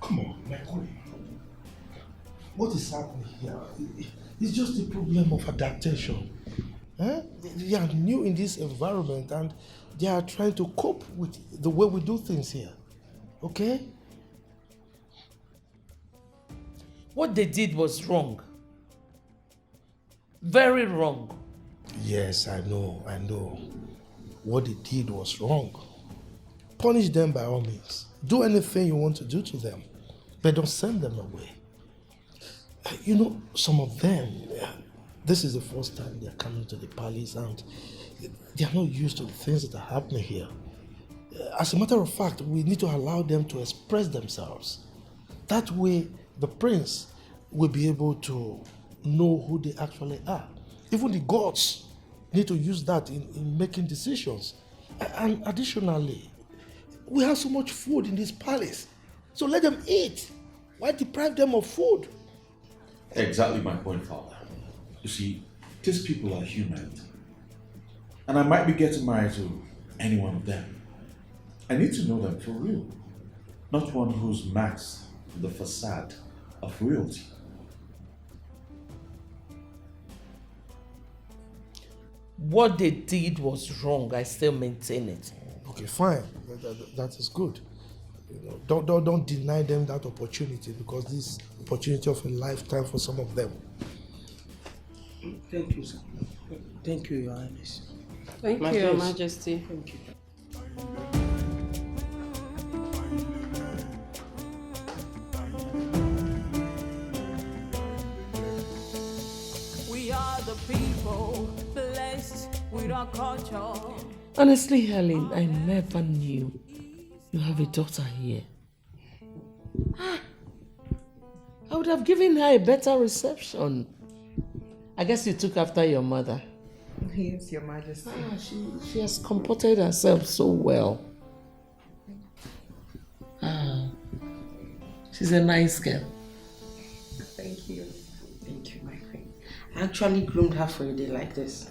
Come on, my queen. What is happening here? It's just a problem of adaptation. They are new in this environment and they are trying to cope with the way we do things here. Okay? What they did was wrong. Very wrong. Yes, I know. What they did was wrong. Punish them by all means. Do anything you want to do to them, but don't send them away. You know, some of them, this is the first time they're coming to the palace and they are not used to the things that are happening here. As a matter of fact, we need to allow them to express themselves. That way, the prince will be able to know who they actually are. Even the gods need to use that in making decisions. And additionally, we have so much food in this palace. So let them eat. Why deprive them of food? Exactly my point, Father. You see, these people are human. And I might be getting married to any one of them. I need to know them for real. Not one who's masked with the facade of royalty. What they did was wrong. I still maintain it. Okay, fine. That is good. You know, don't deny them that opportunity, because this is opportunity of a lifetime for some of them. Thank you, sir. Thank you, Your Highness. Thank you, Your Majesty. Thank you. We are the people blessed with our culture. Honestly, Helen, I never knew you have a daughter here. I would have given her a better reception. I guess you took after your mother. Yes, Your Majesty. She has comported herself so well. She's a nice girl. Thank you. Thank you, my queen. I actually groomed her for a day like this.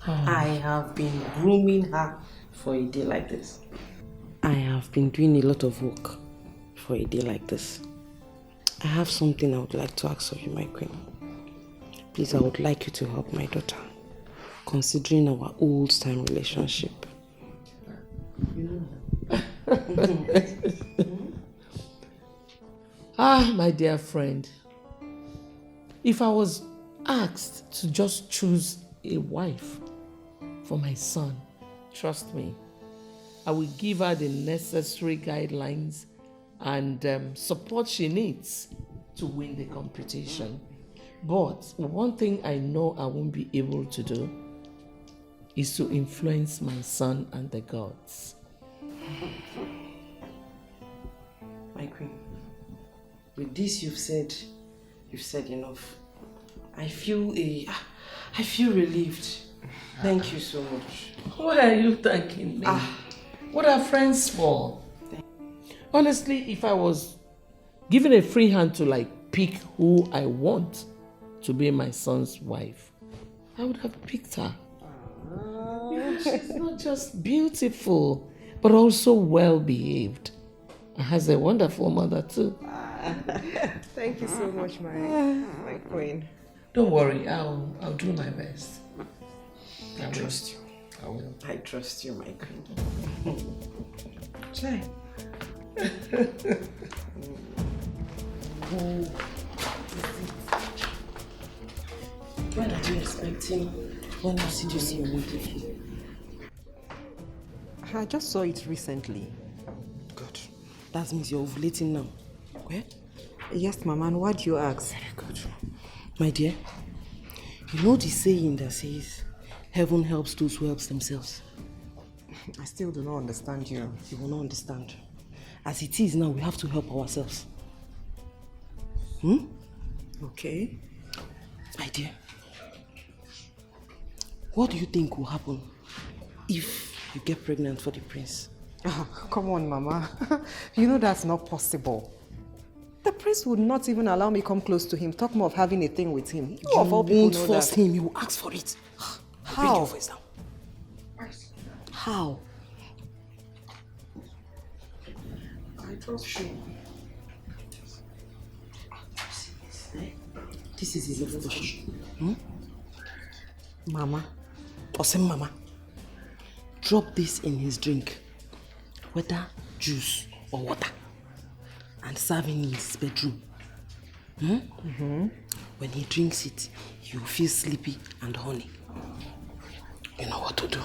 I have been grooming her for a day like this. I have been doing a lot of work for a day like this. I have something I would like to ask of you, my queen. Please, I would like you to help my daughter, considering our old-time relationship. My dear friend, if I was asked to just choose a wife for my son, trust me, I will give her the necessary guidelines and support she needs to win the competition. But one thing I know I won't be able to do is to influence my son and the gods. My queen, with this you've said enough. I feel relieved. Thank you so much. Why are you thanking me? What are friends for? Honestly, if I was given a free hand to pick who I want to be my son's wife, I would have picked her. She's not just beautiful, but also well behaved. And has a wonderful mother too. Thank you so much, my queen. Don't worry, I'll do my best. I trust you. I will. I trust you, my queen. Chai. When are you expecting? When else did you see your movie? I just saw it recently. Good. That means you're ovulating now. Okay? Yes, Mama. And why do you ask? Very good. My dear, you know the saying that says, heaven helps those who help themselves. I still do not understand you. You will not understand. As it is now, we have to help ourselves. Okay. My dear, what do you think will happen if you get pregnant for the prince? Come on, Mama. You know that's not possible. The prince would not even allow me come close to him. Talk more of having a thing with him. You of all people won't force him. You will ask for it. How? Bring your voice down. How? I trust you. This is his invitation. Mama, Osem Mama, drop this in his drink, whether juice or water, and serve him in his bedroom. When he drinks it, he will feel sleepy and horny. You know what to do.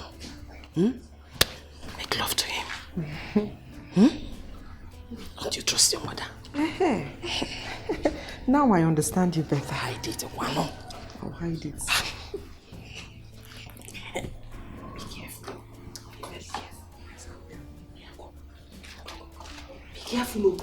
Make love to him. Don't you trust your mother? Now I understand you better. Hide it, Wano. I'll hide it. Be careful. Very careful. Be careful.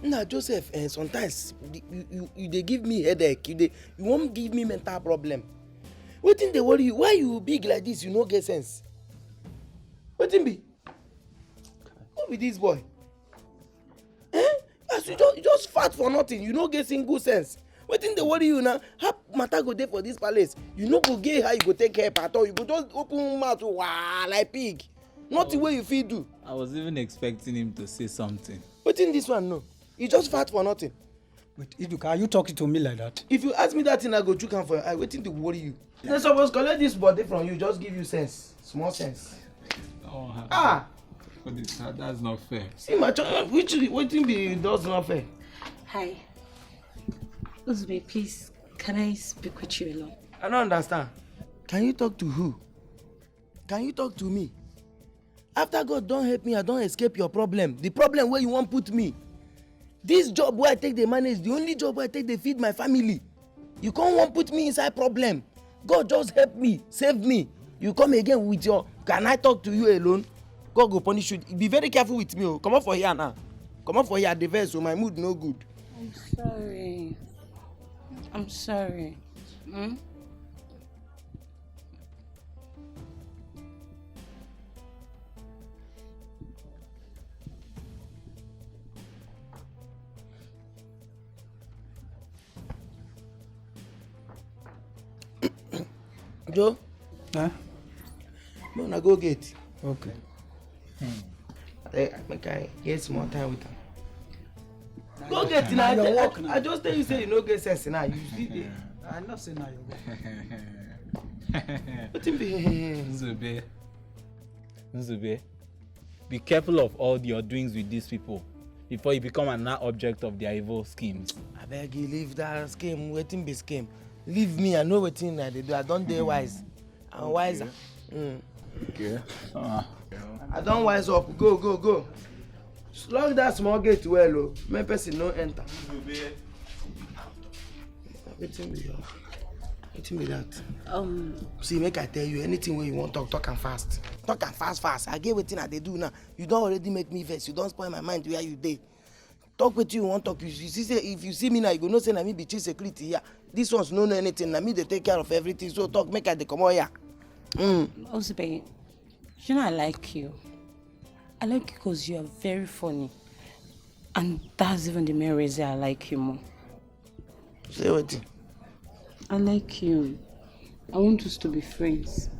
Nah, Joseph, sometimes you they give me headache. You won't give me mental problem. What thing they worry you? Why you big like this? You no get sense. What thing be? Who be this boy? As you just fat for nothing. You no get single sense. What thing they worry you now? How matter go there for this palace? You no go get how you go take care at all. You go just open mouth like pig. Not the way you feel do. I was even expecting him to say something. What in this one no? You just fat for nothing. But Iduka, are you talking to me like that? If you ask me that thing, I go chook am for your eye. Wetin dey worry you? They suppose collect this body from you, just give you sense, small sense. Oh, but that's not fair. See my child, wetin be that's not fair? Hi. Uzbe, please, can I speak with you alone? I don't understand. Can you talk to who? Can you talk to me? After God don't help me, I don't escape your problem. The problem where you won't put me. This job where I take the manage, the only job where I take the feed my family. You can't want put me inside problem. God just help me, save me. You come again with your, can I talk to you alone? God go punish you. Be very careful with me. Come on for here now. Come on for here, the verse, so my mood no good. I'm sorry. I'm sorry. Hmm? Joe? Huh? No, na go get. Okay. Make I get some more time with him. Go get it now. I just tell you say you no get sense now. You still there. I not say now you work. Wetin be? Nzube, be careful of all your doings with these people before you become an object of their evil schemes. I beg you, leave that scheme. Wetin be scheme? Leave me. I know wetin I dey do. I don dey wise. I'm wiser. Okay. I don wise up. Go. Lock that small gate well, oh. Make person no enter. Wetin be that? See, make I tell you, anything wey you want talk am fast. Talk am fast. I get wetin I dey do now. You don already make me vex. You don spoil my mind where you dey. Talk wetin you want talk. You see, say if you see me now, you go know say na me be chief security here. This ones no know anything. Na me dey take care of everything. So talk, make I dey comot here. Ozube, you know I like you. I like you because you are very funny. And that's even the main reason I like you more. Say what? I like you. I want us to be friends.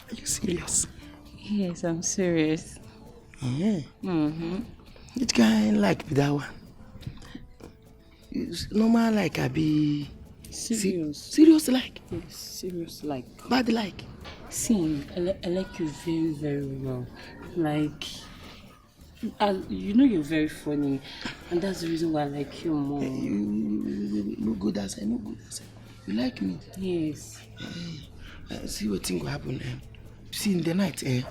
Are you serious? Yes, I'm serious. Yeah. Mm-hmm. Which kind like be that one? It's normal like I be serious. Serious like? Yes, serious like. Bad like? See, I like you very, very well. Like, you know you're very funny, and that's the reason why I like you more. You no good as I no good as I. You like me? Yes. See what thing will happen. See in the night, you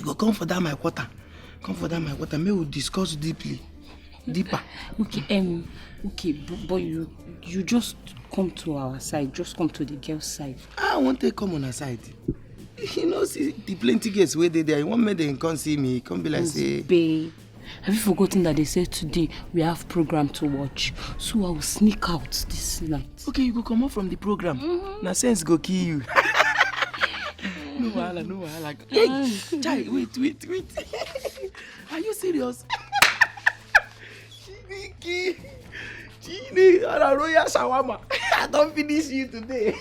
go come for that my quarter. May we discuss deeper. Okay, but you just come to our side. Just come to the girl's side. I want to come on her side. You know, see the plenty girls where they there. You want me they come see me, come be like say. Babe, have you forgotten that they said today we have program to watch? So I will sneak out this night. Okay, you go come out from the program. Now sense go kill you. No wahala. Hey, Chai, wait. Are you serious? Chini, royal shawarma. I don't finish you today.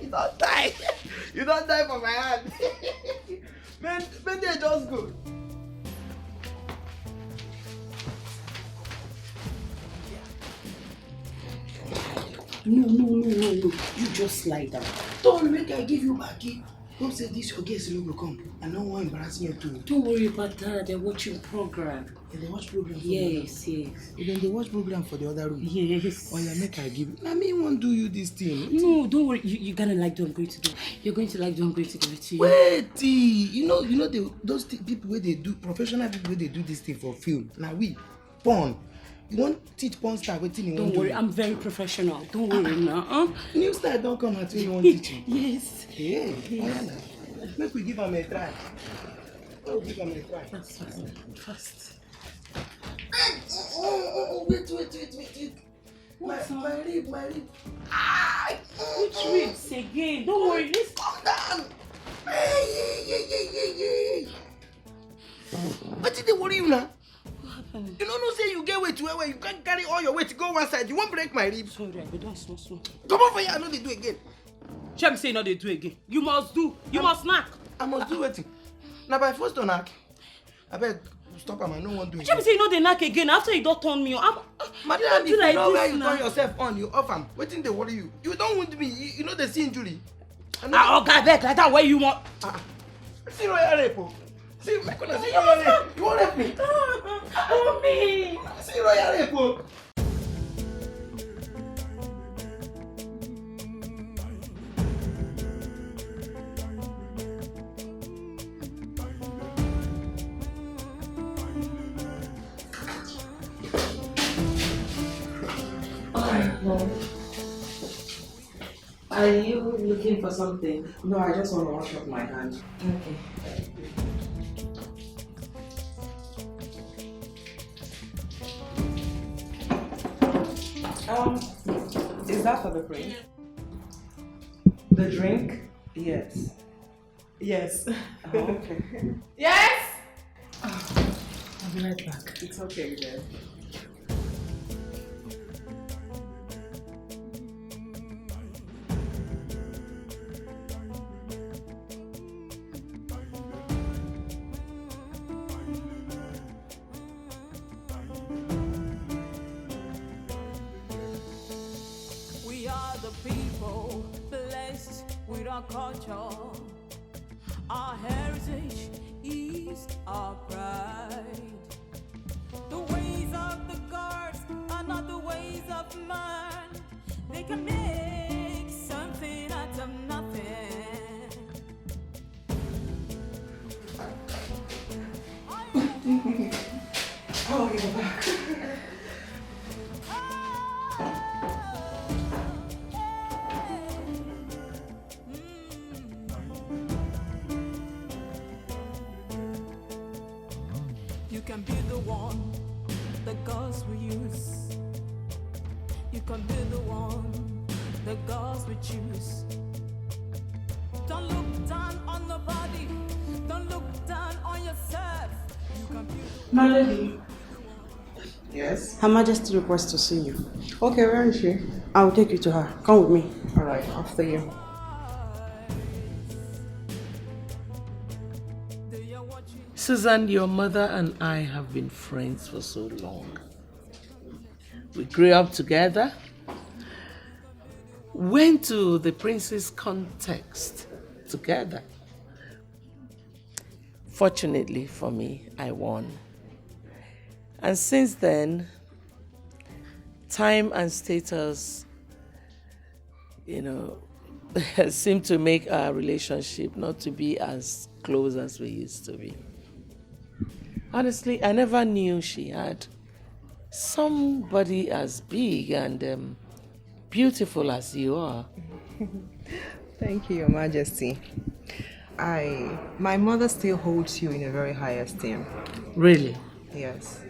You don't die. You don't die for my hand. Man, they just go. No. You just lie down. Don't make I give you back. Hope say this your guest will come. I don't want to embarrass me too. Don't worry about that. They're watching program. They watch program for yes. Then they watch program for the other room. Yes. Oh yeah, make I give you. I mean, won't do you this thing. No, don't worry. You're gonna like what I'm going to do. You're going to like what I'm going to give it to you. Wait, you know those people where they do professional people where they do this thing for film. Now we porn. You won't teach porn star waiting you don't worry, I'm very professional. Don't worry now. New style don't come at you won't teach you. Yes. Hey, make we give them a try. Give them a try. Fast. Oh, wait. My rib. Which ribs again? Don't worry, let's calm down. Hey. What did they worry you now? What happened? You don't say you get weight where you can't carry all your weight to go one side. You won't break my ribs. Sorry, I don't small. Come over here, I know they do again. Shem say no they do again. You must do. You must knack. I must do wetin. Now by force to knack. I beg stop am. I no wan do it. Shem say you know they knack again after you don't turn me on. Madam, if you know where you turn yourself on, you off am. Wetin dey worry you? You don't wound me. You know they see injury. Oga beg like that where you want. See royal rape. See, make una see royal rape. You wan rape me? Oh me. See royal rape. No. Are you looking for something? No, I just want to wash up my hand. Okay. Is that for the drink? The drink? Yes. Yes. Oh, okay. Yes! I'll be right back. It's okay, then. We are the people blessed with our culture. Our heritage is our pride. The ways of the gods are not the ways of man. They can make something out of nothing. Oh, you're back. You can be the one the gods will use. You can be the one the gods will choose. Don't look down on nobody. Don't look down on yourself. You can be My lady. Yes? Her Majesty requests to see you. Okay, where is she? I will take you to her. Come with me. Alright, after you. Susan, your mother and I have been friends for so long. We grew up together, went to the Prince's contest together. Fortunately for me, I won. And since then, time and status, seem to make our relationship not to be as close as we used to be. Honestly, I never knew she had somebody as big and beautiful as you are. Thank you, Your Majesty. My mother still holds you in a very high esteem. Really? Yes.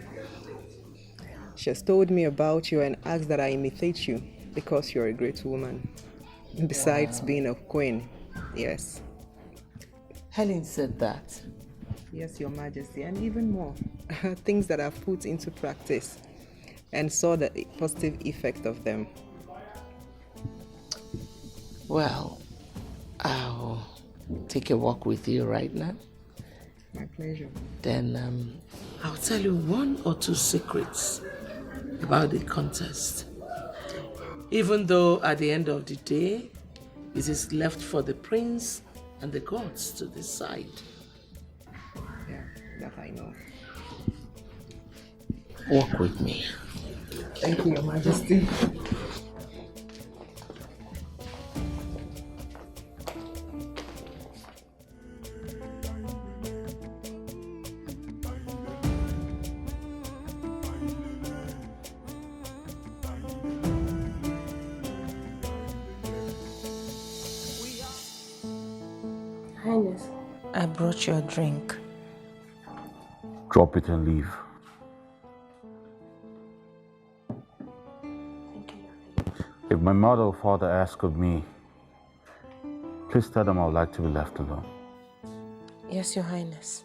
She has told me about you and asked that I imitate you because you're a great woman. Besides being a queen, yes. Helen said that. Yes, Your Majesty, and even more. Things that I've put into practice and saw the positive effect of them. Well, I'll take a walk with you right now. My pleasure. Then I'll tell you one or two secrets about the contest. Even though at the end of the day, it is left for the prince and the gods to decide. Yeah, that I know. Walk with me. Thank you, Your Majesty. Highness, I brought you a drink. Drop it and leave. If my mother or father ask of me, please tell them I would like to be left alone. Yes, Your Highness.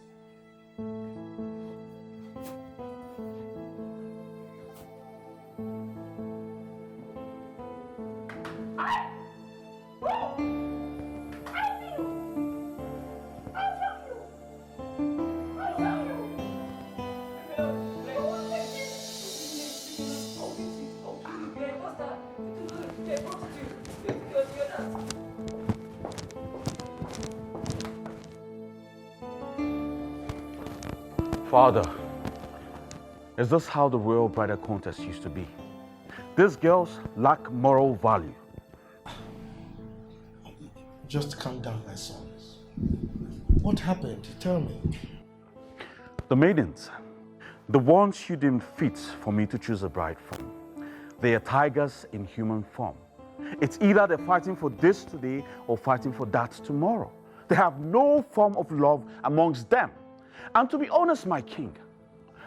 Father, is this how the Royal Bridal Contest used to be? These girls lack moral value. Just calm down, my sons. What happened? Tell me. The maidens, the ones you deemed fit for me to choose a bride from, They are tigers in human form. It's either they're fighting for this today or fighting for that tomorrow. They have no form of love amongst them. And to be honest, my king,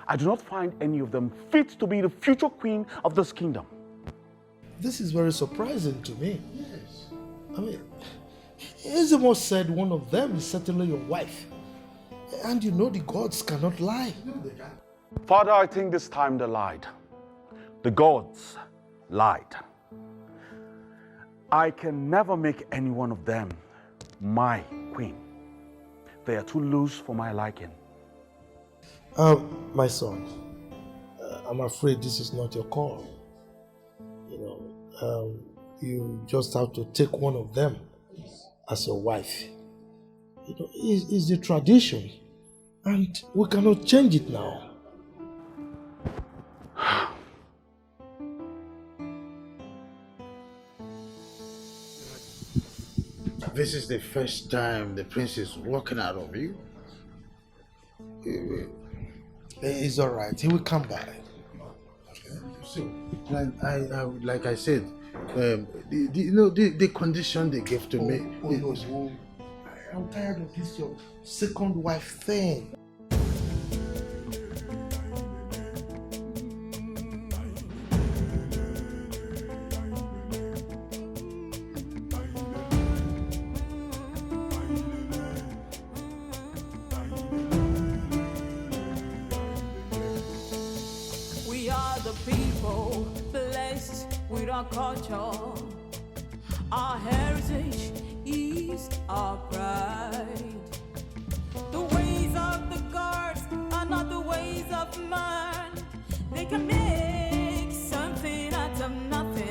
I do not find any of them fit to be the future queen of this kingdom. This is very surprising to me. Yes. I mean, Ezemo said one of them is certainly your wife. And you know the gods cannot lie. Father, I think this time they lied. The gods lied. I can never make any one of them my queen. They are too loose for my liking. My son, I'm afraid this is not your call. You just have to take one of them as your wife. It's the tradition, and we cannot change it now. This is the first time the prince is walking out of you. It's all right. He will come back. So, like I said, the condition they gave to me. No. I'm tired of this your second wife thing. We are the people blessed with our culture. Our heritage is our pride. The ways of the gods are not the ways of man. They can make something out of nothing.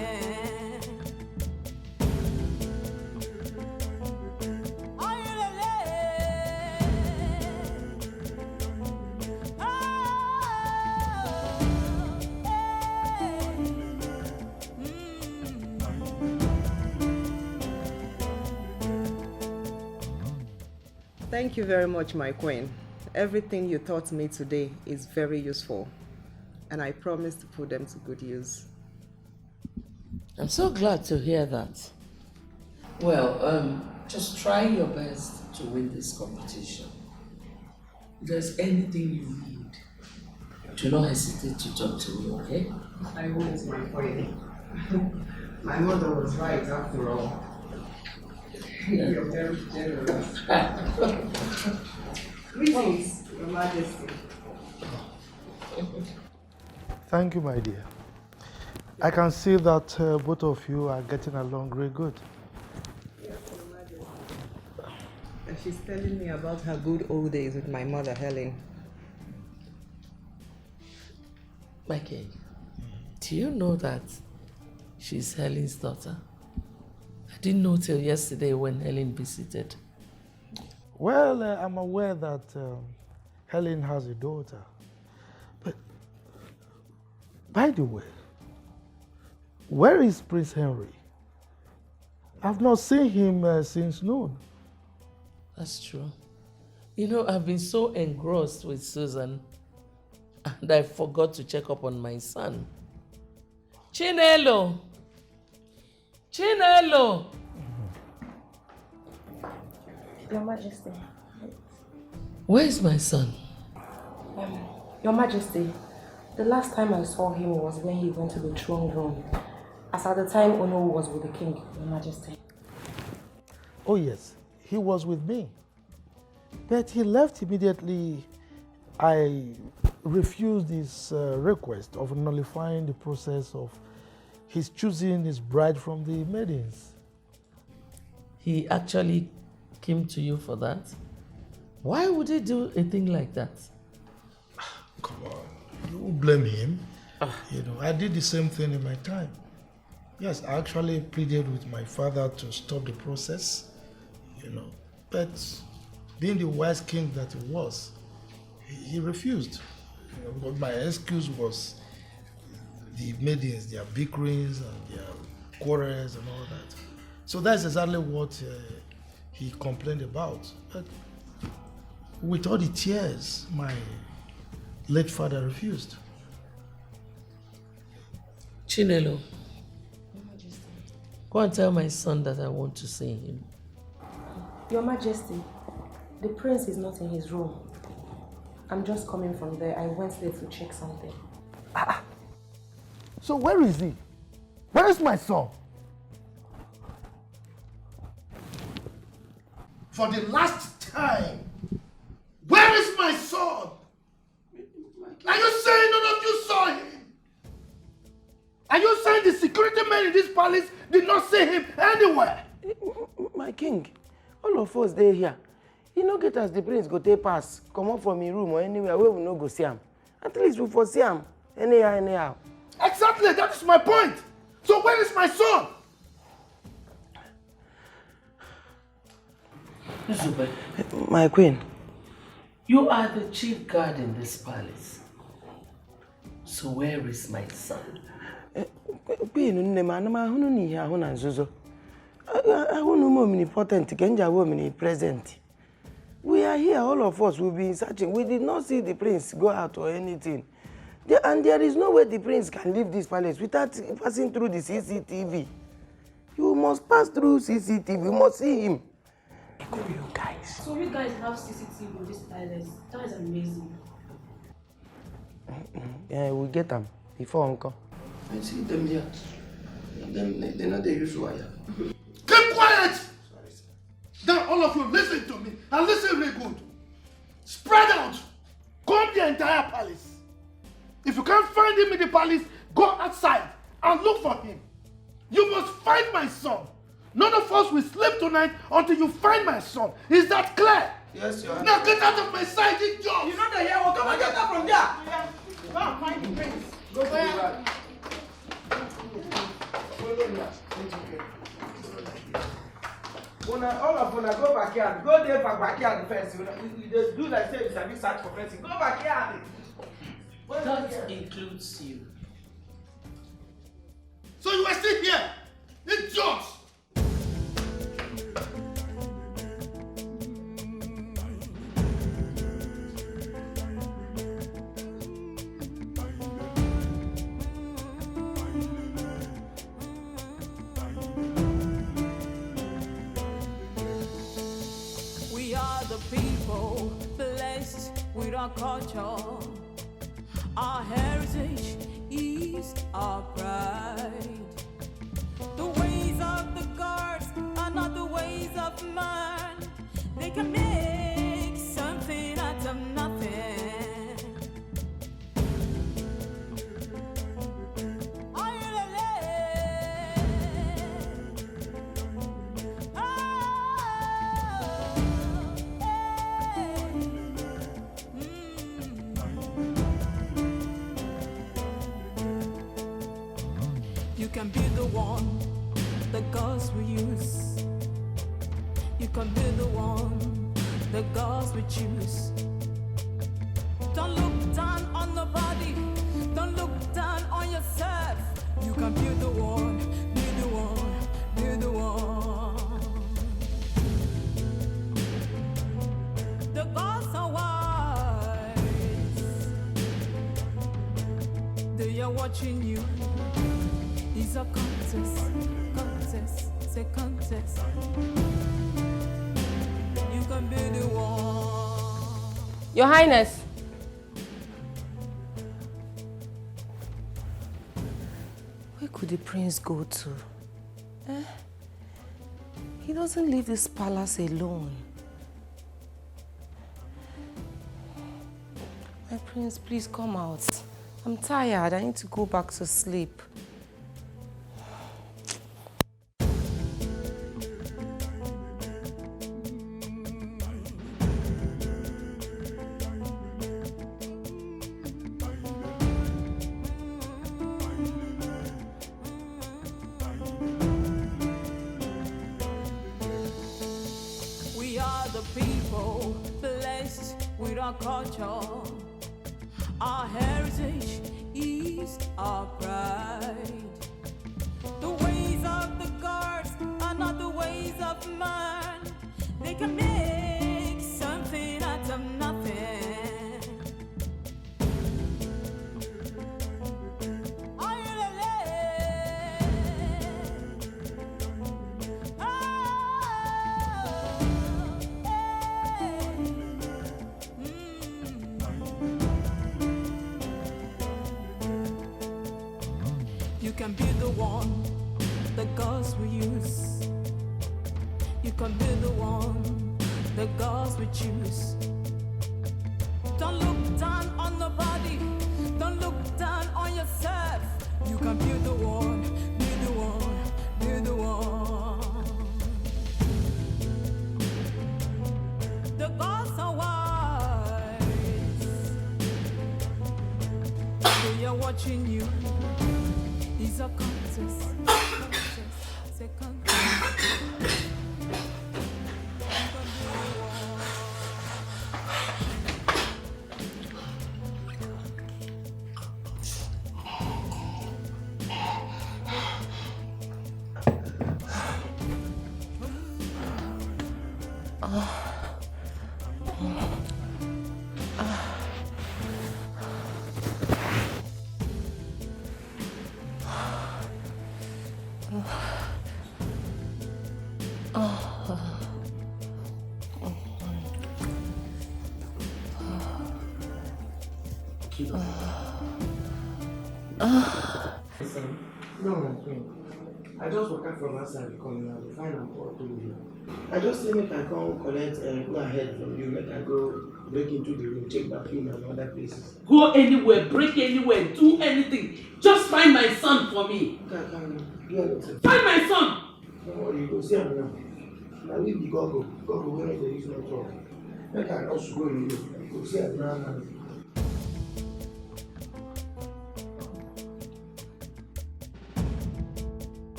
Thank you very much, my queen. Everything you taught me today is very useful, and I promise to put them to good use. I'm so glad to hear that. Well, just try your best to win this competition. If there's anything you need, do not hesitate to talk to me, okay? I won't, my queen. My mother was right after all. You're very generous. Greetings, Your Majesty. Thank you, my dear. I can see that both of you are getting along very good. Yes, Your Majesty. And she's telling me about her good old days with my mother, Helen. Michael, do you know that she's Helen's daughter? I didn't know till yesterday when Helen visited. Well, I'm aware that Helen has a daughter. But, by the way, where is Prince Henry? I've not seen him since noon. That's true. You know, I've been so engrossed with Susan, and I forgot to check up on my son. Chinelo! Chinelo! Your Majesty. Where is my son? Your Majesty, the last time I saw him was when he went to the throne room. As at the time Ono was with the king, Your Majesty. Oh yes, he was with me. But he left immediately. I refused his request of nullifying the process of his choosing his bride from the maidens. He actually came to you for that? Why would he do a thing like that? Come on, you won't blame him. I did the same thing in my time. Yes, I actually pleaded with my father to stop the process, but being the wise king that he was, he refused. But my excuse was the maidens, their bickerings and their quarrels and all that. So that's exactly what he complained about. But with all the tears, my late father refused. Chinelo, go and tell my son that I want to see him. Your Majesty, the prince is not in his room. I'm just coming from there. I went there to check something. So where is he? Where is my son? For the last time, where is my son? Are you saying none of you saw him? Are you saying the security men in this palace did not see him anywhere? My king, all of us dey here. You no get as the prince go take pass, come up from his room or anywhere where we no go see him. At least we for see him anyhow. Exactly, that is my point. So where is my son? Nzube, My queen. you are the chief guard in this palace. So where is my son? Queen, nne ma na hunu ni here na nzuzo. Ahunu mo omnipotent, kenja wo omnipresent. We are here, all of us will be searching. We did not see the prince go out or anything. And there is no way the prince can leave this palace without passing through the CCTV. You must pass through CCTV, you must see him. You guys. So you guys have CCTV in this palace. That is amazing. Yeah, we'll get them before uncle. I see them here. They're not the usual. Keep quiet! Now all of you listen to me and listen really good. Spread out. Comb the entire palace. If you can't find him in the palace, go outside and look for him. You must find my son. None of us will sleep tonight until you find my son. Is that clear? Yes, Your Honor. Now get out of my sight, you job. You know the here. Well, come and get out from there. Yeah. Go and find the prince. Go where? All of you go backyard. Go there for backyard first. You do like say it's a big search for fencing. Go backyard. That includes you. So you are still here? Idiots! We are the people blessed with our culture. Our heritage is our pride. The ways of the gods are not the ways of man. They can make something out of nothing. You can be the one the gods will use. You can be the one the gods will choose. Don't look down on nobody. Don't look down on yourself. You can be the one, be the one, be the one. The gods are wise. They are watching you. It's a contest, it's a contest. You can be the one. Your Highness. Where could the prince go to? He doesn't leave this palace alone. My prince, please come out. I'm tired. I need to go back to sleep. We are the people blessed with our culture. Our heritage is our pride. The ways of the gods are not the ways of man. They can make something out of nothing. can be the one the gods will use. You can be the one the gods will choose. Don't look down on nobody. Don't look down on yourself. You can be the one, be the one, be the one. The gods are wise. They are watching you. It's a contest. It's a contest. No, my friend. I just woke up from outside come now. The fine and poor to you. I just say make I come collect go ahead from you. Make I go break into the room, check bathroom and other places. Go anywhere, break anywhere, do anything. Just find my son for me. Okay, I can't do anything. Find my son! Don't worry, you go see him now. Now we be go. Go when they use no trouble. Make I also go in you. Go see him now.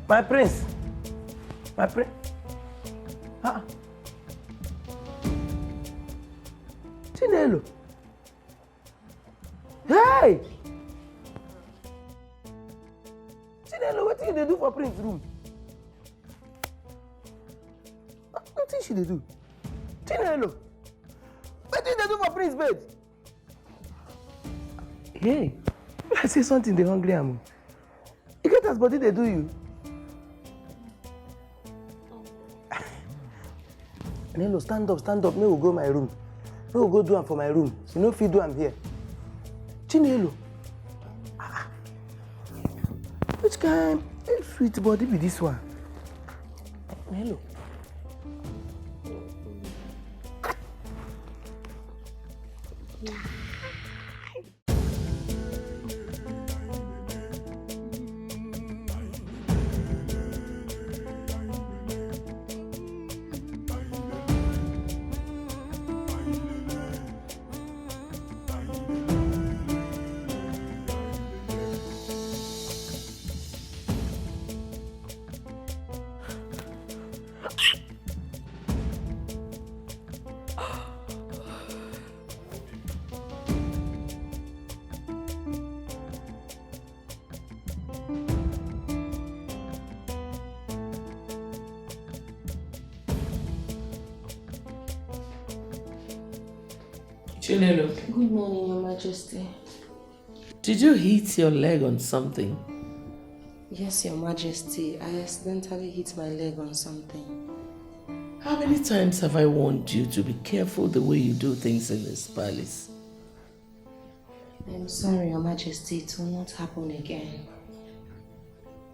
My prince. My prince. Chinelo. Hey! Chinelo, what did they do for prince room? What did she do? Chinelo. What did they do for prince bed? Hey, I say something they hungry am. You get as body they do you. Nelo, stand up. May we go my room. May we go do am for my room. You know if you do am here. Chinelo. Which kind sweet body be this one? Nelo. Chinelo. Good morning, Your Majesty. Did you hit your leg on something? Yes, Your Majesty. I accidentally hit my leg on something. How many times have I warned you to be careful the way you do things in this palace? I'm sorry, Your Majesty. It will not happen again.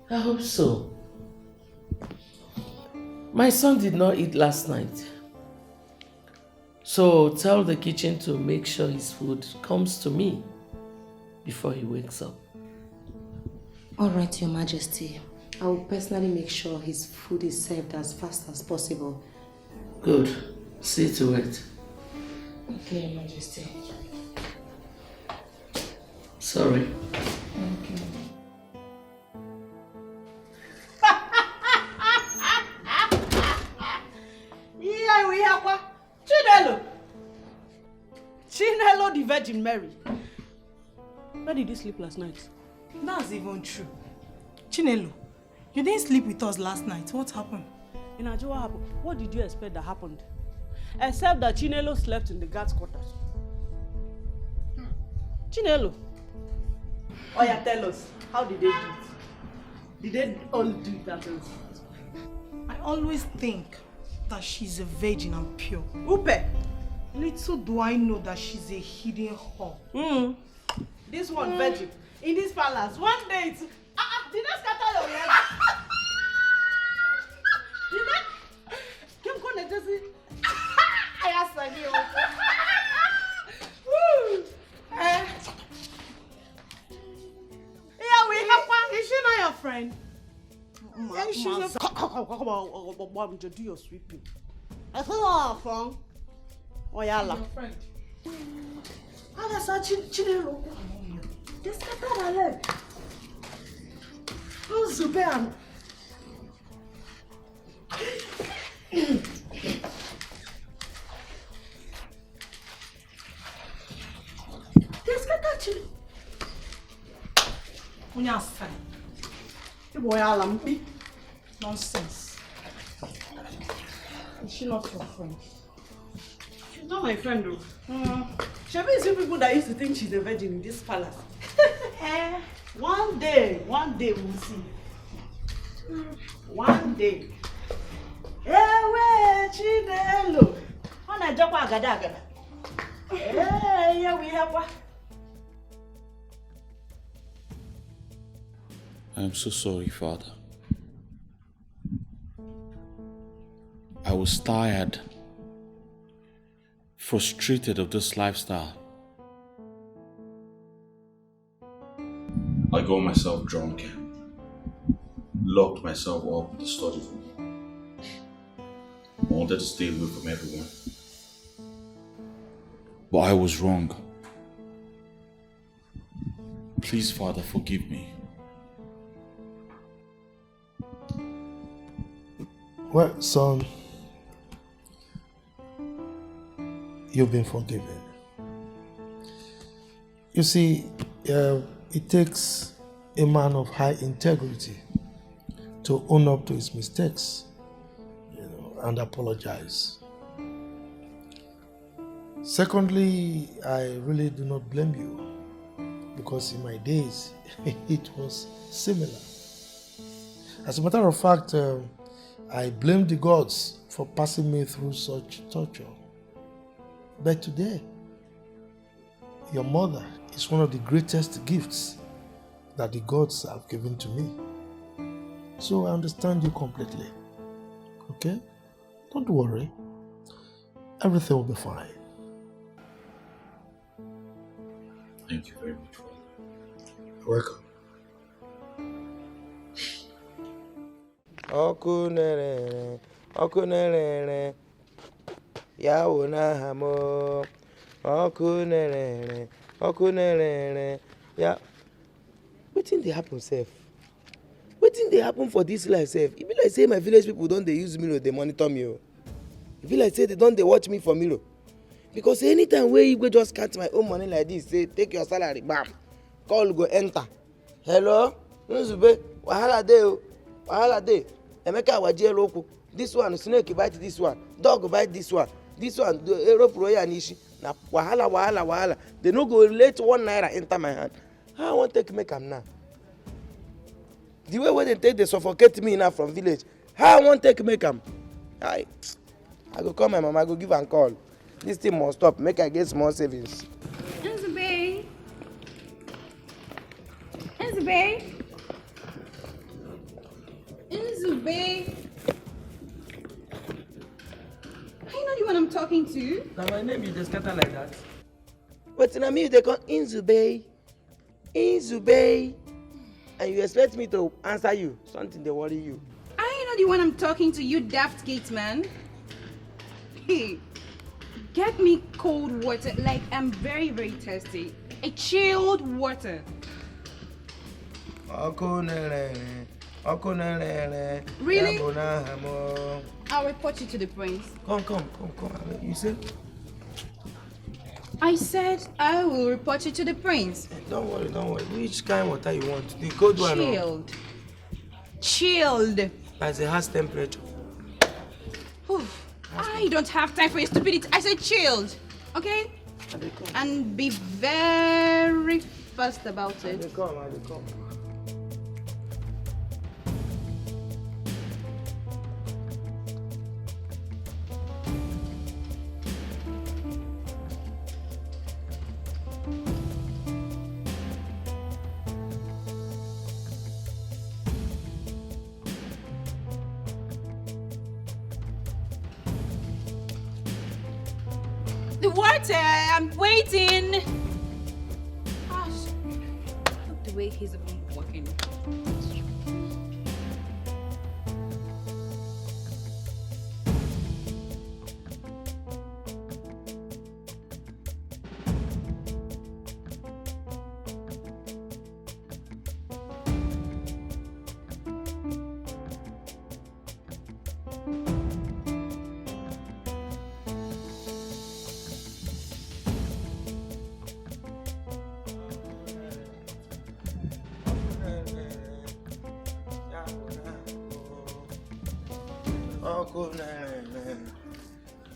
I hope so. My son did not eat last night. So tell the kitchen to make sure his food comes to me before he wakes up. All right, Your Majesty. I will personally make sure his food is served as fast as possible. Good. See to it. Okay, Your Majesty. Sorry. Thank you. Yeah, we have one. Chinelo the Virgin Mary. Where did you sleep last night? That's even true. Chinelo, you didn't sleep with us last night. What happened? Inajo, what happened? What did you expect that happened? Except that Chinelo slept in the guards' quarters. Chinelo, Oh yeah, tell us. How did they do it? Did they all do that? I always think that she's a virgin and pure. Upe. Little do I know that she's a hidden whore. This one virgin in this palace. One day it's did I scatter your leg? Did I? Come on, let us see. I asked you. Woo! Yeah, we have one. Is she not your friend? She's a come on, do your sweeping. I said, oh, from Oyala. Your friend. How does that Chinelo? They scattered her leg. Who's Zuban? They scattered Chinelo. Unyasa. Oyala, me. Nonsense. Is she not your friend? She's not my friend though. Shebi is you people that used to think she's a virgin in this palace. One day we'll see. One day. Ewe Chinelo. Ona jokwa agada. Yeah, we have one. I'm so sorry, Father. I was tired, frustrated of this lifestyle. I got myself drunk and locked myself up in the study room. I wanted to stay away from everyone. But I was wrong. Please, Father, forgive me. Well, son, you've been forgiven. You see, it takes a man of high integrity to own up to his mistakes, and apologize. Secondly, I really do not blame you, because in my days, it was similar. As a matter of fact, I blame the gods for passing me through such torture. But today, your mother is one of the greatest gifts that the gods have given to me. So I understand you completely. Okay? Don't worry. Everything will be fine. Thank you very much, Father. You're welcome. Ọkụ na-ere ya wụ n'aha m. Ọkụ na-ere ya. Wetin dey happen sef? Wetin dey happen for dis life sef? E be like say my village people don dey use mirror dey monitor me o. E be like say they don dey watch me for mirror. Because anytime wey Igwe just count my own money like this, say take your salary, bam, call go enter. Hello? Nzube, wahala dey o. Wahala dey. Emeka wajie roku. This one, snake bite this one. Dog bite this one. This one, rope roya nishi. Na wahala. They no go let 1 naira enter my hand. How I want take make am now? The way they take, they suffocate me now from village. How I want take make am? I go call my mama, I go give am call. This thing must stop. Make I get small savings. Nzube. Are you not the one I'm talking to? Now my name is scatter like that. But in me they call Inzube, and you expect me to answer you? Something they worry you. Are you not the one I'm talking to, you daft gate man? Hey, get me cold water, like I'm very, very thirsty. A chilled water. Really? I'll report you to the prince. Come. You said? I said I will report you to the prince. Don't worry. Which kind of water you want? The cold one? Chilled. As a house temperature. I don't have time for your stupidity. I said chilled. Okay? And be very, fast about it. They come. The water, I'm waiting. Gosh, look the way he's been walking.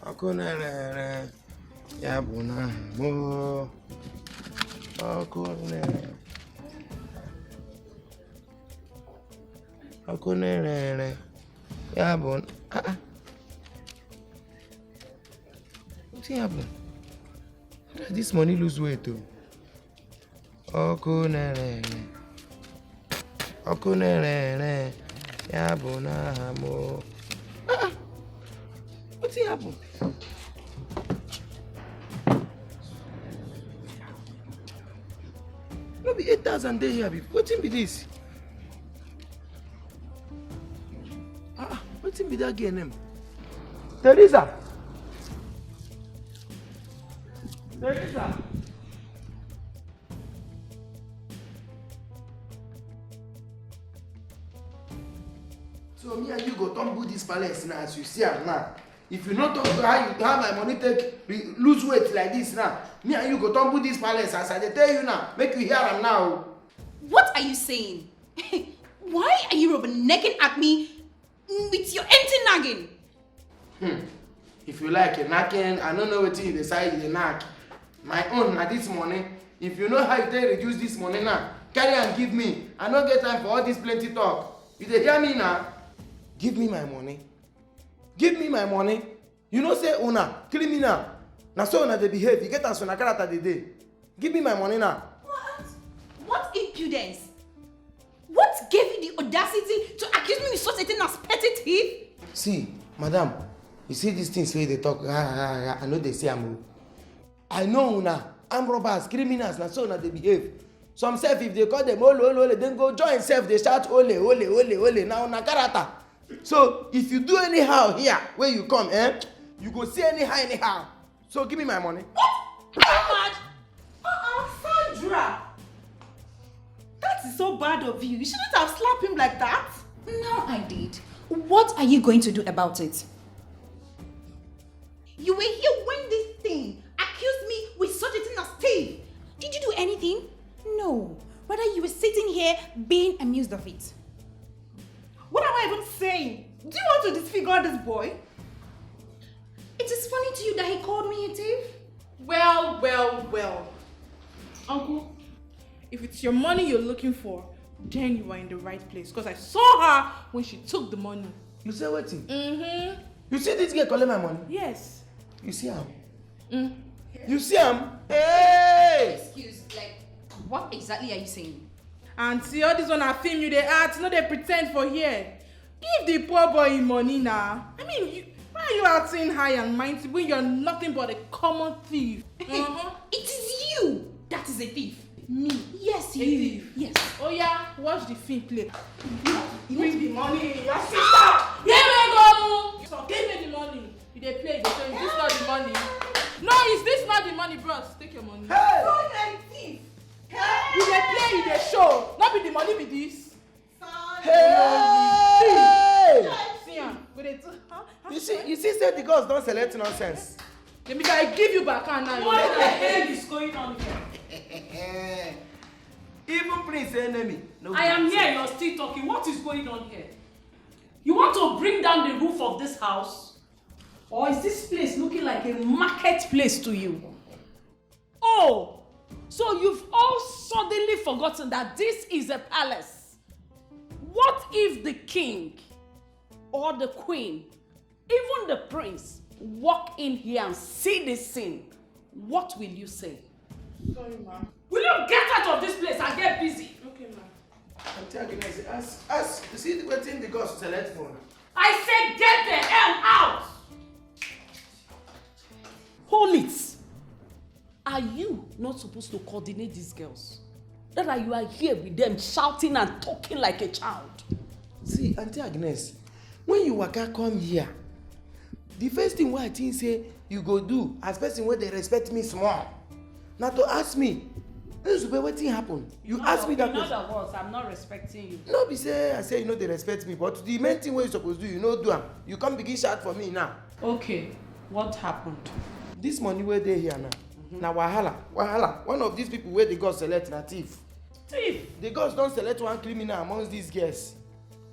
Ọkụ na-ere ya bụ na mụ. Ọkụ na-ere ya bụ What happened? How does this money lose weight though? Ọkụ na-ere ya bụ na mụ. What happened? No be 8,000 dey here. Wetin be this? Wetin be that girl name? Teresa. So me and you go tumble this palace now as you see am now. If you not talk how my money take lose weight like this now, me and you go tumble this palace as I dey tell you now. Make you hear am now. What are you saying? Why are you rubbernecking at me with your empty nagging? If you like a knacking, I don't know wetin you decide you dey knack. My own na this money. If you know how you take reduce this money now, carry am give me. I no get time for all this plenty talk. You dey hear me now? Give me my money. Give me my money. You know say una criminal. Na so una dey behave. You get as una character dey dey. Give me my money now. What impudence? What gave you the audacity to accuse me with such a thing as petty thief? See, madam, you see these things wey dey talk, I know they say am. I know una armed robbers, criminals, na so una dey behave. Some self if they call them ole, then go join self, they shout ole. Now una character. So if you do anyhow here where you come, you go see anyhow. So give me my money. What? Sandra! That is so bad of you. You shouldn't have slapped him like that. No, I did. What are you going to do about it? You were here when this thing accused me with such a thing as thief. Did you do anything? No. Rather, you were sitting here being amused of it. What am I even saying? Do you want to disfigure this boy? It is funny to you that he called me a thief? Well. Uncle, if it's your money you're looking for, then you are in the right place. Because I saw her when she took the money. You say what? Mm-hmm. You see this girl calling my money? Yes. You see him? You see him? Hey! Excuse, what exactly are you saying? Auntie, all this one I film you, they act, no they pretend for here. Give the poor boy him money now. I mean, why are you acting high and mighty when you're nothing but a common thief? It is you that is a thief. Me? Yes, A you. thief? Yes. Oh yeah, watch the film play. Bring the money. Your sister! Here we go! So give me the money. You they play, they say, is this not the money? No, is this not the money, bros? Take your money. Hey! So you're a thief. You they play, you they show. Not be the money be this. Hey! See am, go dey You see, say the girls don't select nonsense. Let me I give you back and now. What the hell is going on here? Even Prince enemy. No, I am here, you're still talking. What is going on here? You want to bring down the roof of this house? Or is this place looking like a marketplace to you? Oh, So you've all suddenly forgotten that this is a palace. What if the king or the queen, even the prince, walk in here and see this scene? What will you say? Sorry, ma'am. Will you get out of this place and get busy? Okay, ma'am. Ask, see what thing the gods select for. I said get the hell out! Hold it. Are you not supposed to coordinate these girls? That you are here with them shouting and talking like a child. See, Auntie Agnes, when you waka come here, the first thing what I think say you go do as person where they respect me small. Now to ask me, what thing happen? You ask me that question. In other words, I'm not respecting you. No, be say I say you know they respect me, but the main thing what you supposed to do, you know do am. You come begin shout for me now. Okay, what happened? This money where they here now. Now wahala. One of these people where the gods select na thief. Thief? The gods don't select one criminal amongst these girls.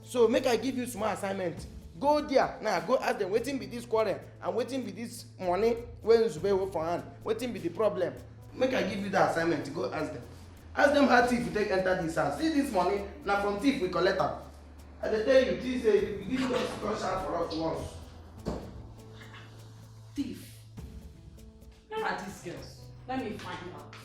So make I give you small assignment. Go there now, go ask them wetin be this quarrel and wetin be this money wey Nzube hold for hand. Wetin be the problem? Make I give you that assignment. Go ask them. Ask them how thief take enter this house. See this money, now from thief we collect am. I dey tell you, thief say if you give us come shout for us once. Thief? Where are these girls? Let me find out.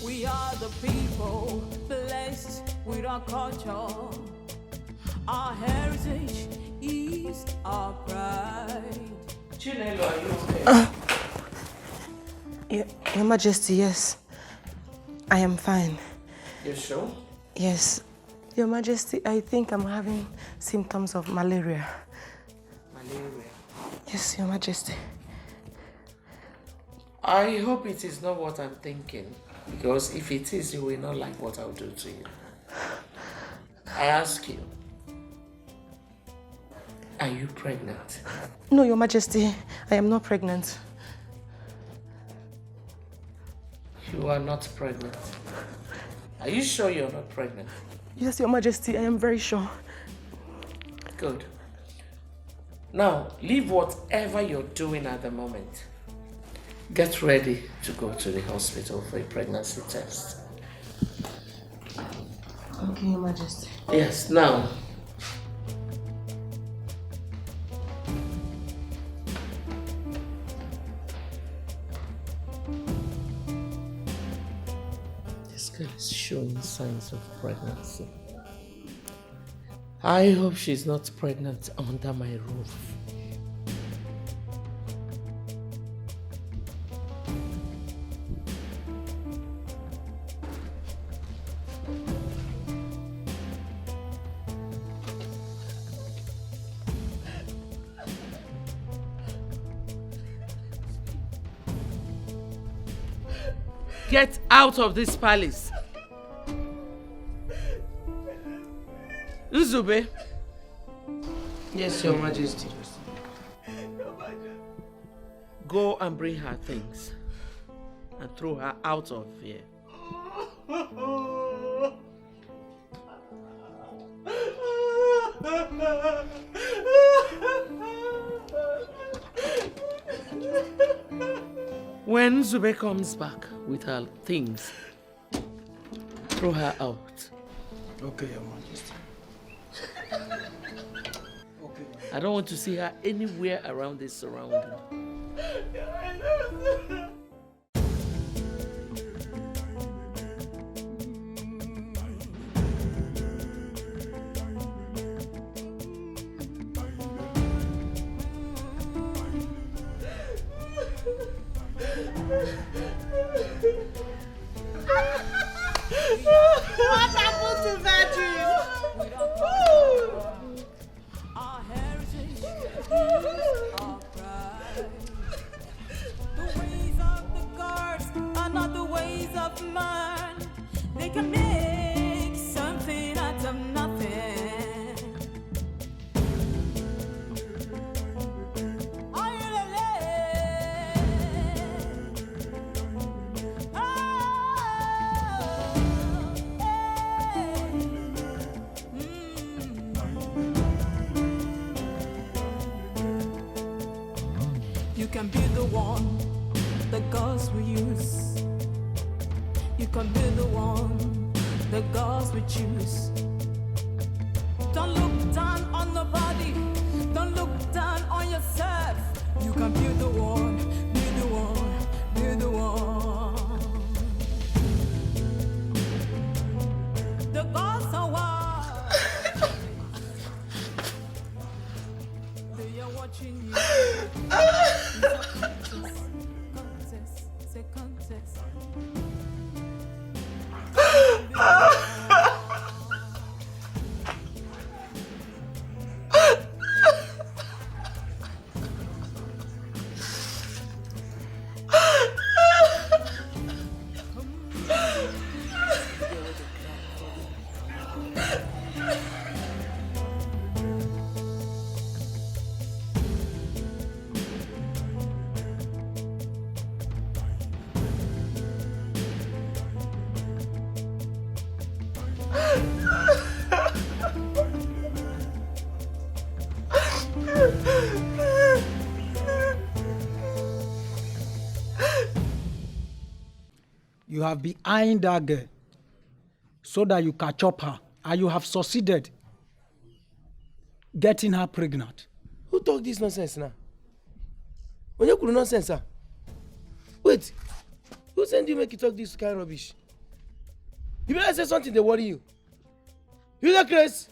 We are the people blessed with our culture. Our heritage is our pride. Chinelo, are you okay? Your Majesty, yes. I am fine. You sure? Yes. Your Majesty, I think I'm having symptoms of malaria. Malaria? Yes, Your Majesty. I hope it is not what I'm thinking, because if it is, you will not like what I'll do to you. I ask you, are you pregnant? No, Your Majesty, I am not pregnant. You are not pregnant. Are you sure you're not pregnant? Yes, Your Majesty, I am very sure. Good. Now, leave whatever you're doing at the moment. Get ready to go to the hospital for a pregnancy test. Okay, Your Majesty. Yes, now. This girl is showing signs of pregnancy. I hope she's not pregnant under my roof. Get out of this palace. Nzube. Yes, Your Majesty. Go and bring her things and throw her out of here. When Zube comes back with her things, throw her out. Okay, Your Majesty. Okay. I don't want to see her anywhere around this surrounding. What happened to Virgin? Our heritage is our pride. The ways can be the one the girls will use. You can be the one the girls will choose. Don't look down on nobody. Don't look down on yourself. You can be the one, be the one, be the one. The girls are wild. They are watching you. It's a contest, it's a contest. You have been eyeing that girl so that you catch up her, and you have succeeded getting her pregnant. Who talk this nonsense now? When you could nonsense, sir? Wait, who sent you make you talk this kind of rubbish? You better say something they worry you. You the craze?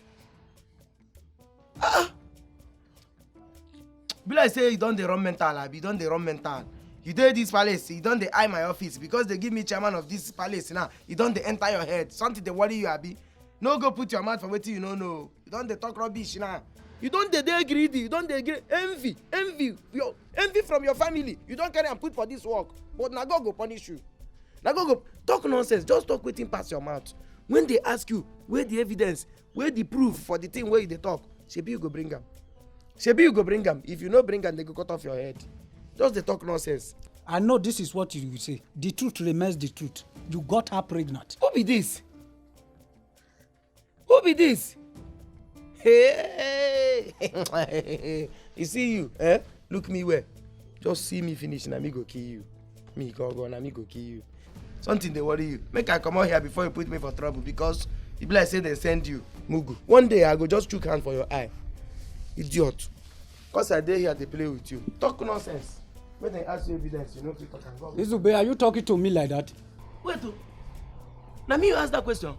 Be like say you don't the run mental, you don't the run mental. You did this palace, you don't the eye my office because they give me chairman of this palace now. You don't the enter your head. Something they worry you, Abi. No go put your mouth for waiting you don't know. You don't the talk rubbish now. You don't the greedy, you don't the envy from your family. You don't carry and put for this work. But now God go punish you. Now God go talk nonsense. Just talk waiting past your mouth. When they ask you where the evidence, where the proof for the thing where they talk, Shebi you go bring them. Shebi you go bring them. If you no bring them, they go cut off your head. Just they talk nonsense. I know this is what you will say. The truth remains the truth. You got her pregnant. Who be this? Who be this? Hey, you see you, eh? Look me where. Just see me finish and me go kill you. Me go and me go kill you. Something they worry you. Make I come out here before you put me for trouble because if like say they send you, Mugu. One day I go just chook hand for your eye. Idiot. Cause I dey here they play with you. Talk nonsense. When they ask you evidence, you know people can go. Izube, are you talking to me like that? Wait, now me you ask that question.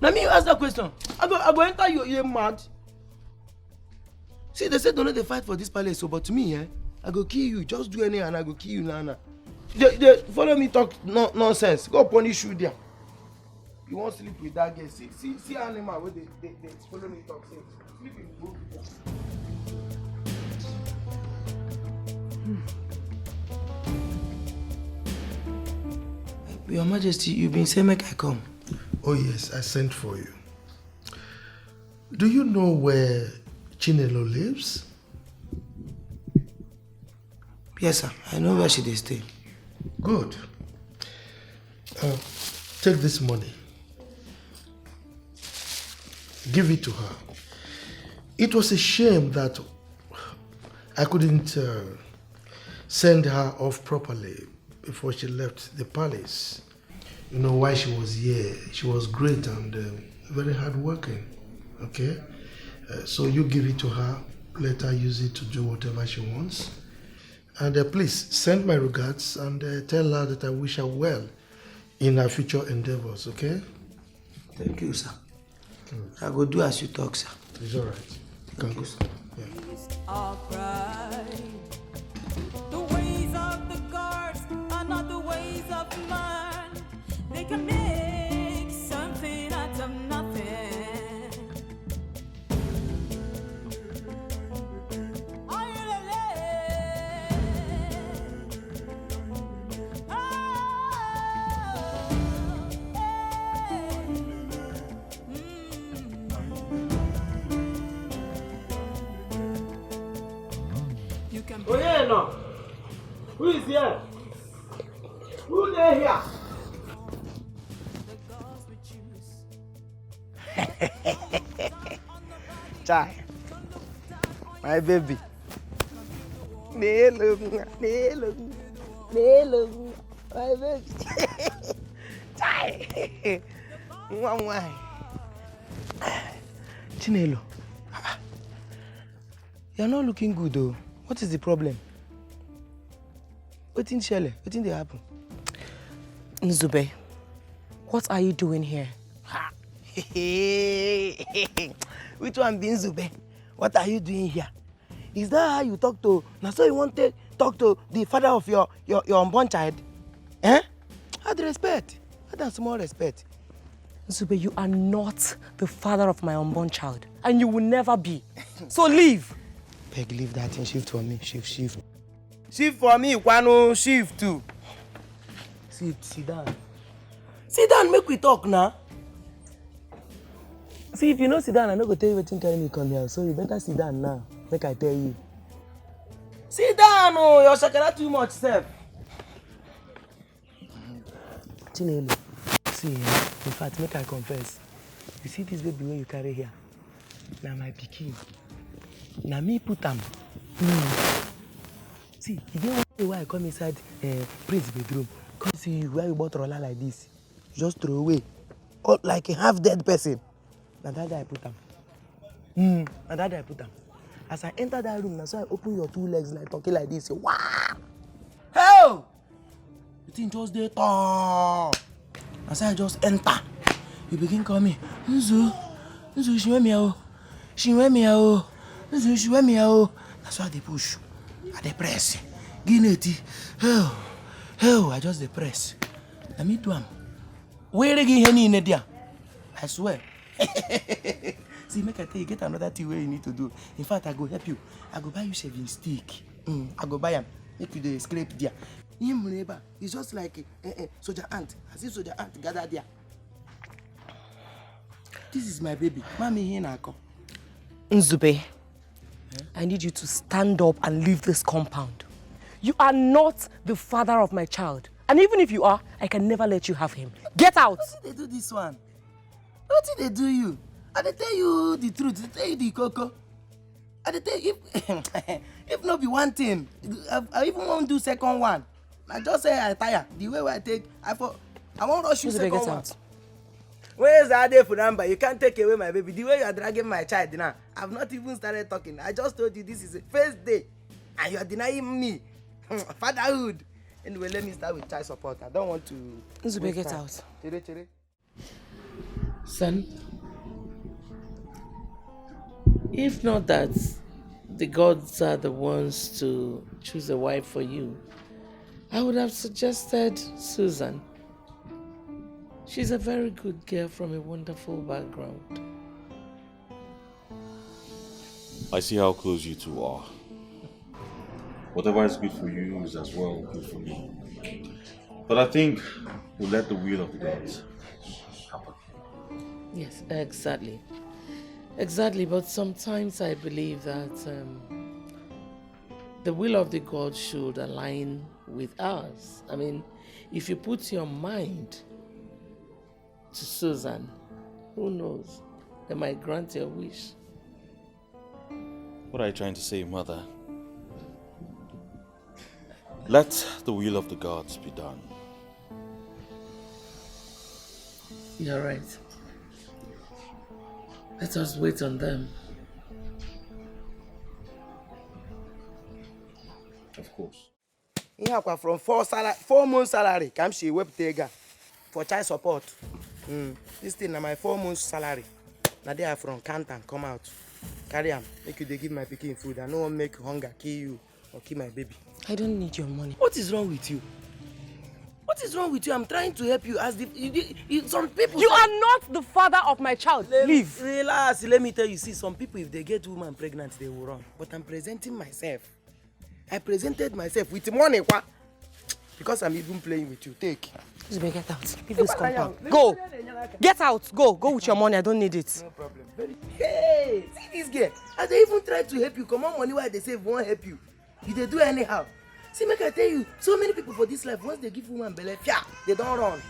Now me you ask that question. I go enter you mad. See, they said don't let the fight for this palace, so but to me, I go kill you. Just do anything and I go kill you now. They follow me talk nonsense. Go punish you there. You won't sleep with that girl. See animal where they follow me talk. See, sleep in the book. Your Majesty, you've been saying make I come. Oh yes, I sent for you. Do you know where Chinelo lives? Yes, sir. I know where she stay. Good. Take this money. Give it to her. It was a shame that I couldn't send her off properly before she left the palace. You know why she was here. She was great and very hardworking. Okay? So you give it to her. Let her use it to do whatever she wants. And please send my regards and tell her that I wish her well in her future endeavors, okay? Thank you, sir. I will do as you talk, sir. It's all right. Thank you, sir. Our pride. The ways of the gods are not the ways of man. They can make something out of nothing. Oh yeah, no. Who is here? Who there here? Chai, my baby. Nelo, my baby. Chai. Why? Chinelo, you're not looking good though. What is the problem? What in Shelley? What in the happen? Nzube, what are you doing here? Which one being Nzube? What are you doing here? Is that how you talk to? Now, so you want to talk to the father of your unborn child? Eh? Add respect. Add small respect. Nzube, you are not the father of my unborn child, and you will never be. So leave. Peg, leave that and shift for me. Shift. Shift for me, Kwano. Shift too. Sit down. Sit down, make we talk now. See, if you know sit down, I'm not going to tell you what carry me come here. So you better sit down now. Make I tell you. Sit down, oh, you're shakara too much, sir. Chinelo, see, in fact, make I confess. You see this baby when you carry here? Now my pikin. Now me put them. See, you get one day why I come inside Prince's bedroom. Come see you where you bought roller like this. Just throw away. Or like a half-dead person. Now that day I put them. Now that day I put them. As I enter that room, now so I open your two legs like talking like this. Say, wow! Hell! The thing just there. As I just enter, you begin calling me, Nzu, she went me out. She went me out. Nzu, she went me out. That's why they push. I they press. Guinea. Hell, I just they press. I meet one. Where again any in there? I swear. See, make I tell you, get another thing where you need to do. In fact, I go help you. I go buy you shaving stick. I go buy them. Make you the scrape there. It's just like a soldier ant. As if soldier ant gather there. This is my baby. Mommy here now. Nzube, I need you to stand up and leave this compound. You are not the father of my child. And even if you are, I can never let you have him. Get out! What did they do this one? What did they do you? I dey tell you the truth, I tell you the cocoa. I dey tell you, if not be one thing, I even won't do second one. I just say I tire. The way I take, I won't rush you second one. Where is the other for number? You can't take away my baby. The way you are dragging my child now, I've not even started talking. I just told you this is the first day, and you are denying me fatherhood. Anyway, let me start with child support. I don't want to. Nzube, get out. Chere. Son, if not that the gods are the ones to choose a wife for you, I would have suggested Susan. She's a very good girl from a wonderful background. I see how close you two are. Whatever is good for you is as well good for me. But I think we'll let the will of the gods happen. Yes, exactly. Exactly, but sometimes I believe that the will of the gods should align with ours. I mean, if you put your mind to Susan, who knows? They might grant your wish. What are you trying to say, Mother? Let the will of the gods be done. You're right. Let us wait on them. Of course. Yeah, from 4 months salary, come she web tega for child support. This thing na my 4 months salary. Now they are from Canton, come out. Carry am, make you they give my pikin food. I no one make hunger kill you or kill my baby. I don't need your money. What is wrong with you? What is wrong with you? I'm trying to help you. As some people. You are not the father of my child. Leave. Relax. Let me tell you. See, some people, if they get woman pregnant, they will run. But I'm presenting myself. I presented myself with money, what? Because I'm even playing with you. Take. Zube, get out. Leave this compound. Go. Get out. Go. Go with your money. I don't need it. No problem. Hey, see this girl. As they even try to help you, come on, money why they say won't help you. If they do anyhow. See, make I tell you, so many people for this life, once they give woman belly, they don't run.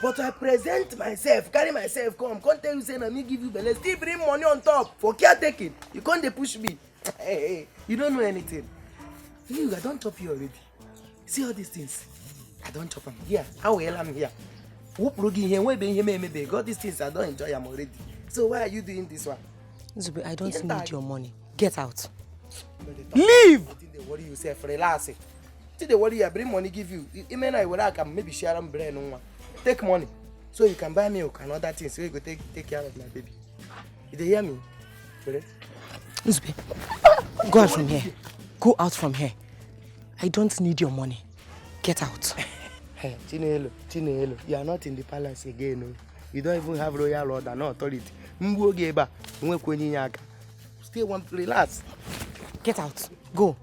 But I present myself, carry myself, come tell you, say, let me give you belly, still bring money on top for caretaking. You can't they push me. Hey, you don't know anything. You, I don't chop you already. See all these things? I don't chop them. Here, how well I'm here. Whoop looking here, where maybe got these things, I don't enjoy them already. So why are you doing this one? Nzube, I don't need your money. Get out. Leave! What do you say? Relax. The worry I bring money give you. You may not work and maybe share them brain on one. Take money. So you can buy milk and other things so you go take care of my baby. Did you hear me? Nzube, go out from here. Go out from here. I don't need your money. Get out. Hey, Chinelo, you are not in the palace again. No? You don't even have royal order, no authority. Stay one, relax. Get out. Go.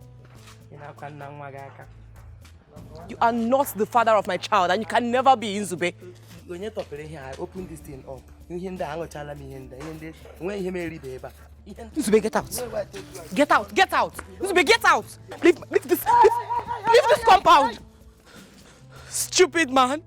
You are not the father of my child and you can never be Nzube. When you talk here, I open this thing up. You hear that? I'm going to tell me when you marry baby. Nzube, get out. Get out. Get out. Nzube, get out. Leave this compound. Stupid man.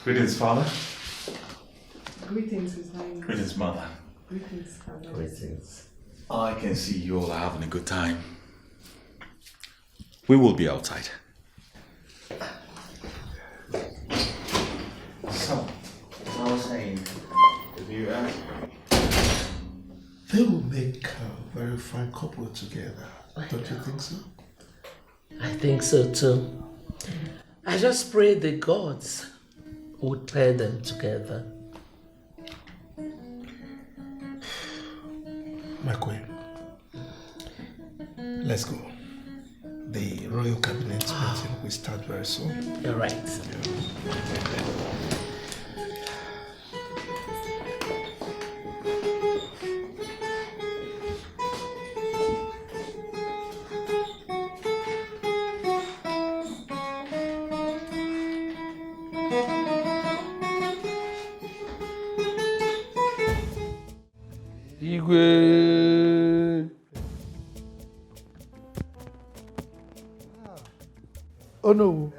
Greetings, Father. Greetings, His Highness. Greetings, Mother. Greetings, Father. Greetings. I can see you all are having a good time. We will be outside. So, as I was saying, if you they will make a very fine couple together. Don't you think so? I think so too. I just pray the gods would pair them together. My queen, let's go. The royal cabinet meeting will start very soon. You're right. Oh no,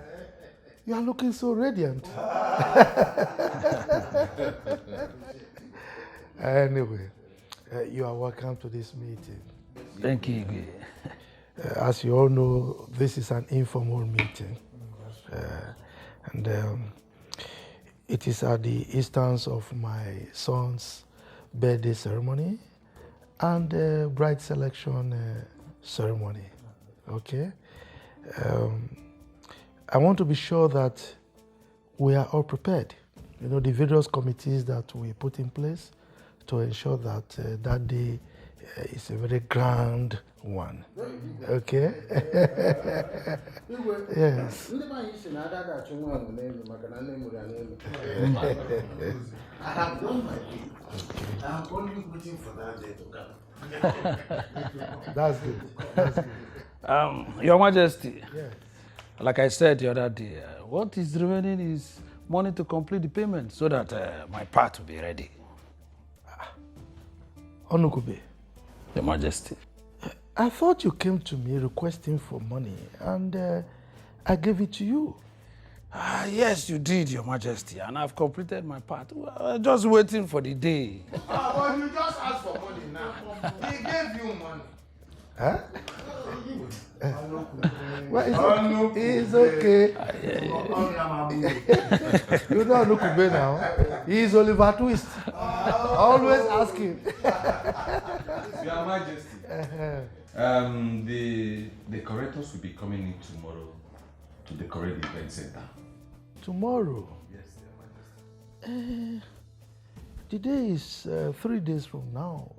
you are looking so radiant. Anyway, you are welcome to this meeting. Thank you. As you all know, this is an informal meeting. And it is at the instance of my son's birthday ceremony and bride selection ceremony. Okay? I want to be sure that we are all prepared. You know, the various committees that we put in place to ensure that that day is a very grand one. Okay? Yes. I have done my bit. I'm only waiting for that day to come. That's good. That's good. Your Majesty, Yeah. like I said the other day, what is remaining is money to complete the payment so that my part will be ready. Onukube. Your Majesty. I thought you came to me requesting for money and I gave it to you. Yes, you did, Your Majesty, and I've completed my part. Just waiting for the day. But you just asked for money now. He gave you money. Huh? Well, it's okay. You know Nukube now. He's Oliver Twist. Always asking. Your Majesty. The decorators will be coming in tomorrow to decorate the event center. Tomorrow? Yes, Your Majesty. The day is 3 days from now.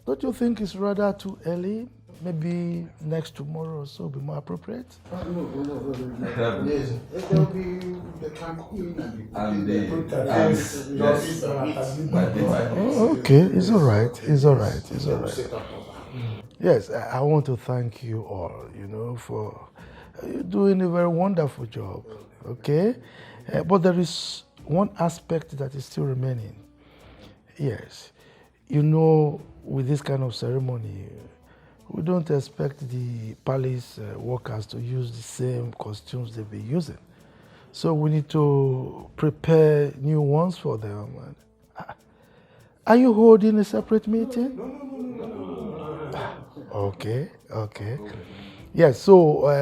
Don't you think it's rather too early? Maybe next tomorrow or so will be more appropriate? Yes. There'll be the campaign And okay, it's all right. It's all right. It's all right. Yes, I want to thank you all, for doing a very wonderful job. Okay? But there is one aspect that is still remaining. Yes. With this kind of ceremony, we don't expect the palace workers to use the same costumes they've been using. So we need to prepare new ones for them. Are you holding a separate meeting? Okay. Yes, so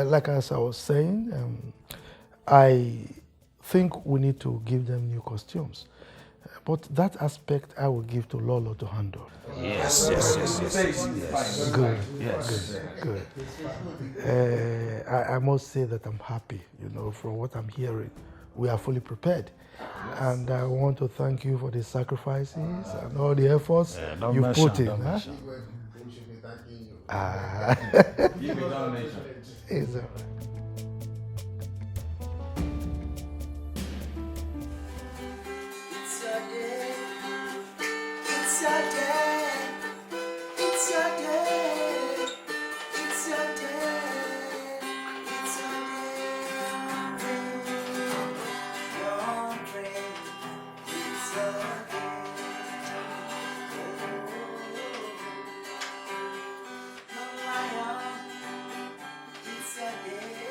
like as I was saying, I think we need to give them new costumes. But that aspect I will give to Lolo to handle. Yes. Good. Yes. Good. I must say that I'm happy, from what I'm hearing. We are fully prepared. And I want to thank you for the sacrifices and all the efforts you put in. Huh? It's all right. It's a day.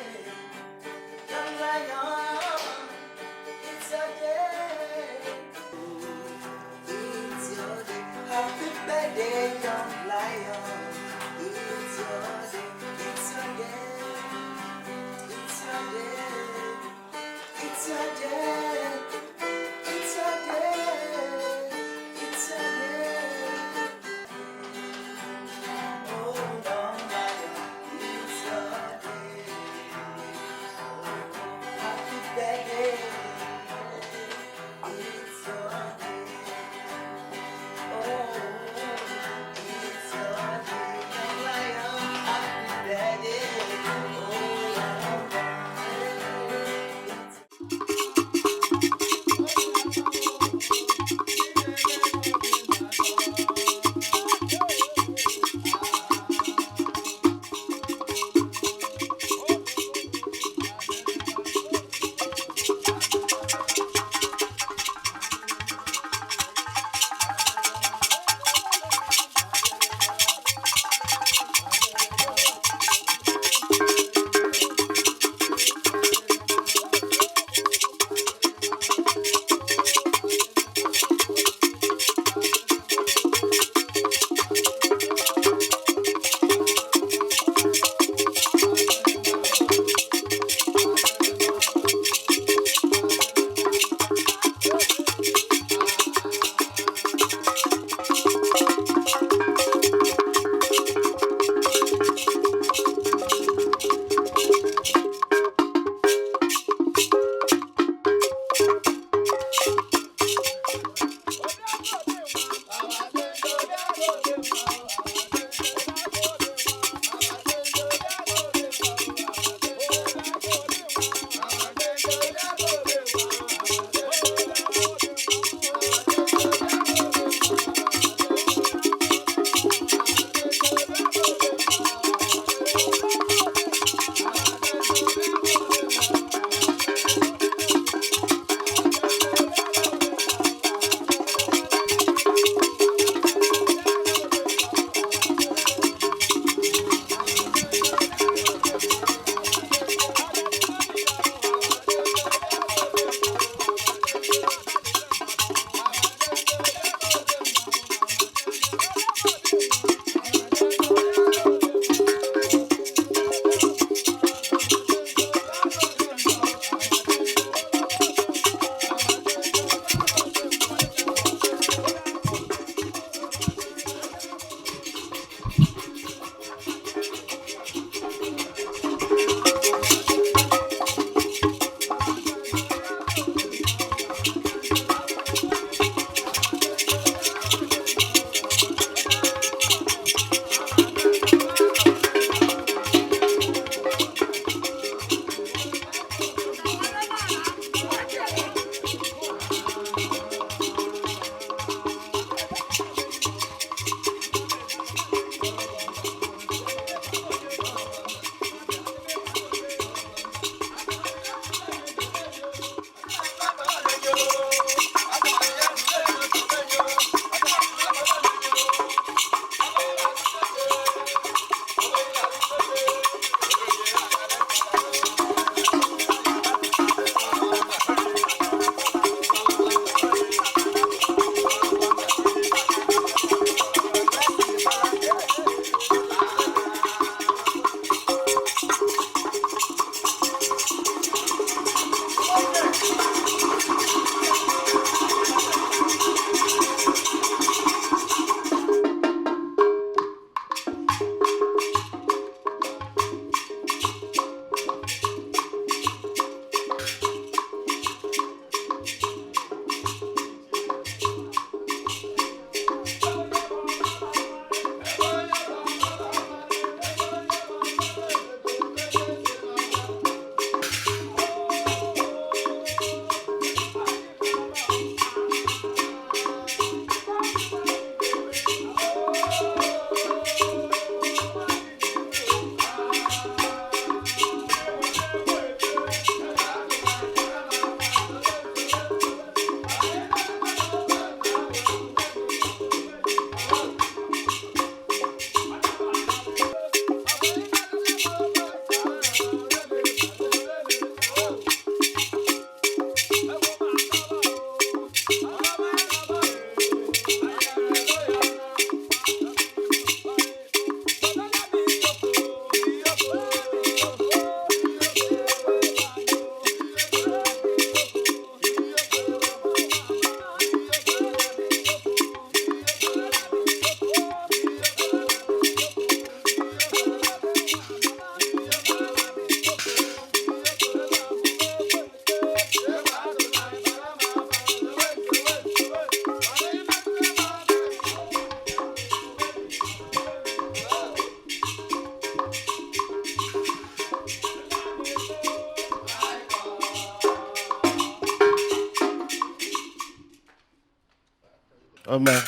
Amen.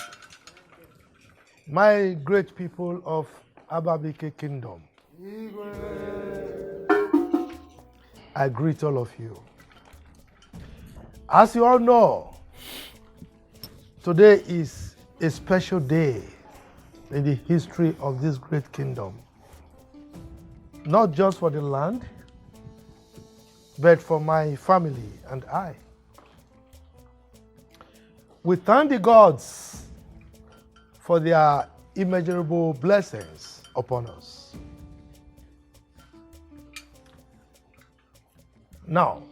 My great people of Ababike Kingdom, I greet all of you. As you all know, today is a special day in the history of this great kingdom. Not just for the land, but for my family and I. We thank the gods for their immeasurable blessings upon us. Now,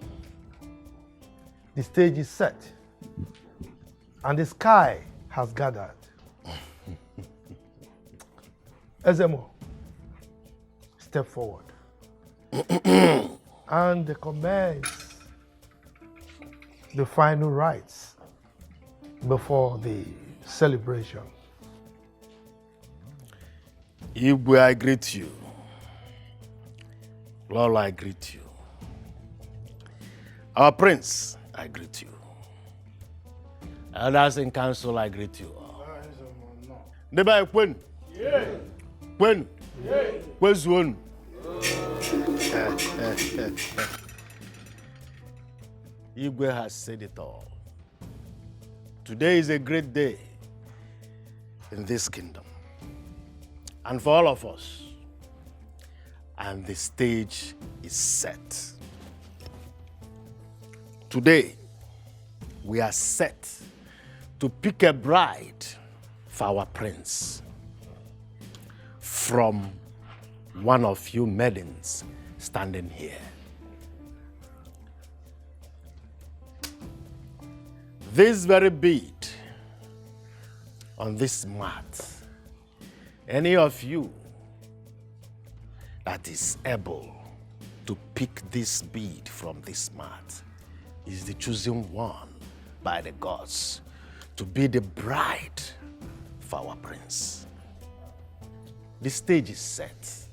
the stage is set and the sky has gathered. Ezemo, step forward and commence the final rites before the celebration. Igwe, I greet you. Lola, I greet you. Our prince, I greet you. Elders in council, I greet you all. Neba Kwen. Kwen. Kwezuon. Igwe has said it all. Today is a great day in this kingdom. And for all of us. And the stage is set. Today, we are set to pick a bride for our prince from one of you maidens standing here. This very bead on this mat, any of you that is able to pick this bead from this mat is the chosen one by the gods to be the bride for our prince. The stage is set.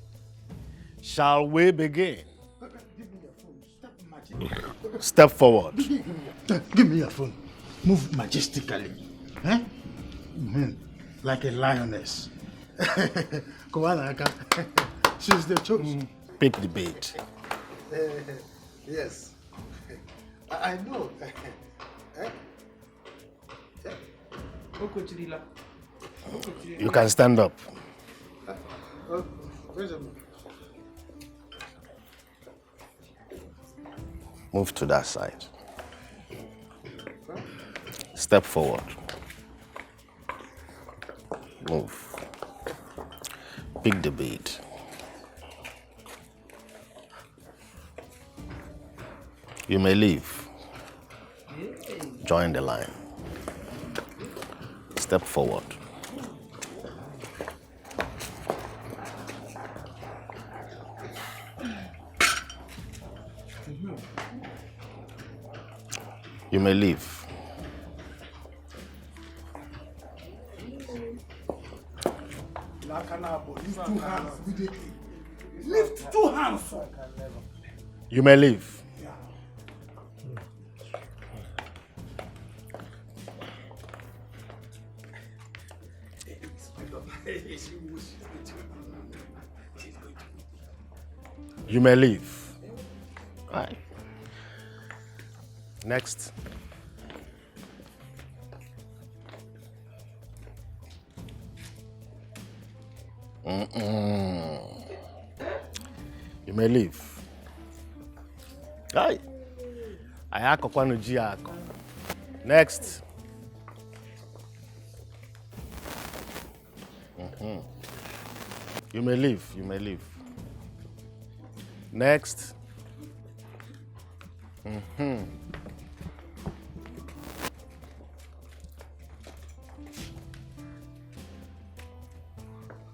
Shall we begin? Step forward. Give me your phone. Move majestically. Eh? Like a lioness. She's the chosen. Pick the bead. Yes. I know. You can stand up. Move to that side. Step forward. Move. Pick the bead. You may leave. Join the line. Step forward. You may leave. Lift two hands. You may leave. You may leave. All right. Next. You may leave. Hi. Ayako kwanu ji ako. Next. You may leave. You may leave. Next.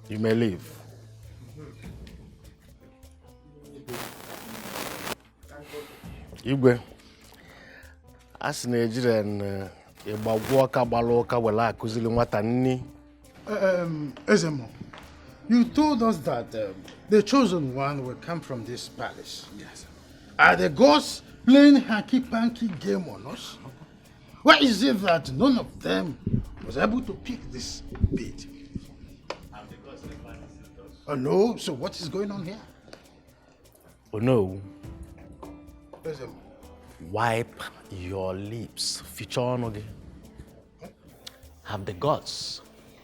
You may leave. Igwe, as Nigerian ịgbagwo gbara ụka were akụziri nwata nni. Ezemo, you told us that the chosen one will come from this palace. Yes. Are the gods playing hanky-panky game on us? Why is it that none of them was able to pick this bead. Oh no, so what is going on here? Oh no. Eze, Wipe your lips. Feature on again. Have the gods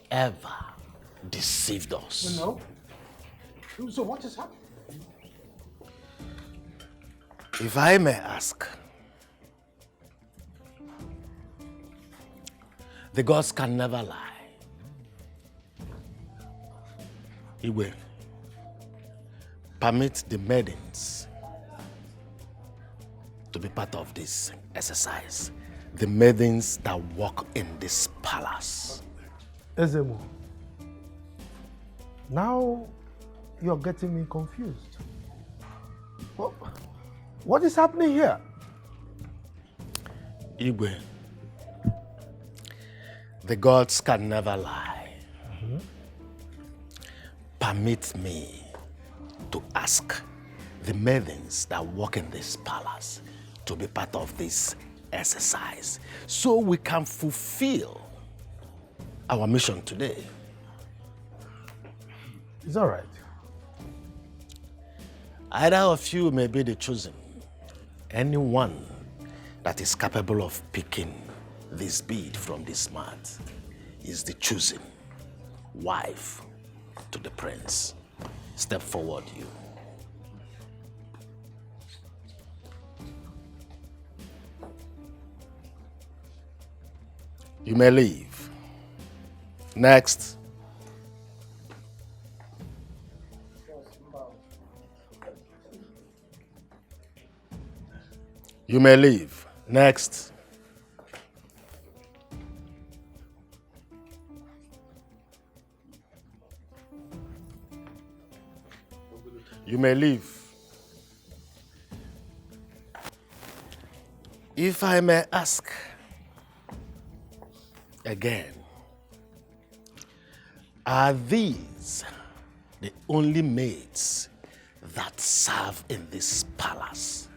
ever deceived us? no. So what is happening? If I may ask, the gods can never lie. He will permit the maidens to be part of this exercise. The maidens that walk in this palace. Ezemo, now you're getting me confused. What is happening here? Igwe, the gods can never lie. Permit me to ask the maidens that walk in this palace to be part of this exercise so we can fulfill our mission today. It's all right. Either of you may be the chosen. Anyone that is capable of picking this bead from this mat is the chosen wife to the prince. Step forward, you. You may leave. Next. You may leave. Next. You may leave. If I may ask again, are these the only maids that serve in this palace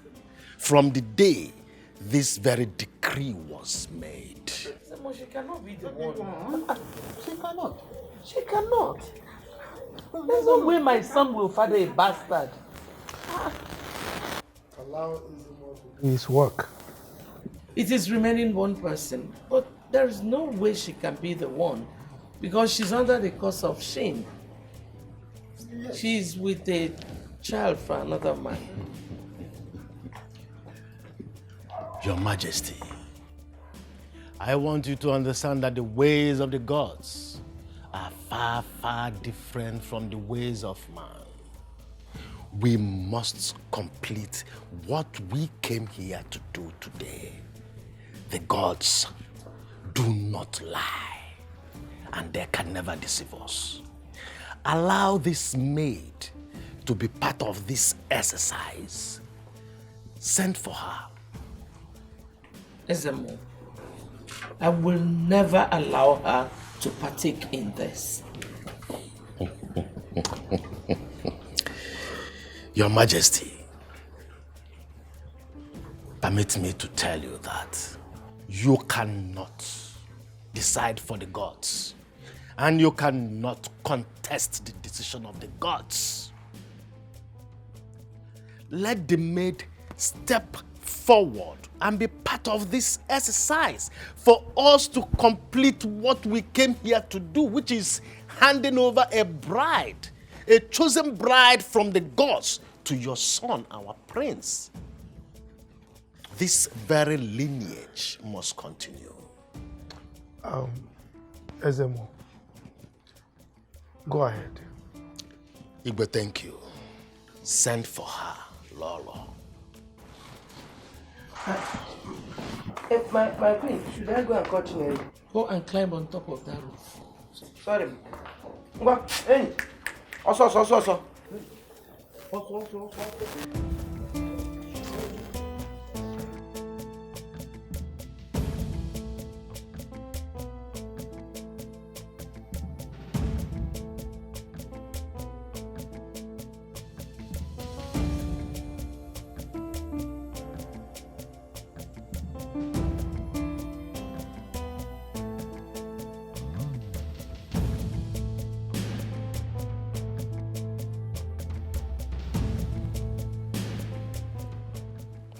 from the day this very decree was made? She cannot be the one. She cannot. She cannot. There's no way my son will father a bastard. Allow Ezemo to do his work. It is remaining one person, but there is no way she can be the one because she's under the curse of shame. She's with a child for another man. Your Majesty, I want you to understand that the ways of the gods are far, far different from the ways of man. We must complete what we came here to do today. The gods do not lie, and they can never deceive us. Allow this maid to be part of this exercise. Send for her. Ezemo, I will never allow her to partake in this. Your Majesty, permit me to tell you that you cannot decide for the gods, and you cannot contest the decision of the gods. Let the maid step forward and be part of this exercise for us to complete what we came here to do, which is handing over a bride, a chosen bride from the gods to your son, our prince. This very lineage must continue. Ezemo, go ahead. Igwe, thank you. Send for her, Lolo. My queen, should I go and continue? Go and climb on top of that roof. Sorry. Hey. Also.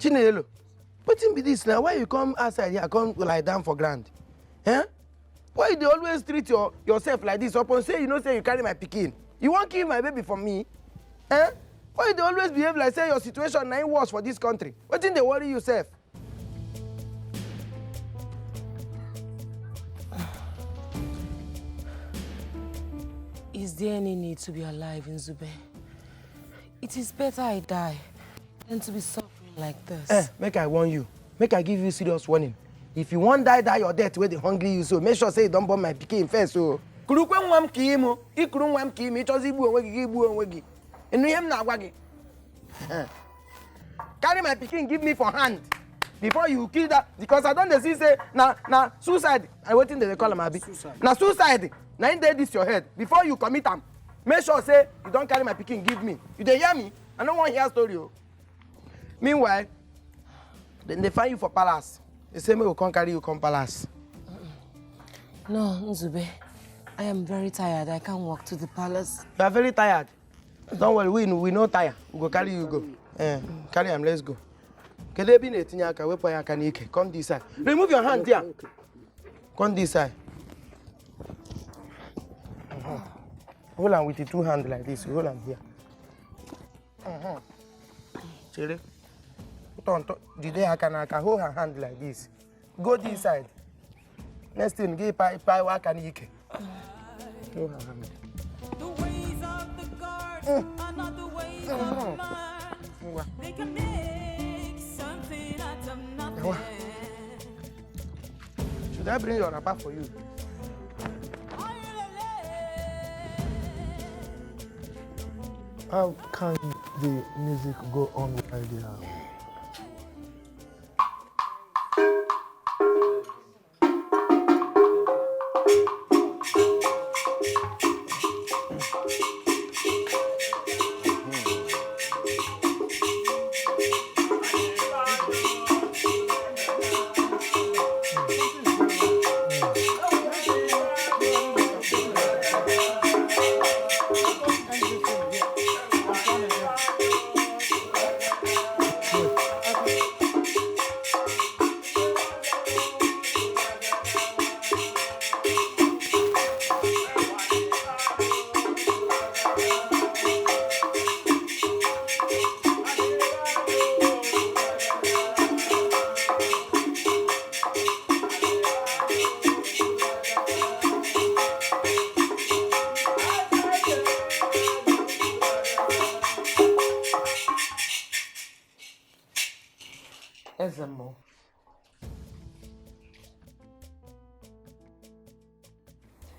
Chinelo, wetin be this now? Why you come outside here, come lie down for ground? Eh? Why you dey always treat yourself like this? Upon say you know say you carry my pikin. You wan kill my baby for me? Eh? Why you dey always behave like say your situation na worse for this country? Wetin dey worry you sef? Is there any need to be alive, Nzube? It is better I die than to be suffering like this. Make I warn you. Make I give you serious warning. If you wan die your death wey dey hungry you so, make sure say you don born my pikin first so. Kurukwe nwa m ka imo, ikuru nwa m ka imo, ịchọzi igbu onwe gị igbu onwe gị. Inu ihe m na-agwa gị. Carry my pikin give me for hand before you kill that, because I don dey see say na suicide. And wetin dey call am abi? Na suicide. Na in dey this your head. Before you commit am, make sure say you don carry my pikin give me. You dey hear me? I no wan hear story o. Meanwhile, then they find you for palace. They say me will come carry you come palace. No, Nzube. I am very tired. I can't walk to the palace. You are very tired. Don't worry, we no tire. We go carry you go. Carry him, let's go. Come this side. Remove your hand here. Come this side. Hold on with the two hands like this. Hold on here. Chere. Tonto. Did I can hold her hand like this? Go this side. Next thing, give pie work and ike. Hold her hand. The ways of the guards are not the ways of man. They can make something out of nothing. Should I bring your wrapper for you? How can the music go on while they are?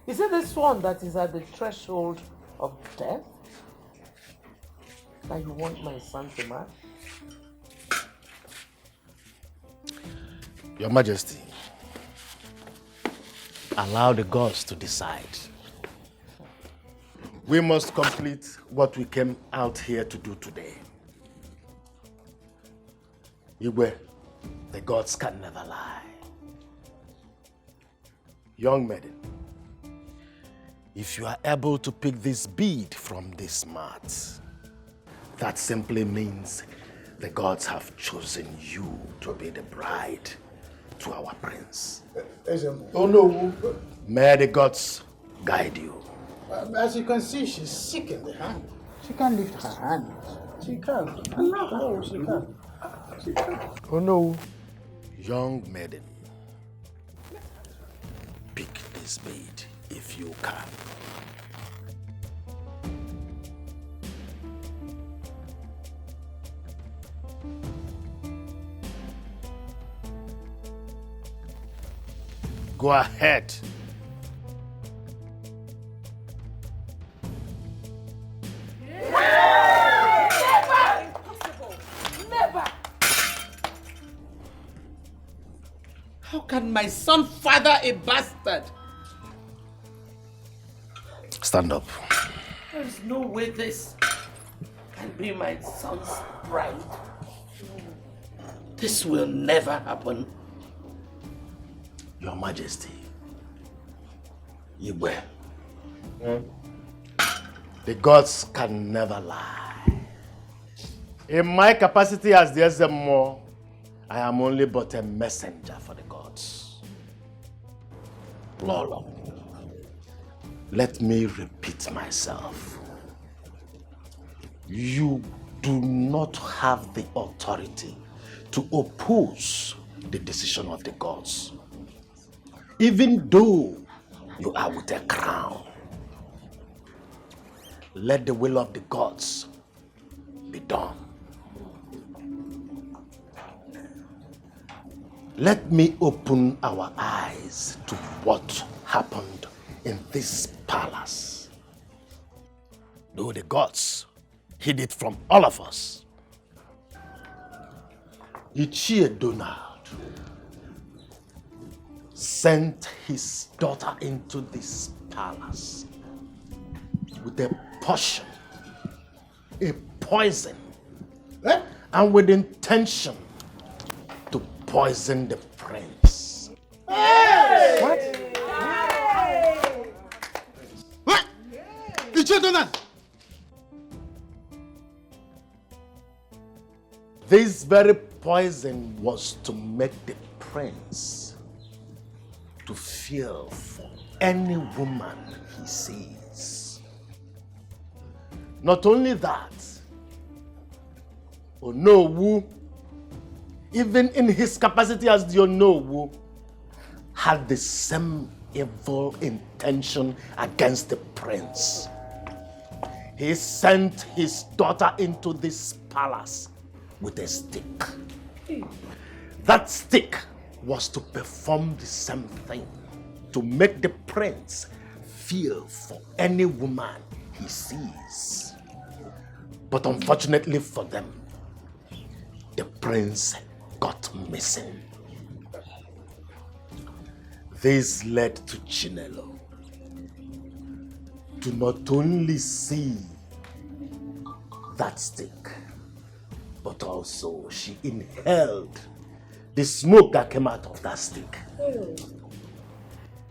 Is it this one that is at the threshold of death that you want my son to marry? Your Majesty, allow the gods to decide. We must complete what we came out here to do today. Igwe, the gods can never lie. Young maiden, if you are able to pick this bead from this mat, that simply means the gods have chosen you to be the bride to our prince. Oh no. May the gods guide you. As you can see, she's sick in the hand. She can't lift her hand. She can't. No, she can't. She can't. Oh no. Young maiden, pick this bead if you can. Go ahead. Never! Impossible! Never! How can my son father a bastard? Stand up. There is no way this can be my son's bride. This will never happen. Your Majesty, Igwe, the gods can never lie. In my capacity as the Ezemo, I am only but a messenger for the gods. Lolo, let me repeat myself. You do not have the authority to oppose the decision of the gods, even though you are with a crown. Let the will of the gods be done. Let me open our eyes to what happened in this palace. Though the gods hid it from all of us, Ichie Donald sent his daughter into this palace with a potion, a poison, and with intention to poison the prince. Hey! What? Ichie Donald! This very poison was to make the prince to feel for any woman he sees. Not only that, Onowu, even in his capacity as the Onowu, had the same evil intention against the prince. He sent his daughter into this palace with a stick. That stick was to perform the same thing, to make the prince feel for any woman he sees. But unfortunately for them, the prince got missing. This led to Chinelo to not only see that stick, but also she inhaled the smoke that came out of that stick.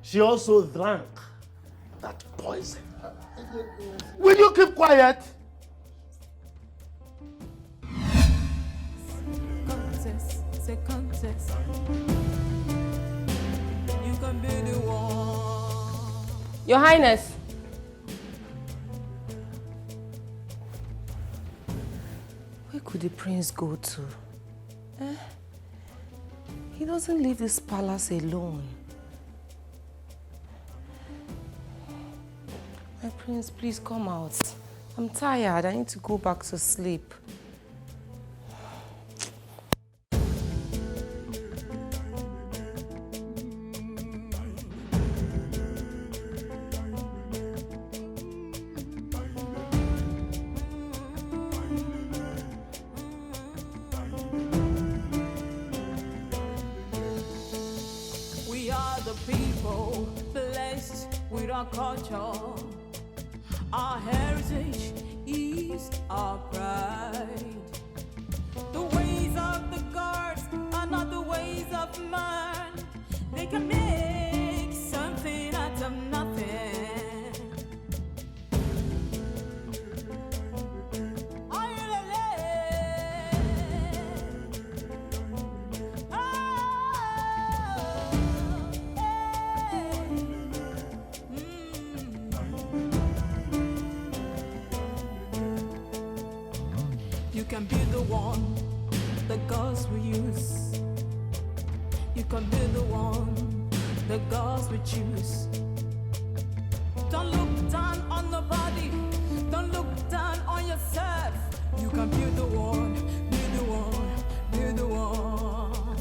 She also drank that poison. Will you keep quiet? Contest. You can be the one. Your Highness. Where could the prince go to? He doesn't leave this palace alone. My prince, please come out. I'm tired. I need to go back to sleep. We are the people blessed with our culture. Our heritage is our pride. The ways of the gods are not the ways of man. They can make something out of nothing. You can be the one the gods will use. You can be the one the gods will choose. Don't look down on nobody. Don't look down on yourself. You can be the one, be the one, be the one.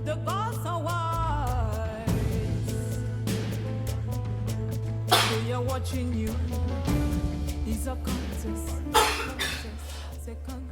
The gods are wise. They are watching you. These are contests. It's a contest.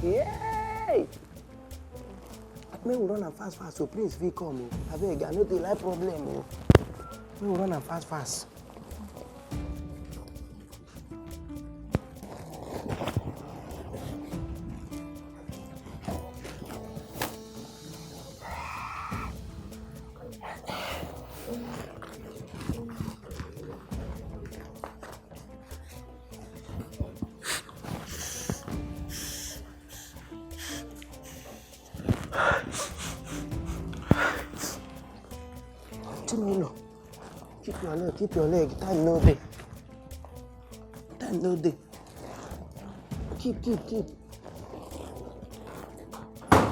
Yay! May we run and fast, so Prince V come. I beg, I know the life problem. May we run and fast. Keep your leg. Time no day. Keep.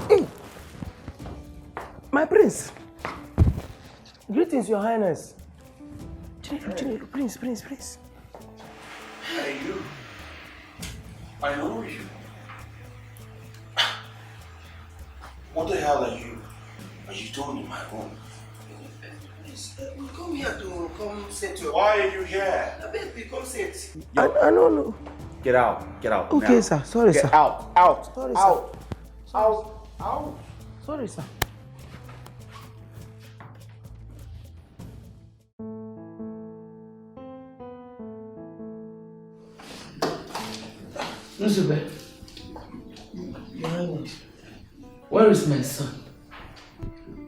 Hey! My prince! Greetings, your highness. Prince. Hey, you. I know you. What the hell are you doing in my room? We come here to come set your... Why are you here? I beg we come set. Yo. I don't know. Get out. Okay, now. sir. Sorry, Get sir. Out. Sorry, out. sir. Out. Sorry, sir. Nzube, Your Highness. where is my son?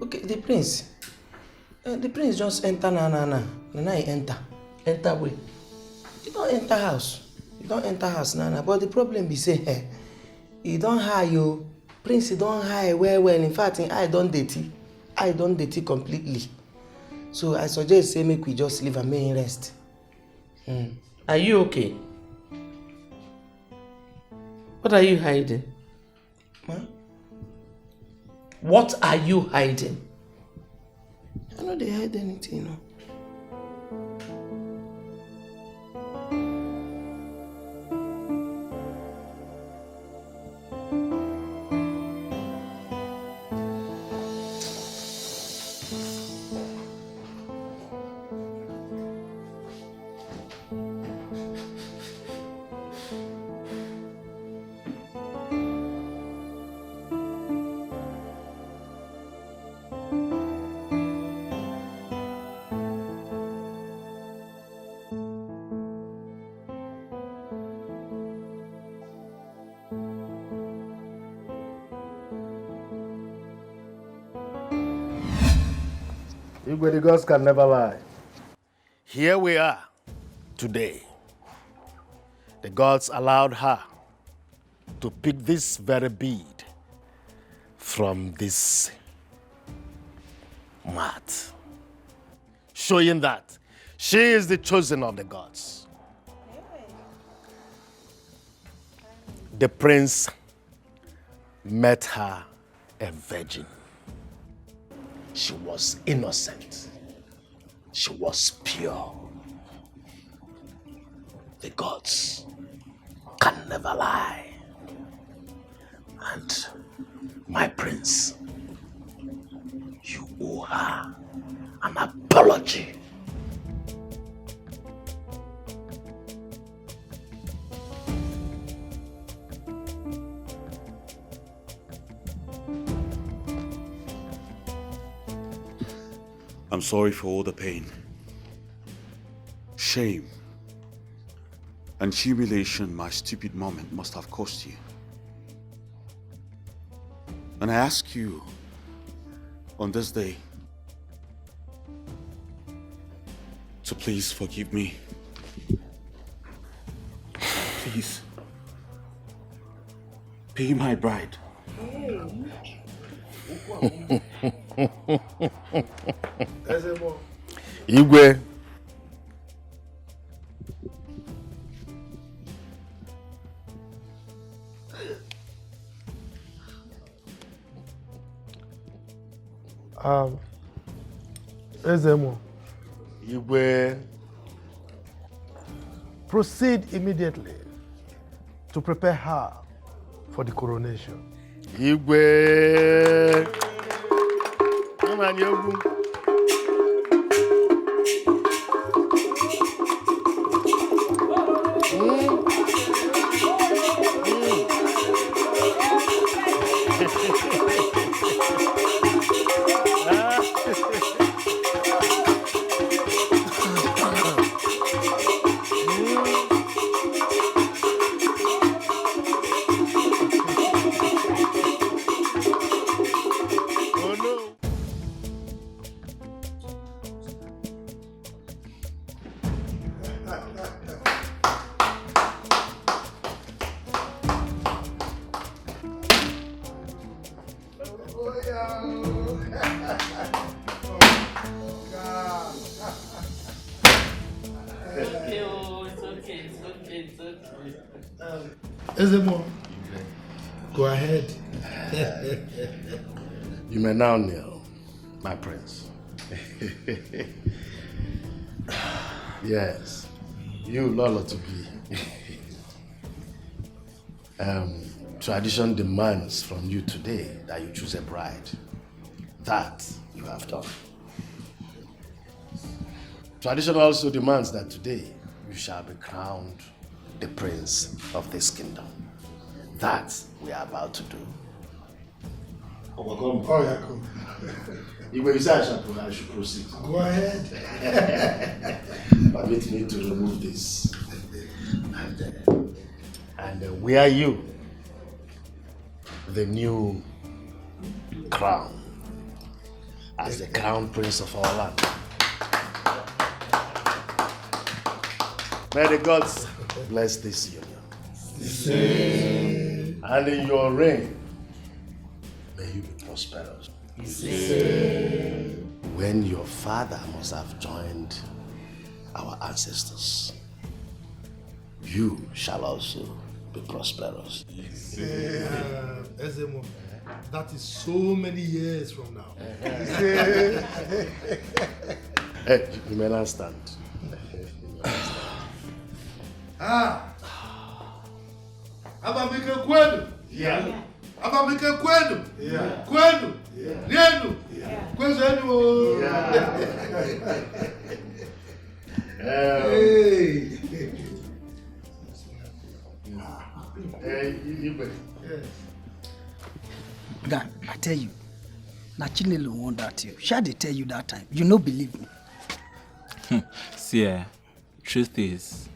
Okay, the prince. The prince just enter na. Now he enter. Enter where? He don't enter house. Nana. But the problem be say, he don't hire you. Prince, he don't hire well. In fact, I don't dirty completely. So I suggest say make we just leave and make him rest. Are you okay? What are you hiding? Huh? What are you hiding? I know they hide anything, no. Igwe, the gods can never lie. Here we are today. The gods allowed her to pick this very bead from this mat, showing that she is the chosen of the gods. The prince met her a virgin. She was innocent. She was pure. The gods can never lie. And my prince, you owe her an apology. I'm sorry for all the pain, shame, and humiliation my stupid moment must have cost you. And I ask you on this day to please forgive me. Please be my bride. Igwe. Ezemo. Igwe. Proceed immediately to prepare her for the coronation. Igwe. Ezemo, go ahead. You may now kneel, my prince. Yes, you Lolo to be. Tradition demands from you today that you choose a bride. That you have done. Tradition also demands that today you shall be crowned the prince of this kingdom. That we are about to do. Oh, yeah, cool. You say I should proceed. Go ahead. Permit me to remove this. And wear you the new crown as the crown prince of our land. May the gods bless this union. And in your reign, may you be prosperous. When your father must have joined our ancestors, you shall also be prosperous. Ezemo, that is so many years from now. Hey, you may not stand. Abamike kwenu. Yeah. Abamike kwenu. Yeah. Kwenu. Yeah. Nenu. Yeah. Kwenu. Hey. Hey, you Guy, I tell you, na Chinelo won that you. Shall they tell you that time? You no believe me. See, truth is,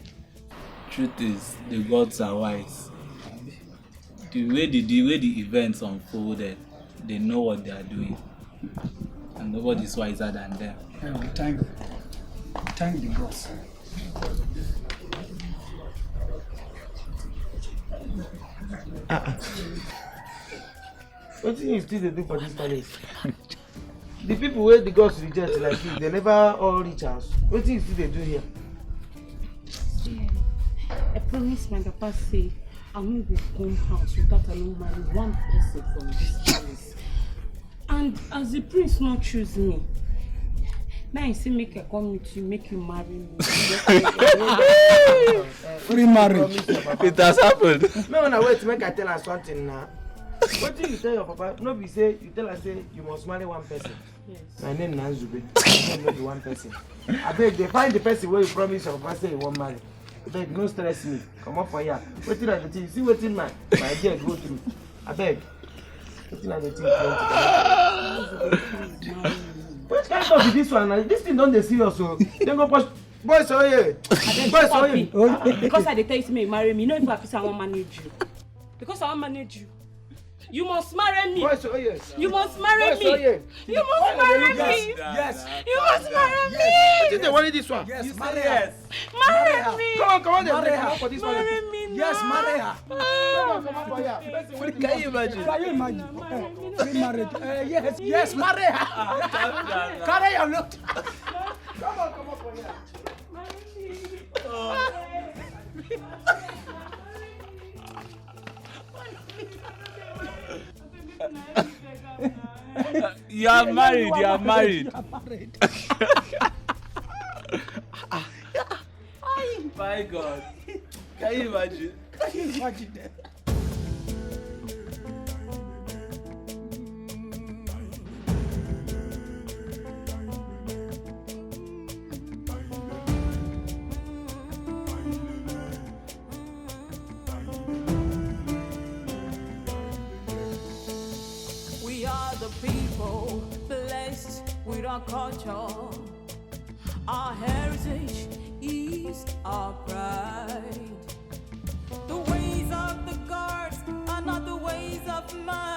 the gods are wise. The way the events unfolded, they know what they are doing, and nobody is wiser than them. Yeah, thank the gods. What do you still do for this palace? The people where the gods reject like you, they never all reach us. What do you still do here? I promise my papa say I won't go home house without I no marry one person from this palace. And as the prince not choose me, now you say make I come meet you, make you marry me. Free marriage. It has happened. No, no, wait, make I tell her something now. What do you tell your papa? No, be say you tell her say you must marry one person. Yes. My name is Nanzube. My name is one person. I beg they find the person where you promise your papa say you won't marry. I beg no stress me. Come up for here. Waiting at the thing. See waiting my dear go through. I beg. Waiting at the thing. What kind of this one? This thing don't they serious so. Then go push. Boys, oh yeah. Boys, oh yeah. Because I dey tell you to me marry me. You know if I won't manage you. Because I won't manage you. You must marry me. Boys, oh yes. You must marry Boys, me. oh yeah. You must marry me. Yes. You must marry me. What did they want this one? Yes, You marry say her. Marry me. Come on, Marry her. for this one. Marry me now. Yes, marry her. Come on, for here. Can you imagine? Can you imagine? Free marriage. Yes, marry her. Carry your look. Come on for here. You are married. You are married. My God. Can you imagine? Can you imagine that? the people blessed with our culture. Our heritage is our pride. The ways of the gods are not the ways of man.